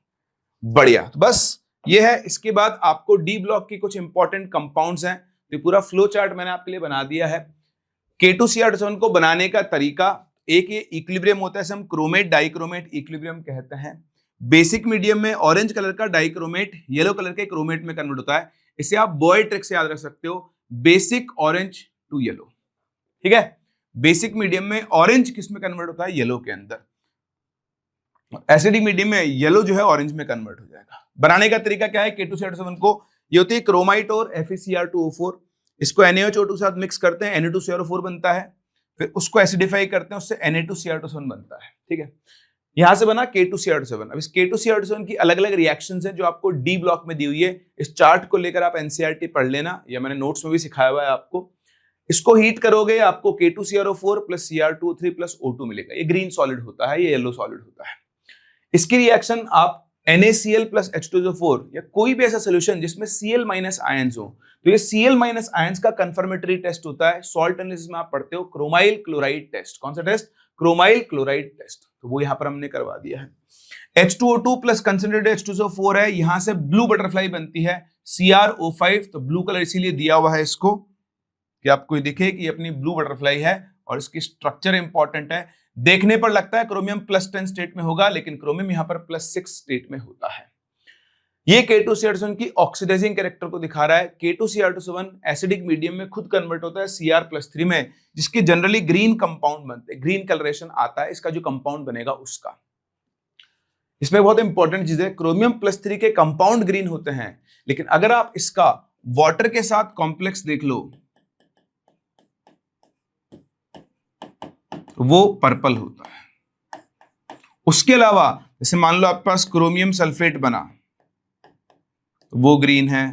बढ़िया। तो बस ये है। इसके बाद आपको डी ब्लॉक की कुछ इंपॉर्टेंट कंपाउंड्स हैं, तो पूरा फ्लो चार्ट मैंने आपके लिए बना दिया है। K2Cr2 को बनाने का तरीका, एक ये इक्विलिब्रियम होता है, हम क्रोमेट डाइक्रोमेट इक्विलिब्रियम कहते हैं। बेसिक मीडियम में ऑरेंज कलर का डाइक्रोमेट येलो कलर के क्रोमेट में कन्वर्ट होता है। इसे आप बॉय ट्रिक से याद रख सकते हो, बेसिक ऑरेंज टू येलो। ठीक है, बेसिक मीडियम में ऑरेंज किस में कन्वर्ट होता है? येलो के अंदर। एसिडिक मीडियम में येलो जो है ऑरेंज में कन्वर्ट हो जाएगा। बनाने का तरीका क्या है? K2Cr2 को, ये होती है क्रोमाइट और FeCr2O4, इसको NaOH के साथ मिक्स करते हैं, Na2CrO4 बनता है, फिर उसको एसिडिफाई करते हैं, उससे Na2Cr2 बनता है। ठीक है, यहां से बना K2Cr2। अब इस K2Cr2 की अलग अलग रिएक्शंस हैं जो आपको डी ब्लॉक में दी हुई है। इस चार्ट को लेकर आप एनसीईआरटी पढ़ लेना, या मैंने नोट्स में भी सिखाया हुआ है आपको। इसको हीट करोगे आपको K2CrO4 plus Cr2O3 plus O2 मिलेगा। ये ग्रीन सॉलिड होता है, ये येलो सॉलिड होता है। इसकी रिएक्शन आप NaCl प्लस H2SO4 या कोई भी ऐसा सोल्यूशन जिसमें Cl- आयंस हो, तो ये Cl- आयंस का कंफर्मेटरी टेस्ट होता है। सॉल्ट एनालिसिस में आप पढ़ते हो क्रोमाइल क्लोराइड टेस्ट। कौन सा टेस्ट? Chromyl chloride test. तो वो यहां पर हमने करवा दिया है। H2O2 प्लस कंसंट्रेटेड H2SO4 है, यहां से ब्लू बटरफ्लाई बनती है CrO5। तो ब्लू कलर इसीलिए दिया हुआ है इसको कि आपको दिखे कि अपनी ब्लू बटरफ्लाई है, और इसकी स्ट्रक्चर इंपॉर्टेंट है। देखने पर लगता है क्रोमियम +10 स्टेट में होगा, लेकिन क्रोमियम यहां पर +6 स्टेट में होता है। ये K2Cr2 की ऑक्सीडाइजिंग कैरेक्टर को दिखा रहा है। K2Cr2 एसिडिक मीडियम में खुद कन्वर्ट होता है Cr+3 में, जिसके जनरली ग्रीन कंपाउंड बनते हैं, ग्रीन कलरेशन आता है इसका जो कंपाउंड बनेगा उसका। इसमें बहुत इंपॉर्टेंट चीज है, क्रोमियम +3 के कंपाउंड ग्रीन होते हैं, लेकिन अगर आप इसका वाटर के साथ कॉम्प्लेक्स देख लो तो वो पर्पल होता है। उसके अलावा जैसे मान लो आपके पास क्रोमियम सल्फेट बना, तो वो ग्रीन है।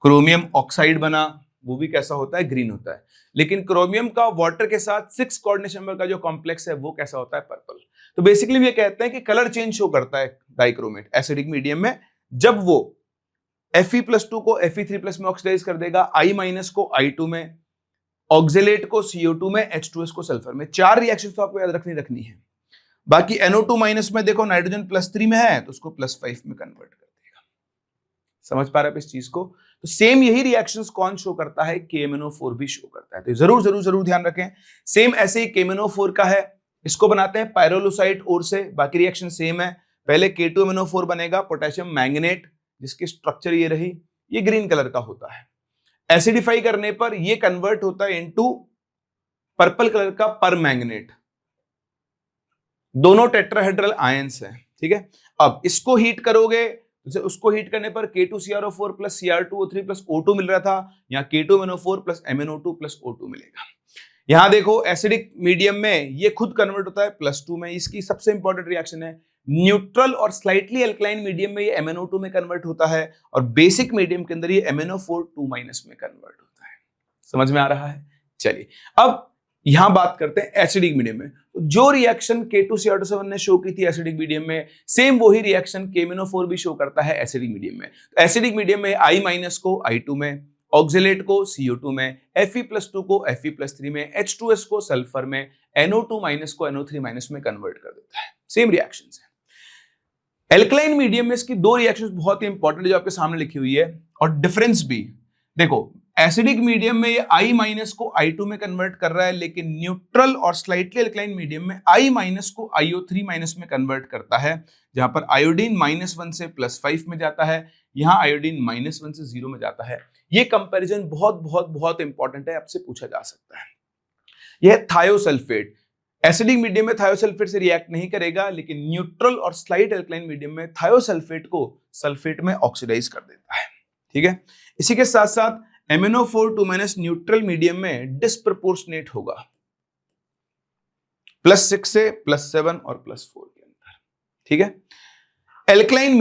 क्रोमियम ऑक्साइड बना, वो भी कैसा होता है? ग्रीन होता है। लेकिन क्रोमियम का वाटर के साथ 6 कोऑर्डिनेशन नंबर का जो कॉम्प्लेक्स है वो कैसा होता है? पर्पल। तो बेसिकली ये कहते हैं कि कलर चेंज शो करता है डाइक्रोमेट एसिडिक मीडियम में, जब वो Fe+2 को Fe3+ में ऑक्सीडाइज कर देगा, I- को I2 में, ऑक्जेलेट को CO2 में, H2S को सल्फर में। 4 रिएक्शन तो आपको याद रखनी है। बाकी NO2- में देखो नाइट्रोजन +3 में है तो उसको +5 में कन्वर्ट कर देगा। समझ पा रहे हैं इस चीज को? तो सेम यही रिएक्शंस कौन शो करता है? KMnO4 भी शो करता है। तो जरूर ध्यान रखें। सेम ऐसे ही KMnO4 का है, इसको बनाते हैं पायरोलुसाइट ओर से, बाकी रिएक्शन सेम है। पहले K2MnO4 बनेगा, पोटेशियम मैंगनेट, जिसकी स्ट्रक्चर ये रही, ये ग्रीन कलर का होता है। एसिडिफाई करने पर ये कन्वर्ट होता है इनटू पर्पल कलर का परमैंगनेट। दोनों टेट्राहेड्रल आयंस हैं, ठीक है। अब इसको हीट करोगे, जैसे उसको हीट करने पर K2CrO4 + Cr2O3 + O2 मिल रहा था, यहाँ K2MnO4 + MnO2 + O2 मिलेगा। यहां देखो एसिडिक मीडियम में ये खुद कन्वर्ट होता है +2 में। इसकी सबसे इंपॉर्टेंट रिएक्शन है। न्यूट्रल और स्लाइटली अल्कलाइन मीडियम में ये MnO2 में कन्वर्ट होता है, और बेसिक मीडियम के अंदर ये MnO4 2- में कन्वर्ट होता है। समझ में आ रहा है? चलिए अब यहां बात करते हैं एसिडिक मीडियम में। जो रिएक्शन K2Cr2 ने शो की थी एसिडिक मीडियम में, सेम वही रिएक्शन KMnO4 भी शो करता है एसिडिक मीडियम में। तो एसिडिक मीडियम में I- को I2 में, ऑक्जेलेट को CO2 में, Fe+2 को Fe+3 में, H2S को सल्फर में, NO2- को NO3- में कन्वर्ट कर देता है। सेम रिएक्शंस है। एल्कलाइन मीडियम में इसकी 2 रिएक्शंस बहुत ही इंपॉर्टेंट जो आपके सामने लिखी हुई है, और डिफरेंस भी देखो। एसिडिक मीडियम में ये I- को I2 में कन्वर्ट कर रहा है, लेकिन न्यूट्रल और स्लाइटली अल्कलाइन मीडियम में I- को IO3- में कन्वर्ट करता है, जहां पर आयोडीन -1 से +5 में जाता है, यहां आयोडीन -1 से 0 में जाता है। ये कंपैरिजन बहुत बहुत बहुत इंपॉर्टेंट है, आपसे पूछा जा सकता है। यह थायोसल्फेट एसिडिक मीडियम में थायोसल्फेट से रिएक्ट नहीं करेगा, लेकिन न्यूट्रल और स्लाइट अल्कलाइन मीडियम में थायोसल्फेट को सल्फेट में ऑक्सीडाइज कर देता है, ठीक है। इसी के साथ साथ MnO4 2- न्यूट्रल मीडियम में डिस्प्रपोर्शनेट होगा, +6 से +7 और +4 के अंदर, ठीक है। एल्कलाइन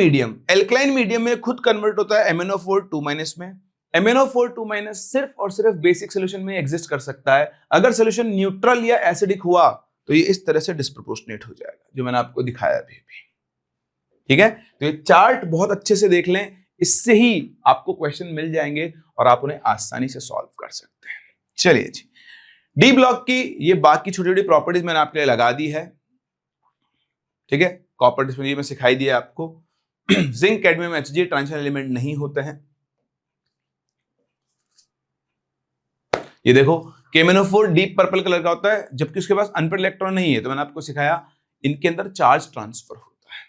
मीडियम में खुद कन्वर्ट होता है MnO4 2- में। MnO4 2- सिर्फ और सिर्फ बेसिक सोल्यूशन में एग्जिस्ट कर सकता है। अगर सोल्यूशन न्यूट्रल या एसिडिक हुआ तो ये इस तरह से डिस्प्रपोर्शनेट हो जाएगा, जो मैंने आपको दिखाया अभी भी, ठीक है। तो ये चार्ट बहुत अच्छे से देख लें, इससे ही आपको क्वेश्चन मिल जाएंगे और आप उन्हें आसानी से सॉल्व कर सकते हैं। चलिए जी, डी ब्लॉक की ये बाकी छोटी छोटी प्रॉपर्टीज मैंने आपके लिए लगा दी है, ठीक है। कॉपर डिस्प्ले में सिखाई दिया आपको। Zinc, cadmium, Hg transition element नहीं होते हैं। ये देखो KMnO4 डीप पर्पल कलर का होता है, जबकि उसके पास अनपेड इलेक्ट्रॉन नहीं है। तो मैंने आपको सिखाया इनके अंदर चार्ज ट्रांसफर होता है,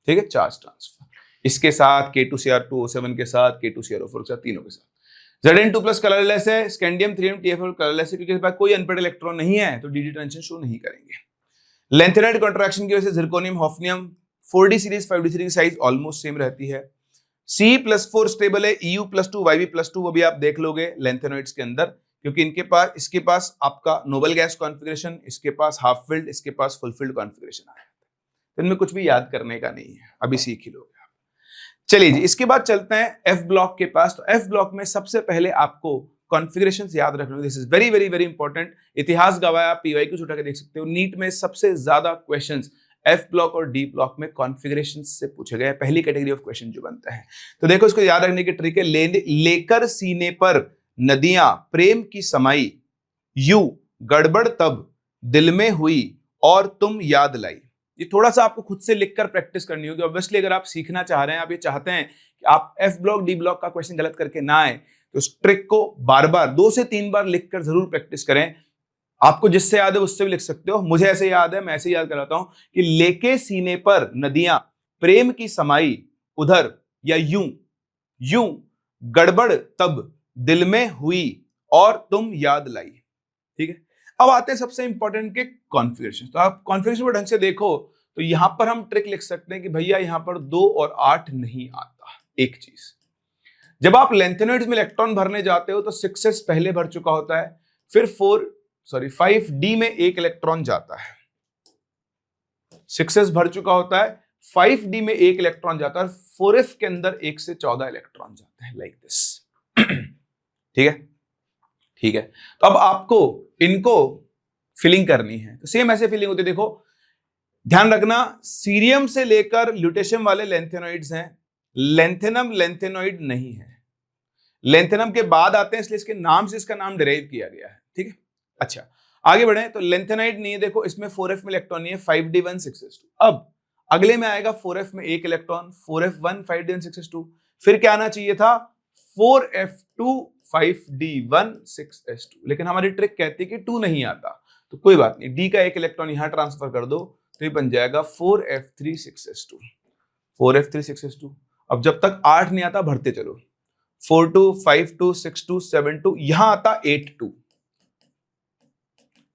ठीक है, चार्ज ट्रांसफर। इसके साथ K2Cr2O7 के साथ, K2Cr4 के साथ, तीनों के साथ। Zn2+ कलरलेस है, स्कैंडियम 3m TF4 कलरलेस है, क्योंकि इसके पास कोई अनपेड इलेक्ट्रॉन नहीं है, तो डी ट्रांजिशन शो नहीं करेंगे। लेंथेनाइड कॉन्ट्रैक्शन की वजह से zirconium, hafnium 4d series 5d series size almost same रहती है। C+4 स्टेबल है, Eu+2 Yb+2 वो भी आप देख लोगे लेंथेनॉइड्स के अंदर, क्योंकि इसके पास आपका नोबल गैस कॉन्फ़िगरेशन, इसके पास हाफ फिल्ड, इसके पास फुल फिल्ड कॉन्फ़िगरेशन आया है। इनमें कुछ भी याद करने का नहीं है, अभी सीख ही लोगे आप। चलिए जी, इसके बाद चलते हैं एफ ब्लॉक के पास। तो एफ ब्लॉक में सबसे पहले आपको कॉन्फ़िगरेशंस याद रखना, this is very very very important. इतिहास गवाया, आप PYQ उठा के देख सकते हो। नीट में सबसे ज्यादा क्वेश्चंस एफ ब्लॉक और डी ब्लॉक में कॉन्फ़िगरेशंस से पूछे गए, पहली कैटेगरी ऑफ क्वेश्चन जो बनता है। तो देखो, इसको याद रखने की ट्रिक है। लेकर सीने पर नदियां प्रेम की समाई, यू गड़बड़ तब दिल में हुई और तुम याद लाई। ये थोड़ा सा आपको खुद से लिखकर प्रैक्टिस करनी होगी। ऑब्वियसली अगर आप सीखना चाह रहे हैं, आप ये चाहते हैं कि आप एफ ब्लॉक डी ब्लॉक का क्वेश्चन गलत करके ना आए, तो इस ट्रिक को बार बार 2 से 3 बार लिखकर जरूर प्रैक्टिस करें। आपको जिससे याद है उससे भी लिख सकते हो। मुझे ऐसे याद है, मैं ऐसे याद कराता हूं कि लेके सीने पर नदियां प्रेम की समाई, उधर या यूं यूं गड़बड़ तब दिल में हुई और तुम याद लाई, ठीक है। अब आते हैं सबसे इंपॉर्टेंट के कॉन्फ़िगरेशन। तो आप कॉन्फ़िगरेशन को ढंग से देखो, तो यहां पर हम ट्रिक लिख सकते हैं कि भैया यहां पर 2 और 8 नहीं आता। एक चीज, जब आप लेंथेनॉइड्स में इलेक्ट्रॉन भरने जाते हो तो 6s पहले भर चुका होता है, फिर 5d में 1 इलेक्ट्रॉन जाता है। 6s भर चुका होता है, 5d में 1 इलेक्ट्रॉन जाता है, 4f के अंदर 1 से 14 इलेक्ट्रॉन जाते हैं, लाइक दिस, ठीक है, ठीक है। तो अब आपको इनको फिलिंग करनी है, तो सेम ऐसे फिलिंग होती है। देखो ध्यान रखना, सीरियम से लेकर ल्यूटेशियम वाले लेंथेनॉइड्स हैं, लेंथेनम लेंथेनॉइड नहीं है, लेंथेनम के बाद आते हैं इसलिए इसके नाम से इसका नाम डिराइव किया गया है, ठीक है। अच्छा आगे बढ़े तो लेंथेनाइड नहीं है, देखो इसमें 4f में इलेक्ट्रॉन नहीं है, 5d1 6s2। अब अगले में आएगा 4f में एक इलेक्ट्रॉन, 4f1 5d1 6s2, फिर क्या आना चाहिए था 4f2 5d1 6s2, लेकिन हमारी ट्रिक कहती है कि 2 नहीं आता, तो कोई बात नहीं, d का एक इलेक्ट्रॉन यहां ट्रांसफर कर दो तो ये बन जाएगा 4f3 6s2, 4f3 6s2। अब जब तक 8 नहीं आता भरते चलो, 4 2 5 2 6 2 7 2, यहां आता 8 2,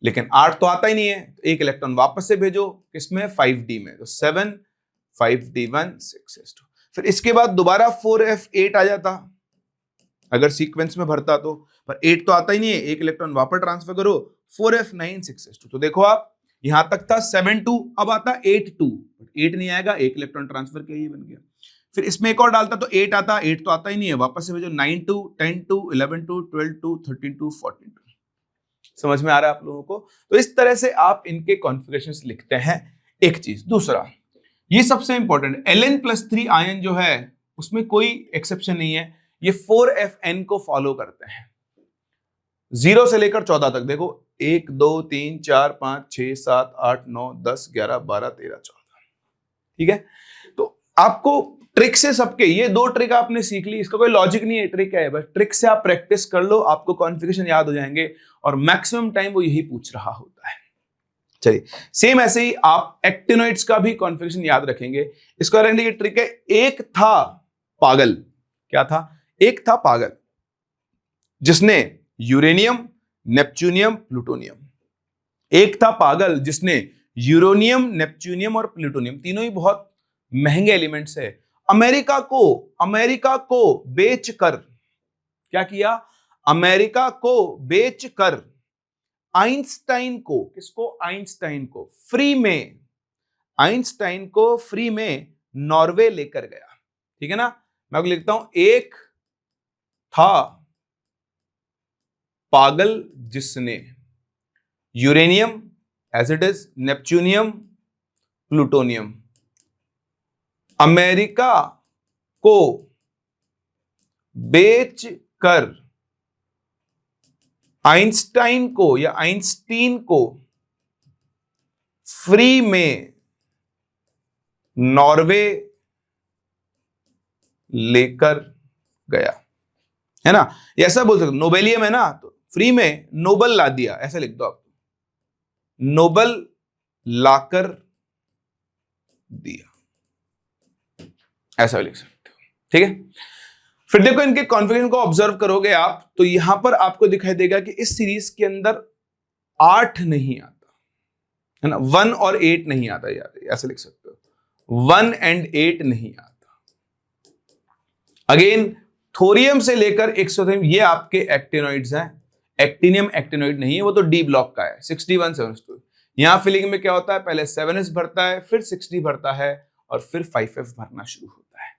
लेकिन 8 तो आता ही नहीं है, तो एक इलेक्ट्रॉन वापस से भेजो किसमें 5d में, तो 7 5d1 6s2। फिर इसके बाद दोबारा 4f8 आ जाता अगर सीक्वेंस में भरता तो, पर 8 तो आता ही नहीं है, एक इलेक्ट्रॉन वापस ट्रांसफर करो 4f9 6s2। तो देखो आप यहां तक था 7 2, अब आता 8 2, 8 नहीं आएगा, एक इलेक्ट्रॉन ट्रांसफर किया, ये बन गया। फिर इसमें एक और डालता तो 8 आता, 8 तो आता ही नहीं है, वापस से भेजो 9 2 10 2 11 2 12 2 13 2 14 2। समझ में आ रहा है आप लोगों को? तो इस तरह से आप इनके कॉन्फ़िगरेशंस लिखते हैं। एक चीज, दूसरा ये सबसे इंपॉर्टेंट, Ln+3 आयन जो है उसमें कोई एक्सेप्शन नहीं है, ये 4FN को फॉलो करते हैं 0 से लेकर 14 तक। देखो 1 2 3 4 5 6 7 8 9 10 11 12 13 14, ठीक है। तो आपको ट्रिक से सबके ये 2 ट्रिक आपने सीख ली, इसका कोई लॉजिक नहीं है, ट्रिक है बस, ट्रिक से आप प्रैक्टिस कर लो, आपको कॉन्फ़िगरेशन याद हो जाएंगे और मैक्सिमम टाइम वो यही पूछ रहा होता है। चलिए सेम ऐसे ही आप एक्टिनोइड्स का भी कॉन्फ़िगरेशन याद रखेंगे। इसका ये ट्रिक है, एक था पागल, क्या था, एक था पागल जिसने यूरेनियम नेपच्यूनियम प्लूटोनियम, एक था पागल जिसने यूरेनियम नेपच्यूनियम और प्लूटोनियम, तीनों ही बहुत महंगे एलिमेंट्स है, अमेरिका को बेचकर क्या किया, अमेरिका को बेचकर आइंस्टाइन को, किसको, आइंस्टाइन को फ्री में नॉर्वे लेकर गया, ठीक है ना। मैं आपको लिखता हूं, एक था पागल जिसने uranium as it is, neptunium, plutonium, America को बेचकर आइंस्टाइन को या आइंस्टीन को फ्री में नॉर्वे लेकर गया, है ना। ऐसा बोल सकते, नोबेलियम है ना, तो फ्री में नोबल ला दिया, ऐसा लिख दो आप, नोबल लाकर दिया, ऐसा लिख सकते हो, ठीक है। फिर देखो इनके कॉन्फ़िगरेशन को ऑब्जर्व करोगे आप तो यहां पर आपको दिखाई देगा कि इस सीरीज के अंदर 8 नहीं आता, है ना, 1 और 8 नहीं आता, यार ऐसे लिख सकते हो, 1 and 8 नहीं आता। अगेन थोरियम से लेकर 103 ये आपके एक्टिनोइड्स हैं, एक्टिनियम एक्टिनोइड नहीं है, वो तो डी ब्लॉक का है, 61 7s2। यहां फिलिंग में क्या होता है, पहले 7s भरता है, फिर 6d भरता है और फिर 5f भरना शुरू होता है,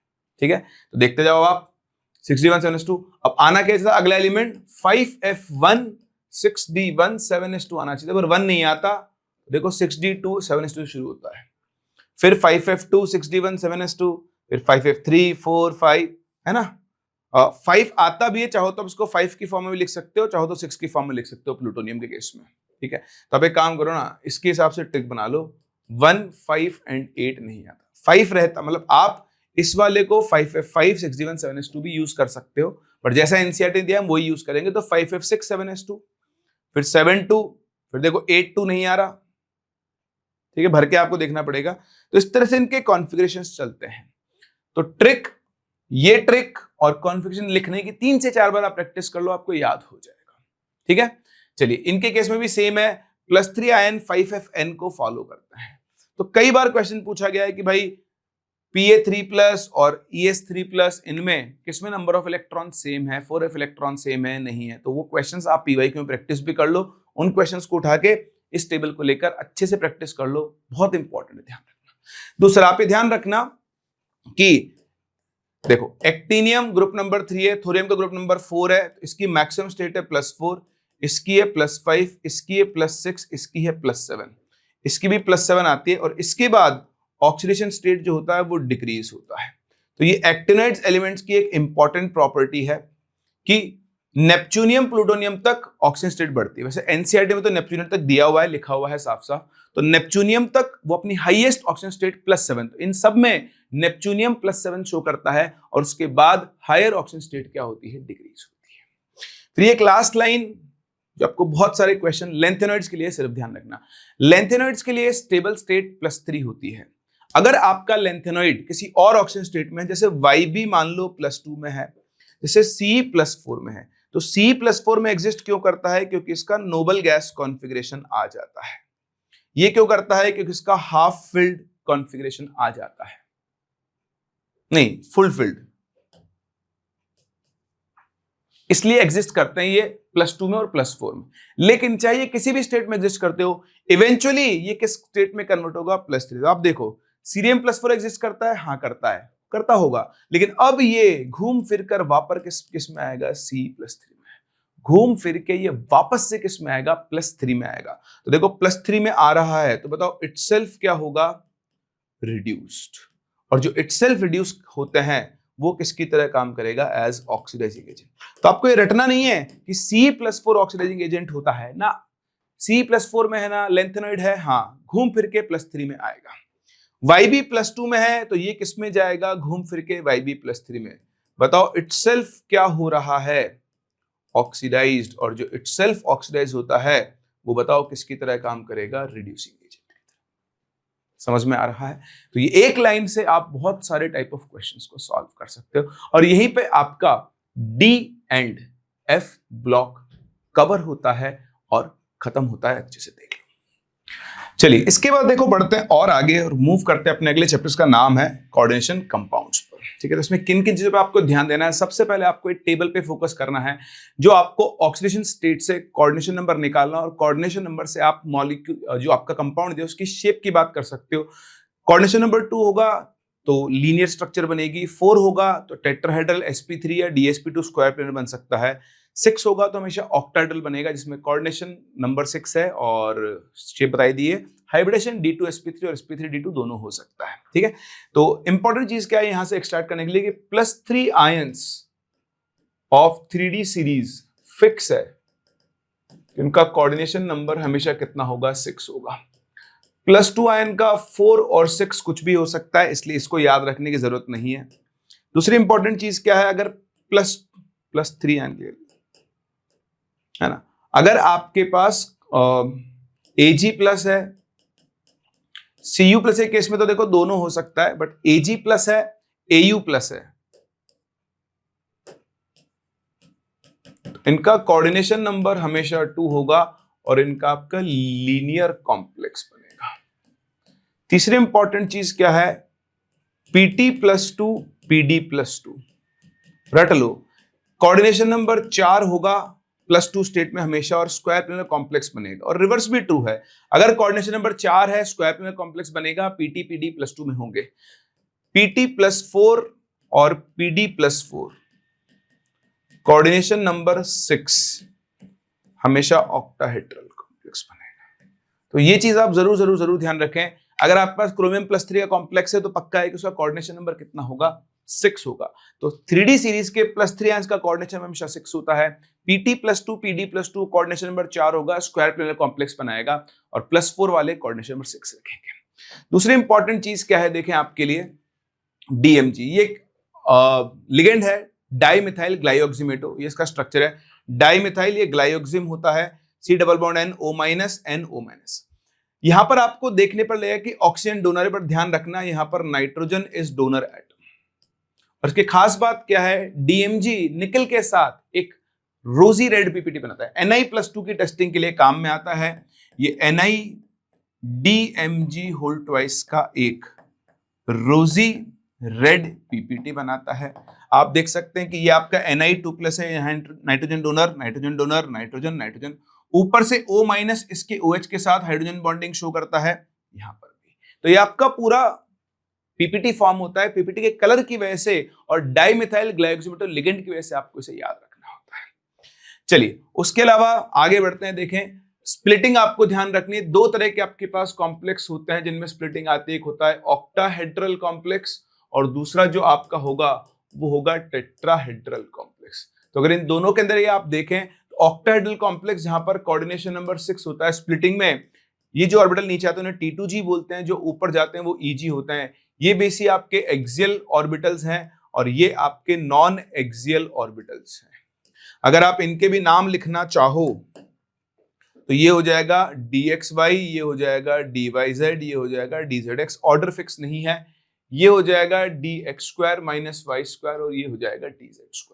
ठीक है। तो देखते जाओ आप 61 7s2। अब आना क्या था अगला एलिमेंट, 5f1 6d1 7s2 आना चाहिए, पर 1 नहीं आता, देखो 6d2 7s2 शुरू होता है, फिर 5f2 6d1 7s2, फिर 5f3 4 5, है ना। 5 आता भी है, चाहो तो इसको 5 की फॉर्म में भी लिख सकते हो, चाहो तो 6 की फॉर्म में लिख सकते हो प्लूटोनियम के केस में, ठीक है। तो अब एक काम करो ना, इसके हिसाब से ट्रिक बना लो, 1 5 and 8 नहीं आता, 5 रहता, मतलब आप इस वाले को 5f5 6d1 7s2 भी यूज कर सकते हो, पर जैसा एनसीईआरटी दिया हम वही यूज करेंगे, तो 5f6 7s2, फिर 7 2, फिर देखो 8 2 नहीं आ रहा, ठीक है, भर के आपको देखना पड़ेगा। तो इस तरह से इनके कॉन्फ़िगरेशंस चलते हैं। तो ट्रिक, ये ट्रिक और कॉन्फ़िगरेशन लिखने की 3 से 4 बार आप प्रैक्टिस कर लो, आपको याद हो जाएगा, ठीक है। चलिए इनके केस में भी सेम है, +3 आयन 5FN को फॉलो करता है। तो कई बार क्वेश्चन पूछा गया है कि भाई Pa3+ और ES3+, इनमें किसमें नंबर ऑफ इलेक्ट्रॉन सेम है, 4f इलेक्ट्रॉन सेम है, नहीं है, तो वो क्वेश्चंस आप पीवाईक्यू में प्रैक्टिस भी कर लो, उन क्वेश्चंस को उठा के इस टेबल को लेकर अच्छे से प्रैक्टिस कर लो, बहुत इंपॉर्टेंट है, ध्यान रखना। दूसरा आप ध्यान रखना कि देखो एक्टिनियम ग्रुप नंबर 3 है, थोरियम का ग्रुप नंबर 4 है, तो इसकी मैक्सिमम स्टेट है +4, इसकी है +5, इसकी है +6, इसकी है +7, इसकी भी +7 आती है, और इसके बाद ऑक्सीडेशन स्टेट जो होता है वो डिक्रीज होता है। तो ये एक्टिनोइड्स एलिमेंट्स की एक इंपॉर्टेंट प्रॉपर्टी है कि नेपच्यूनियम प्लूटोनियम तक ऑक्सीजन स्टेट बढ़ती है। वैसे एनसीईआरटी में तो नेपच्यूनियम तक दिया हुआ है, लिखा हुआ है साफ साफ, तो नेपच्यूनियम तक वो अपनी हाईएस्ट ऑक्सीजन स्टेट +7, तो इन सब में नेपच्यूनियम +7 शो करता है, और उसके बाद हायर ऑक्सीजन स्टेट क्या होती है, डिक्रीज होती है। फिर एक लास्ट लाइन जो आपको बहुत सारे क्वेश्चन लेंथेनॉइड्स के लिए सिर्फ ध्यान रखना, लेंथेनॉइड्स के लिए स्टेबल स्टेट +3 होती है। अगर आपका लेंथेनॉइड किसी और ऑक्सीजन स्टेट में, जैसे YB मान लो +2 में है, जैसे C+4 में है, तो C+4 में एग्जिस्ट क्यों करता है, क्योंकि इसका नोबल गैस कॉन्फ़िगरेशन आ जाता है। ये क्यों करता है, क्योंकि इसका हाफ फिल्ड कॉन्फ़िगरेशन आ जाता है, नहीं फुल फिल्ड, इसलिए एग्जिस्ट करते हैं ये +2 में और +4 में। लेकिन चाहिए किसी भी स्टेट में एग्जिस्ट करते हो, इवेंचुअली ये किस स्टेट में कन्वर्ट होगा, +3। आप देखो सीरियम+4 एग्जिस्ट करता है, हाँ करता है, करता होगा, लेकिन अब ये घूम फिर कर वापस किस में आएगा, C+3 में। घूम फिर के ये वापस से किस में आएगा, +3 में आएगा। तो देखो +3 में आ रहा है, तो बताओ इटसेल्फ क्या होगा, रिड्यूस्ड। और जो इटसेल्फ रिड्यूस होते हैं वो किसकी तरह काम करेगा, एज ऑक्सीडाइजिंग एजेंट। तो आपको ये रटना नहीं है कि C+4 ऑक्सीडाइजिंग एजेंट होता है ना, C+4 में है ना, लेंथेनॉइड है, हाँ घूम फिर के +3 में आएगा। YB +2 में है, तो ये किस में जाएगा, घूम फिर के YB +3 में। बताओ इटसेल्फ क्या हो रहा है, ऑक्सीडाइज्ड, और जो इटसेल्फ ऑक्सीडाइज होता है वो बताओ किसकी तरह काम करेगा, रिड्यूसिंग एजेंट। समझ में आ रहा है? तो ये एक लाइन से आप बहुत सारे टाइप ऑफ क्वेश्चंस को सॉल्व कर सकते हो, और यहीं पे आपका D and F block cover होता है और खत्म होता है। अच्छे से देख लो। चलिए इसके बाद देखो बढ़ते हैं और आगे और मूव करते हैं अपने अगले चैप्टर्स का नाम है कोऑर्डिनेशन कंपाउंड्स पर। ठीक है, तो इसमें किन किन चीजों पे आपको ध्यान देना है। सबसे पहले आपको एक टेबल पे फोकस करना है जो आपको ऑक्सीडेशन स्टेट से कोऑर्डिनेशन नंबर निकालना, और कोऑर्डिनेशन नंबर से आप मॉलिक्यूल जो आपका कंपाउंड है उसकी शेप की बात कर सकते हो। कोऑर्डिनेशन नंबर 2 होगा तो लीनियर स्ट्रक्चर बनेगी, 4 होगा तो टेट्राहेड्रल sp3 या dsp2 स्क्वायर प्लेनर बन सकता है, 6 होगा तो हमेशा ऑक्टाहेड्रल बनेगा जिसमें कोऑर्डिनेशन नंबर 6 है और शेप बताई दी है। हाइब्रिडेशन D2sp3 और sp3d2 दोनों हो सकता है। ठीक है, तो इंपॉर्टेंट चीज क्या है यहां से एक्सट्रैक्ट करने के लिए कि +3 ions of 3D series fix है, इनका कोऑर्डिनेशन नंबर हमेशा कितना होगा, 6 होगा। +2 आयन का 4 और 6 कुछ भी हो सकता है, इसलिए इसको याद रखने की जरूरत नहीं है। दूसरी इंपॉर्टेंट चीज क्या है, अगर +3 आयन के है ना, अगर आपके पास Ag+ है, Cu+ केस में तो देखो दोनों हो सकता है, बट Ag+ है, Au+ है, इनका कोऑर्डिनेशन नंबर हमेशा 2 होगा और इनका आपका लीनियर कॉम्प्लेक्स बनेगा। तीसरी इंपॉर्टेंट चीज क्या है, Pt+2 Pd+2 रट लो। कोऑर्डिनेशन नंबर 4 होगा +2 स्टेट में हमेशा और स्क्वायर प्लेनर कॉम्प्लेक्स बनेगा, और रिवर्स भी ट्रू है। अगर कोऑर्डिनेशन नंबर 4 है स्क्वायर प्लेनर कॉम्प्लेक्स बनेगा, Pt Pd+2 में होंगे। Pt+4 और Pd+4 कोऑर्डिनेशन नंबर 6 हमेशा ऑक्टाहेड्रल कॉम्प्लेक्स बनेगा। तो ये चीज आप जरूर जरूर जरूर ध्यान रखें। अगर आपके पास क्रोमियम +3 का कॉम्प्लेक्स है तो पक्का है कि उसका कोऑर्डिनेशन नंबर कितना होगा, 6 होगा। तो 3D सीरीज के +3 आयंस का कोऑर्डिनेशन हमेशा 6 होता है। Pt+2 Pd+2 कोऑर्डिनेशन नंबर 4 होगा, स्क्वायर प्लेनर कॉम्प्लेक्स बनाएगा, और +4 वाले कोऑर्डिनेशन नंबर 6 रखेंगे। दूसरी इंपॉर्टेंट चीज क्या है देखें आपके लिए, DMG, ये एक लिगेंड है, डाइमिथाइल ग्लाइऑक्सिमेटो, ये इसका स्ट्रक्चर है। डाइमिथाइल ये ग्लाइऑक्सिम होता है, C डबल बॉन्ड NO-NO-। यहां पर आपको देखने पर लगेगा कि ऑक्सीजन डोनर पर ध्यान रखना, यहां पर नाइट्रोजन इज डोनर एटम। और इसकी खास बात क्या है, DMG निकल के साथ एक रोजी रेड PPT बनाता है, Na+2 की टेस्टिंग के लिए काम में आता है। ये NiDMG2 का एक रोजी रेड PPT बनाता है। आप देख सकते हैं कि ये आपका Na2+ है, यहाँ nitrogen donor nitrogen donor nitrogen nitrogen, ऊपर से O- इसके OH के साथ हाइड्रोजन बॉन्डिंग शो करता है यहां पर भी। तो ये आपका पूरा PPT फॉर्म होता है, PPT के कलर की वजह से और डाइमिथाइल ग्लाइऑक्सिमेटो लिगेंड की वजह से आपको इसे याद रखना होता है। चलिए उसके अलावा आगे बढ़ते हैं। देखें स्प्लिटिंग आपको ध्यान रखनी है, 2 तरह के आपके पास कॉम्प्लेक्स होते हैं जिनमें स्प्लिटिंग आती है। एक होता है ऑक्टाहेड्रल कॉम्प्लेक्स और दूसरा जो आपका होगा वो होगा टेट्राहेड्रल कॉम्प्लेक्स। तो अगर इन दोनों के अंदर ये आप देखें तो ऑक्टाहेड्रल कॉम्प्लेक्स जहां पर कोऑर्डिनेशन नंबर 6 होता है स्प्लिटिंग में, ये जो ऑर्बिटल नीचे आते हैं उन्हें T2G बोलते हैं, जो ऊपर जाते हैं वो EG होते हैं। ये बेसिकली आपके एक्सियल ऑर्बिटल्स हैं और ये आपके नॉन एक्सियल ऑर्बिटल्स हैं। अगर आप इनके भी नाम लिखना चाहो तो ये हो जाएगा dxy, ये हो जाएगा dyz, ये हो जाएगा dzx, ऑर्डर फिक्स नहीं है। ये हो जाएगा dx² माइनस y² और ये हो जाएगा dz²।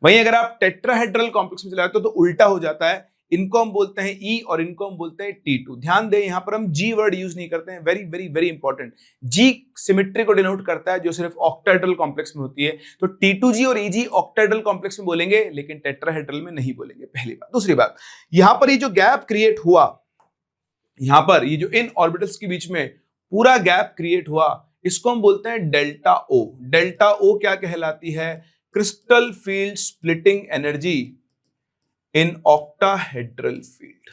वहीं अगर आप टेट्राहेड्रल कॉम्प्लेक्स में चले जाते हो तो उल्टा हो जाता है, इनको हम बोलते हैं E और इनको हम बोलते हैं T2। ध्यान दें यहां पर हम G वर्ड यूज नहीं करते हैं, very very very important. G symmetry को डिनोट करता है जो सिर्फ ऑक्टाहेड्रल कॉम्प्लेक्स में होती है, तो T2G और EG ऑक्टाहेड्रल कॉम्प्लेक्स में बोलेंगे लेकिन टेट्राहेड्रल में नहीं बोलेंगे, पहली बात। दूसरी बात, यहां पर ये जो गैप क्रिएट हुआ, यहां पर ये जो इन ऑर्बिटल्स के बीच में पूरा गैप क्रिएट हुआ, इसको हम बोलते हैं डेल्टा O। डेल्टा O क्या कहलाती है? Crystal field splitting energy in octahedral field.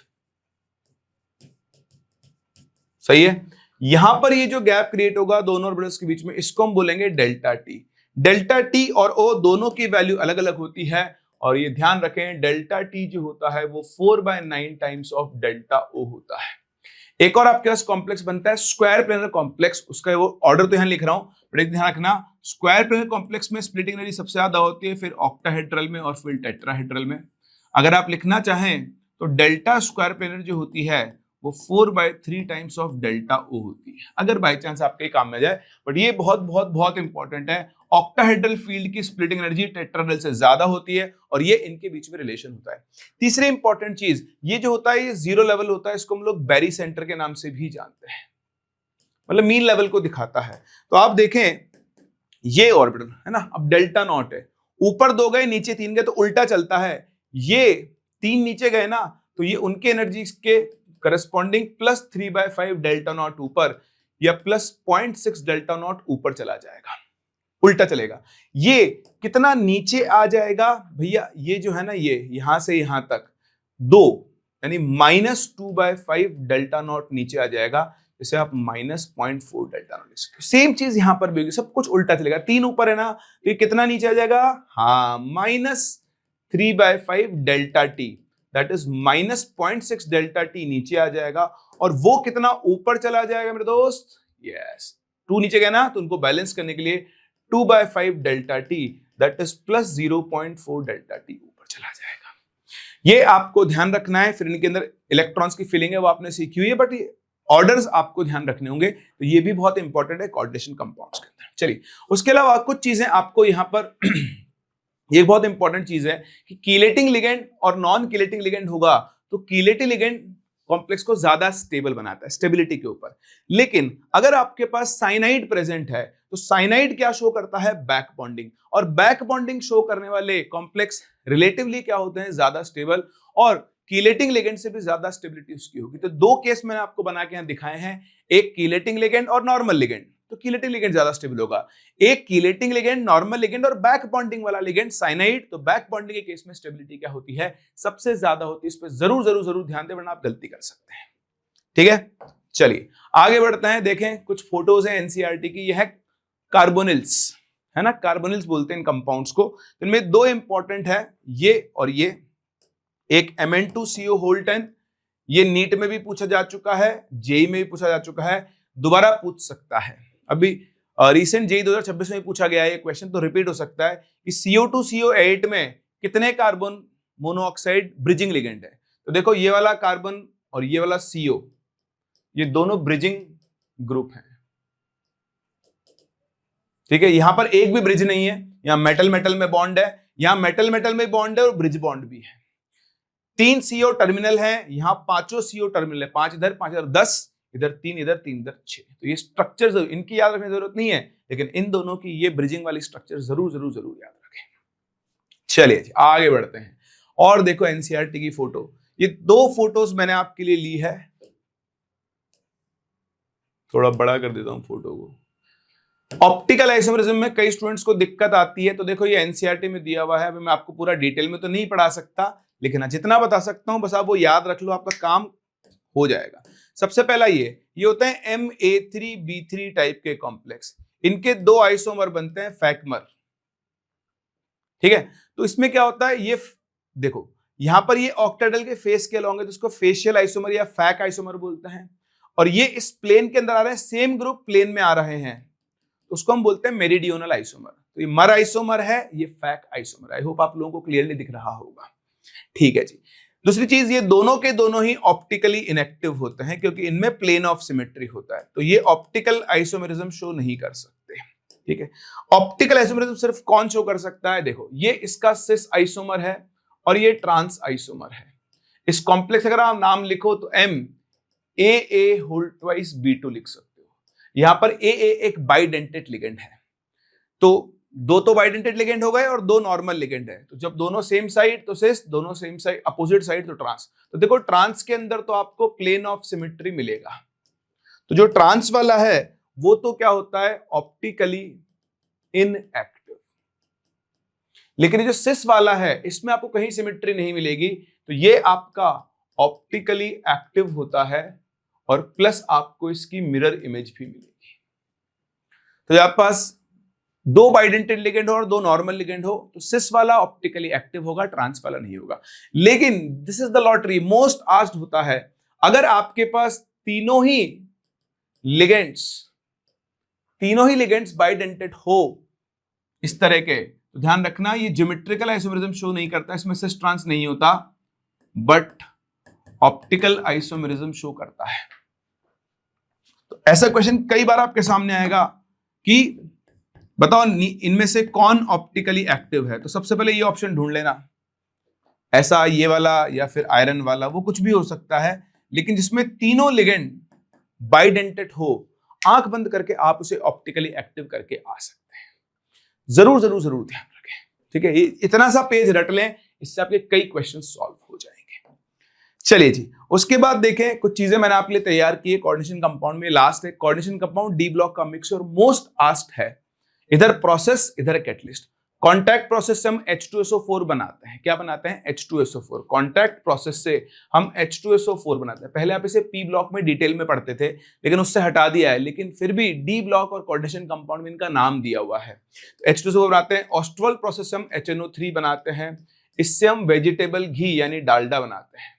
सही है। यहां पर ये जो गैप क्रिएट होगा दोनों ऑर्बिटल्स के बीच में, इसको हम बोलेंगे डेल्टा T। डेल्टा T और O दोनों की वैल्यू अलग अलग होती है और ये ध्यान रखें डेल्टा T जो होता है वो 4/9 टाइम्स ऑफ डेल्टा O होता है। एक और आपके पास कॉम्प्लेक्स बनता है स्क्वायर प्लेनर कॉम्प्लेक्स, उसका वो ऑर्डर तो यहां लिख रहा हूं बट एक ध्यान रखना, स्क्वायर प्लेनर कॉम्प्लेक्स में स्प्लिटिंग एनर्जी सबसे ज्यादा होती है, फिर ऑक्टाहेड्रल में और फिर टेट्राहेड्रल में। अगर आप लिखना चाहें तो डेल्टा स्क्वायर प्लेनर जो होती है वो 4/3 टाइम्स ऑफ डेल्टा O होती है, अगर बाई चांस आपके काम में जाए। बट ये बहुत बहुत बहुत इंपॉर्टेंट है, ऑक्टाहेड्रल फील्ड की स्प्लिटिंग एनर्जी टेट्राहेड्रल से ज्यादा होती है और ये इनके बीच में रिलेशन होता है। तीसरी इंपॉर्टेंट चीज, ये जो होता है ये 0 लेवल होता है, इसको हम लोग बैरी सेंटर के नाम से भी जानते हैं, मतलब मीन लेवल को दिखाता है। तो आप देखें ये ऑर्बिटल है ना, अब डेल्टा नॉट है, ऊपर 2 गए नीचे 3 गए तो उल्टा चलता है, ये 3 नीचे गए ना तो ये उनके एनर्जी के करस्पॉन्डिंग +3/5 डेल्टा नॉट ऊपर या +0.6 डेल्टा नॉट ऊपर चला जाएगा, उल्टा चलेगा। ये कितना नीचे आ जाएगा भैया, ये जो है ना ये यहां से यहां तक 2 यानी -2/5 डेल्टा नॉट नीचे आ जाएगा, जैसे आप -0.4 डेल्टा नॉट लिख सकते हो। सेम चीज यहां पर भी होगी, सब कुछ उल्टा चलेगा। 3 ऊपर है ना तो ये कितना नीचे आ जाएगा, हाँ -3/5 delta T, that is -0.6 delta T नीचे आ जाएगा और वो कितना ऊपर चला जाएगा मेरे दोस्त, यस 2 नीचे गए ना तो उनको बैलेंस करने के लिए 2/5 delta T, that is +0.4 delta T ऊपर चला जाएगा। ये आपको ध्यान रखना है। फिर इनके अंदर इलेक्ट्रॉन्स की फिलिंग है वो आपने सीखी हुई है, बट ये ऑर्डर्स आपको ध्यान रखने होंगे, तो ये भी बहुत इंपॉर्टेंट है कोऑर्डिनेशन कंपाउंड्स के अंदर। चलिए उसके अलावा कुछ चीजें आपको यहां पर ये बहुत इंपॉर्टेंट चीज है कि कीलेटिंग लिगेंड और नॉन कीलेटिंग लिगेंड होगा तो कीलेटिंग लिगेंड कॉम्प्लेक्स को ज्यादा स्टेबल बनाता है, स्टेबिलिटी के ऊपर। लेकिन अगर आपके पास साइनाइड प्रेजेंट है तो साइनाइड क्या शो करता है, बैक बॉन्डिंग, और बैक बॉन्डिंग शो करने वाले कॉम्प्लेक्स रिलेटिवली क्या होते हैं, ज्यादा स्टेबल, और कीलेटिंग लिगेंड से भी ज्यादा स्टेबिलिटी उसकी होगी। तो 2 केस मैंने आपको बना के यहां दिखाए हैं, एक कीलेटिंग लिगेंड और नॉर्मल लिगेंड। तो कीलेटिंग लिगेंड ज्यादा स्टेबल होगा, एक कीलेटिंग लिगेंड, नॉर्मल लिगेंड और बैक बॉन्डिंग वाला लिगेंड साइनाइड। तो बैक बॉन्डिंग के केस में स्टेबिलिटी क्या होती है, सबसे ज्यादा होती है। इस पर जरूर जरूर जरूर ध्यान दें वरना आप गलती कर सकते हैं। ठीक है, चलिए आगे बढ़ते हैं। देखें कुछ फोटोज हैं एनसीईआरटी की, यह है कार्बोनिल्स, है ना, कार्बोनिल्स बोलते हैं इन कंपाउंड्स को। इनमें 2 इंपॉर्टेंट है, ये और ये, एक Mn2CO(10), ये नीट में भी पूछा जा चुका है, जेई में भी पूछा जा चुका है, दोबारा पूछ सकता है। अभी रिसेंट जेई 2026 में पूछा गया है ये क्वेश्चन, तो रिपीट हो सकता है कि CO2CO8 में कितने कार्बन मोनोऑक्साइड ब्रिजिंग लिगेंड है। तो देखो ये वाला कार्बन और ये वाला CO, ये दोनों ब्रिजिंग ग्रुप हैं। ठीक है, यहां पर एक भी ब्रिज नहीं है, यहां मेटल मेटल में बॉन्ड है, यहां मेटल मेटल में बॉन्ड है और ब्रिज बॉन्ड भी है। 3 CO टर्मिनल है, यहां 5 CO टर्मिनल है, 5 इधर 5 इधर, 10 इधर, 3 इधर 3 इधर 6। तो ये स्ट्रक्चर इनकी याद रखने की जरूरत नहीं है, लेकिन इन दोनों की ये ब्रिजिंग वाली स्ट्रक्चर जरूर जरूर जरूर याद रखें। चलिए आगे बढ़ते हैं और देखो एनसीईआरटी की फोटो, ये 2 फोटोज मैंने आपके लिए ली है, थोड़ा बड़ा कर देता हूं फोटो को। ऑप्टिकल आइसोमेरिज्म में कई स्टूडेंट्स को दिक्कत आती है, तो देखो ये एनसीईआरटी में दिया हुआ है। अभी मैं आपको पूरा डिटेल में तो नहीं पढ़ा सकता, लेकिन जितना बता सकता हूं बस आप वो याद रख लो, आपका काम हो जाएगा। सबसे पहला ये होता है MA3B3 टाइप के कॉम्प्लेक्स। इनके 2 आइसोमर बनते हैं फैकमर, ठीक है। तो इसमें क्या होता है, ये देखो यहां पर ये ऑक्टेडल के फेस के अलॉन्ग है तो इसको फेशियल आइसोमर या फैक आइसोमर बोलते हैं, और ये इस प्लेन के अंदर आ रहे हैं, सेम ग्रुप प्लेन में आ रहे हैं तो उसको हम बोलते हैं मेरिडियोनल आइसोमर। तो ये मर आइसोमर है, ये फैक आइसोमर। आई होप आप लोगों को क्लियरली दिख रहा होगा, ठीक है जी। दूसरी चीज, ये दोनों के दोनों ही ऑप्टिकली इनएक्टिव होते हैं क्योंकि इनमें प्लेन ऑफ सिमेट्री होता है, तो ये ऑप्टिकल आइसोमेरिज्म शो नहीं कर सकते, ठीक है। ऑप्टिकल आइसोमेरिज्म सिर्फ कौन शो कर सकता है, देखो ये इसका सिस आइसोमर है और ये ट्रांस आइसोमर है। इस कॉम्प्लेक्स अगर आप नाम लिखो तो MAA2B2 लिख सकते हो। यहां पर AA एक बाइडेंटेड लिगेंड है, तो दो तो बाइडेंटेड लिगेंड हो गए और 2 नॉर्मल लिगेंड है, तो जब दोनों सेम साइड तो सिस, दोनों सेम साइड अपोजिट साइड तो ट्रांस। तो देखो ट्रांस के अंदर तो आपको प्लेन ऑफ सिमेट्री मिलेगा, तो जो ट्रांस वाला है वो तो क्या होता है, ऑप्टिकली इनएक्टिव। लेकिन ये जो सिस वाला है इसमें आपको कहीं सिमेट्री नहीं मिलेगी, तो ये आपका ऑप्टिकली एक्टिव होता है और प्लस आपको इसकी मिरर इमेज भी मिलेगी। तो आपके पास 2 बाइडेंटेड लिगेंड हो और 2 नॉर्मल लिगेंड हो तो सिस वाला ऑप्टिकली एक्टिव होगा, ट्रांस वाला नहीं होगा। लेकिन this is the lottery, most asked होता है, अगर आपके पास तीनों ही लिगेंड्स बाइडेंटेड हो इस तरह के, तो ध्यान रखना ये ज्योमेट्रिकल आइसोमेरिज्म शो नहीं करता, इसमें सिस ट्रांस नहीं होता, बट ऑप्टिकल आइसोमेरिज्म शो करता है। तो ऐसा क्वेश्चन कई बार आपके सामने आएगा कि बताओ इनमें से कौन ऑप्टिकली एक्टिव है, तो सबसे पहले ये ऑप्शन ढूंढ लेना, ऐसा ये वाला या फिर आयरन वाला, वो कुछ भी हो सकता है, लेकिन जिसमें तीनों लिगेंड बाइडेंटेड हो, आंख बंद करके आप उसे ऑप्टिकली एक्टिव करके आ सकते हैं। जरूर जरूर जरूर ध्यान रखें, ठीक है। इतना सा पेज रट लें, इससे आपके कई क्वेश्चन सॉल्व हो जाएंगे। चलिए जी, उसके बाद देखें कुछ चीजें मैंने आपके लिए तैयार की है कोऑर्डिनेशन कंपाउंड में। लास्ट है कोऑर्डिनेशन कंपाउंड डी ब्लॉक का मिक्स और मोस्ट आस्क्ड है, इधर प्रोसेस इधर कैटलिस्ट। कॉन्टैक्ट प्रोसेस से हम H2SO4 बनाते हैं, क्या बनाते हैं, H2SO4। कॉन्टैक्ट प्रोसेस से हम H2SO4 बनाते हैं। पहले आप इसे P ब्लॉक में डिटेल में पढ़ते थे, लेकिन उससे हटा दिया है, लेकिन फिर भी डी ब्लॉक और कोऑर्डिनेशन कंपाउंड में इनका नाम दिया हुआ है। तो H2SO4 बनाते हैं। ऑस्ट्रल प्रोसेस से हम HNO3 बनाते हैं, इससे हम वेजिटेबल घी यानी डालडा बनाते हैं।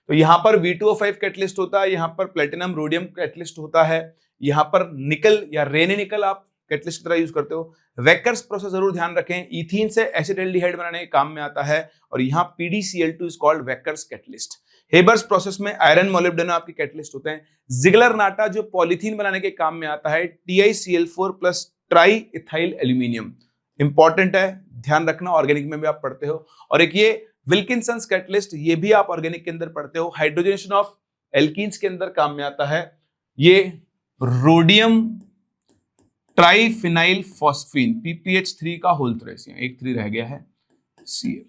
तो यहां पर V2O5 कैटलिस्ट होता है, यहां पर प्लेटिनम रोडियम कैटलिस्ट होता है, यहां पर निकल या रेने निकल आप कैटलिस्ट की तरह यूज करते हो। वेकर्स प्रोसेस जरूर ध्यान रखें, इथीन से एसिटाल्डिहाइड बनाने के काम में आता है, और यहाँ PDCl2 is called Wacker's catalyst. Haber's process में आयरन मोलिब्डेनम आपके कैटलिस्ट होते हैं। जिगलर नाटा जो पॉलीथीन बनाने के काम में आता है, TiCl4 plus try ethyl aluminium, important है, ध्यान रखना, ऑर्गेनिक में भी आप पढ़ते हो। और एक ये विल्किंसंस कैटलिस्ट, ये भी आप ऑर्गेनिक के अंदर पढ़ते हो, हाइड्रोजनेशन ऑफ एल्कीन्स के अंदर काम में आता है। ये रोडियम ट्राइफिनाइल फॉस्फीन PPH3 का होल थ्रेस, एक 3 रह गया है Cl,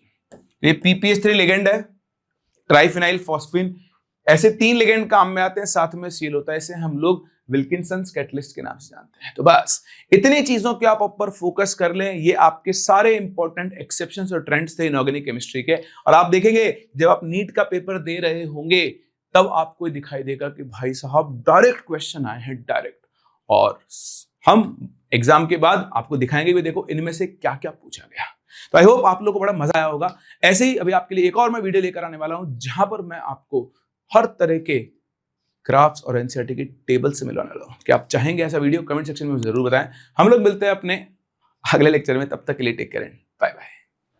ये PPH3 लिगेंड है, ट्राइफिनाइल फॉस्फीन, ऐसे 3 लिगेंड काम में आते हैं, साथ में Cl होता है, इसे हम लोग विल्किंसंस कैटलिस्ट के नाम से जानते हैं। तो बस इतनी चीजों के आप ऊपर फोकस कर लें, ये आपके सारे इंपॉर्टेंट एक्सेप्शंस और ट्रेंड्स थे इनऑर्गेनिक केमिस्ट्री के। और आप देखेंगे जब आप नीट का पेपर दे रहे होंगे तब आपको दिखाई देगा कि भाई साहब डायरेक्ट क्वेश्चन आए हैं, डायरेक्ट, और हम एग्जाम के बाद आपको दिखाएंगे भी, देखो इनमें से क्या क्या पूछा गया। तो आई होप आप लोगों को बड़ा मजा आया होगा। ऐसे ही अभी आपके लिए एक और मैं वीडियो लेकर आने वाला हूं, जहां पर मैं आपको हर तरह के ग्राफ्स और एनसीईआरटी की टेबल से मिलवाने वाला हूं। क्या आप चाहेंगे ऐसा वीडियो? कमेंट सेक्शन में जरूर बताएं। हम लोग मिलते हैं अपने अगले लेक्चर में, तब तक के लिए टेक केयर।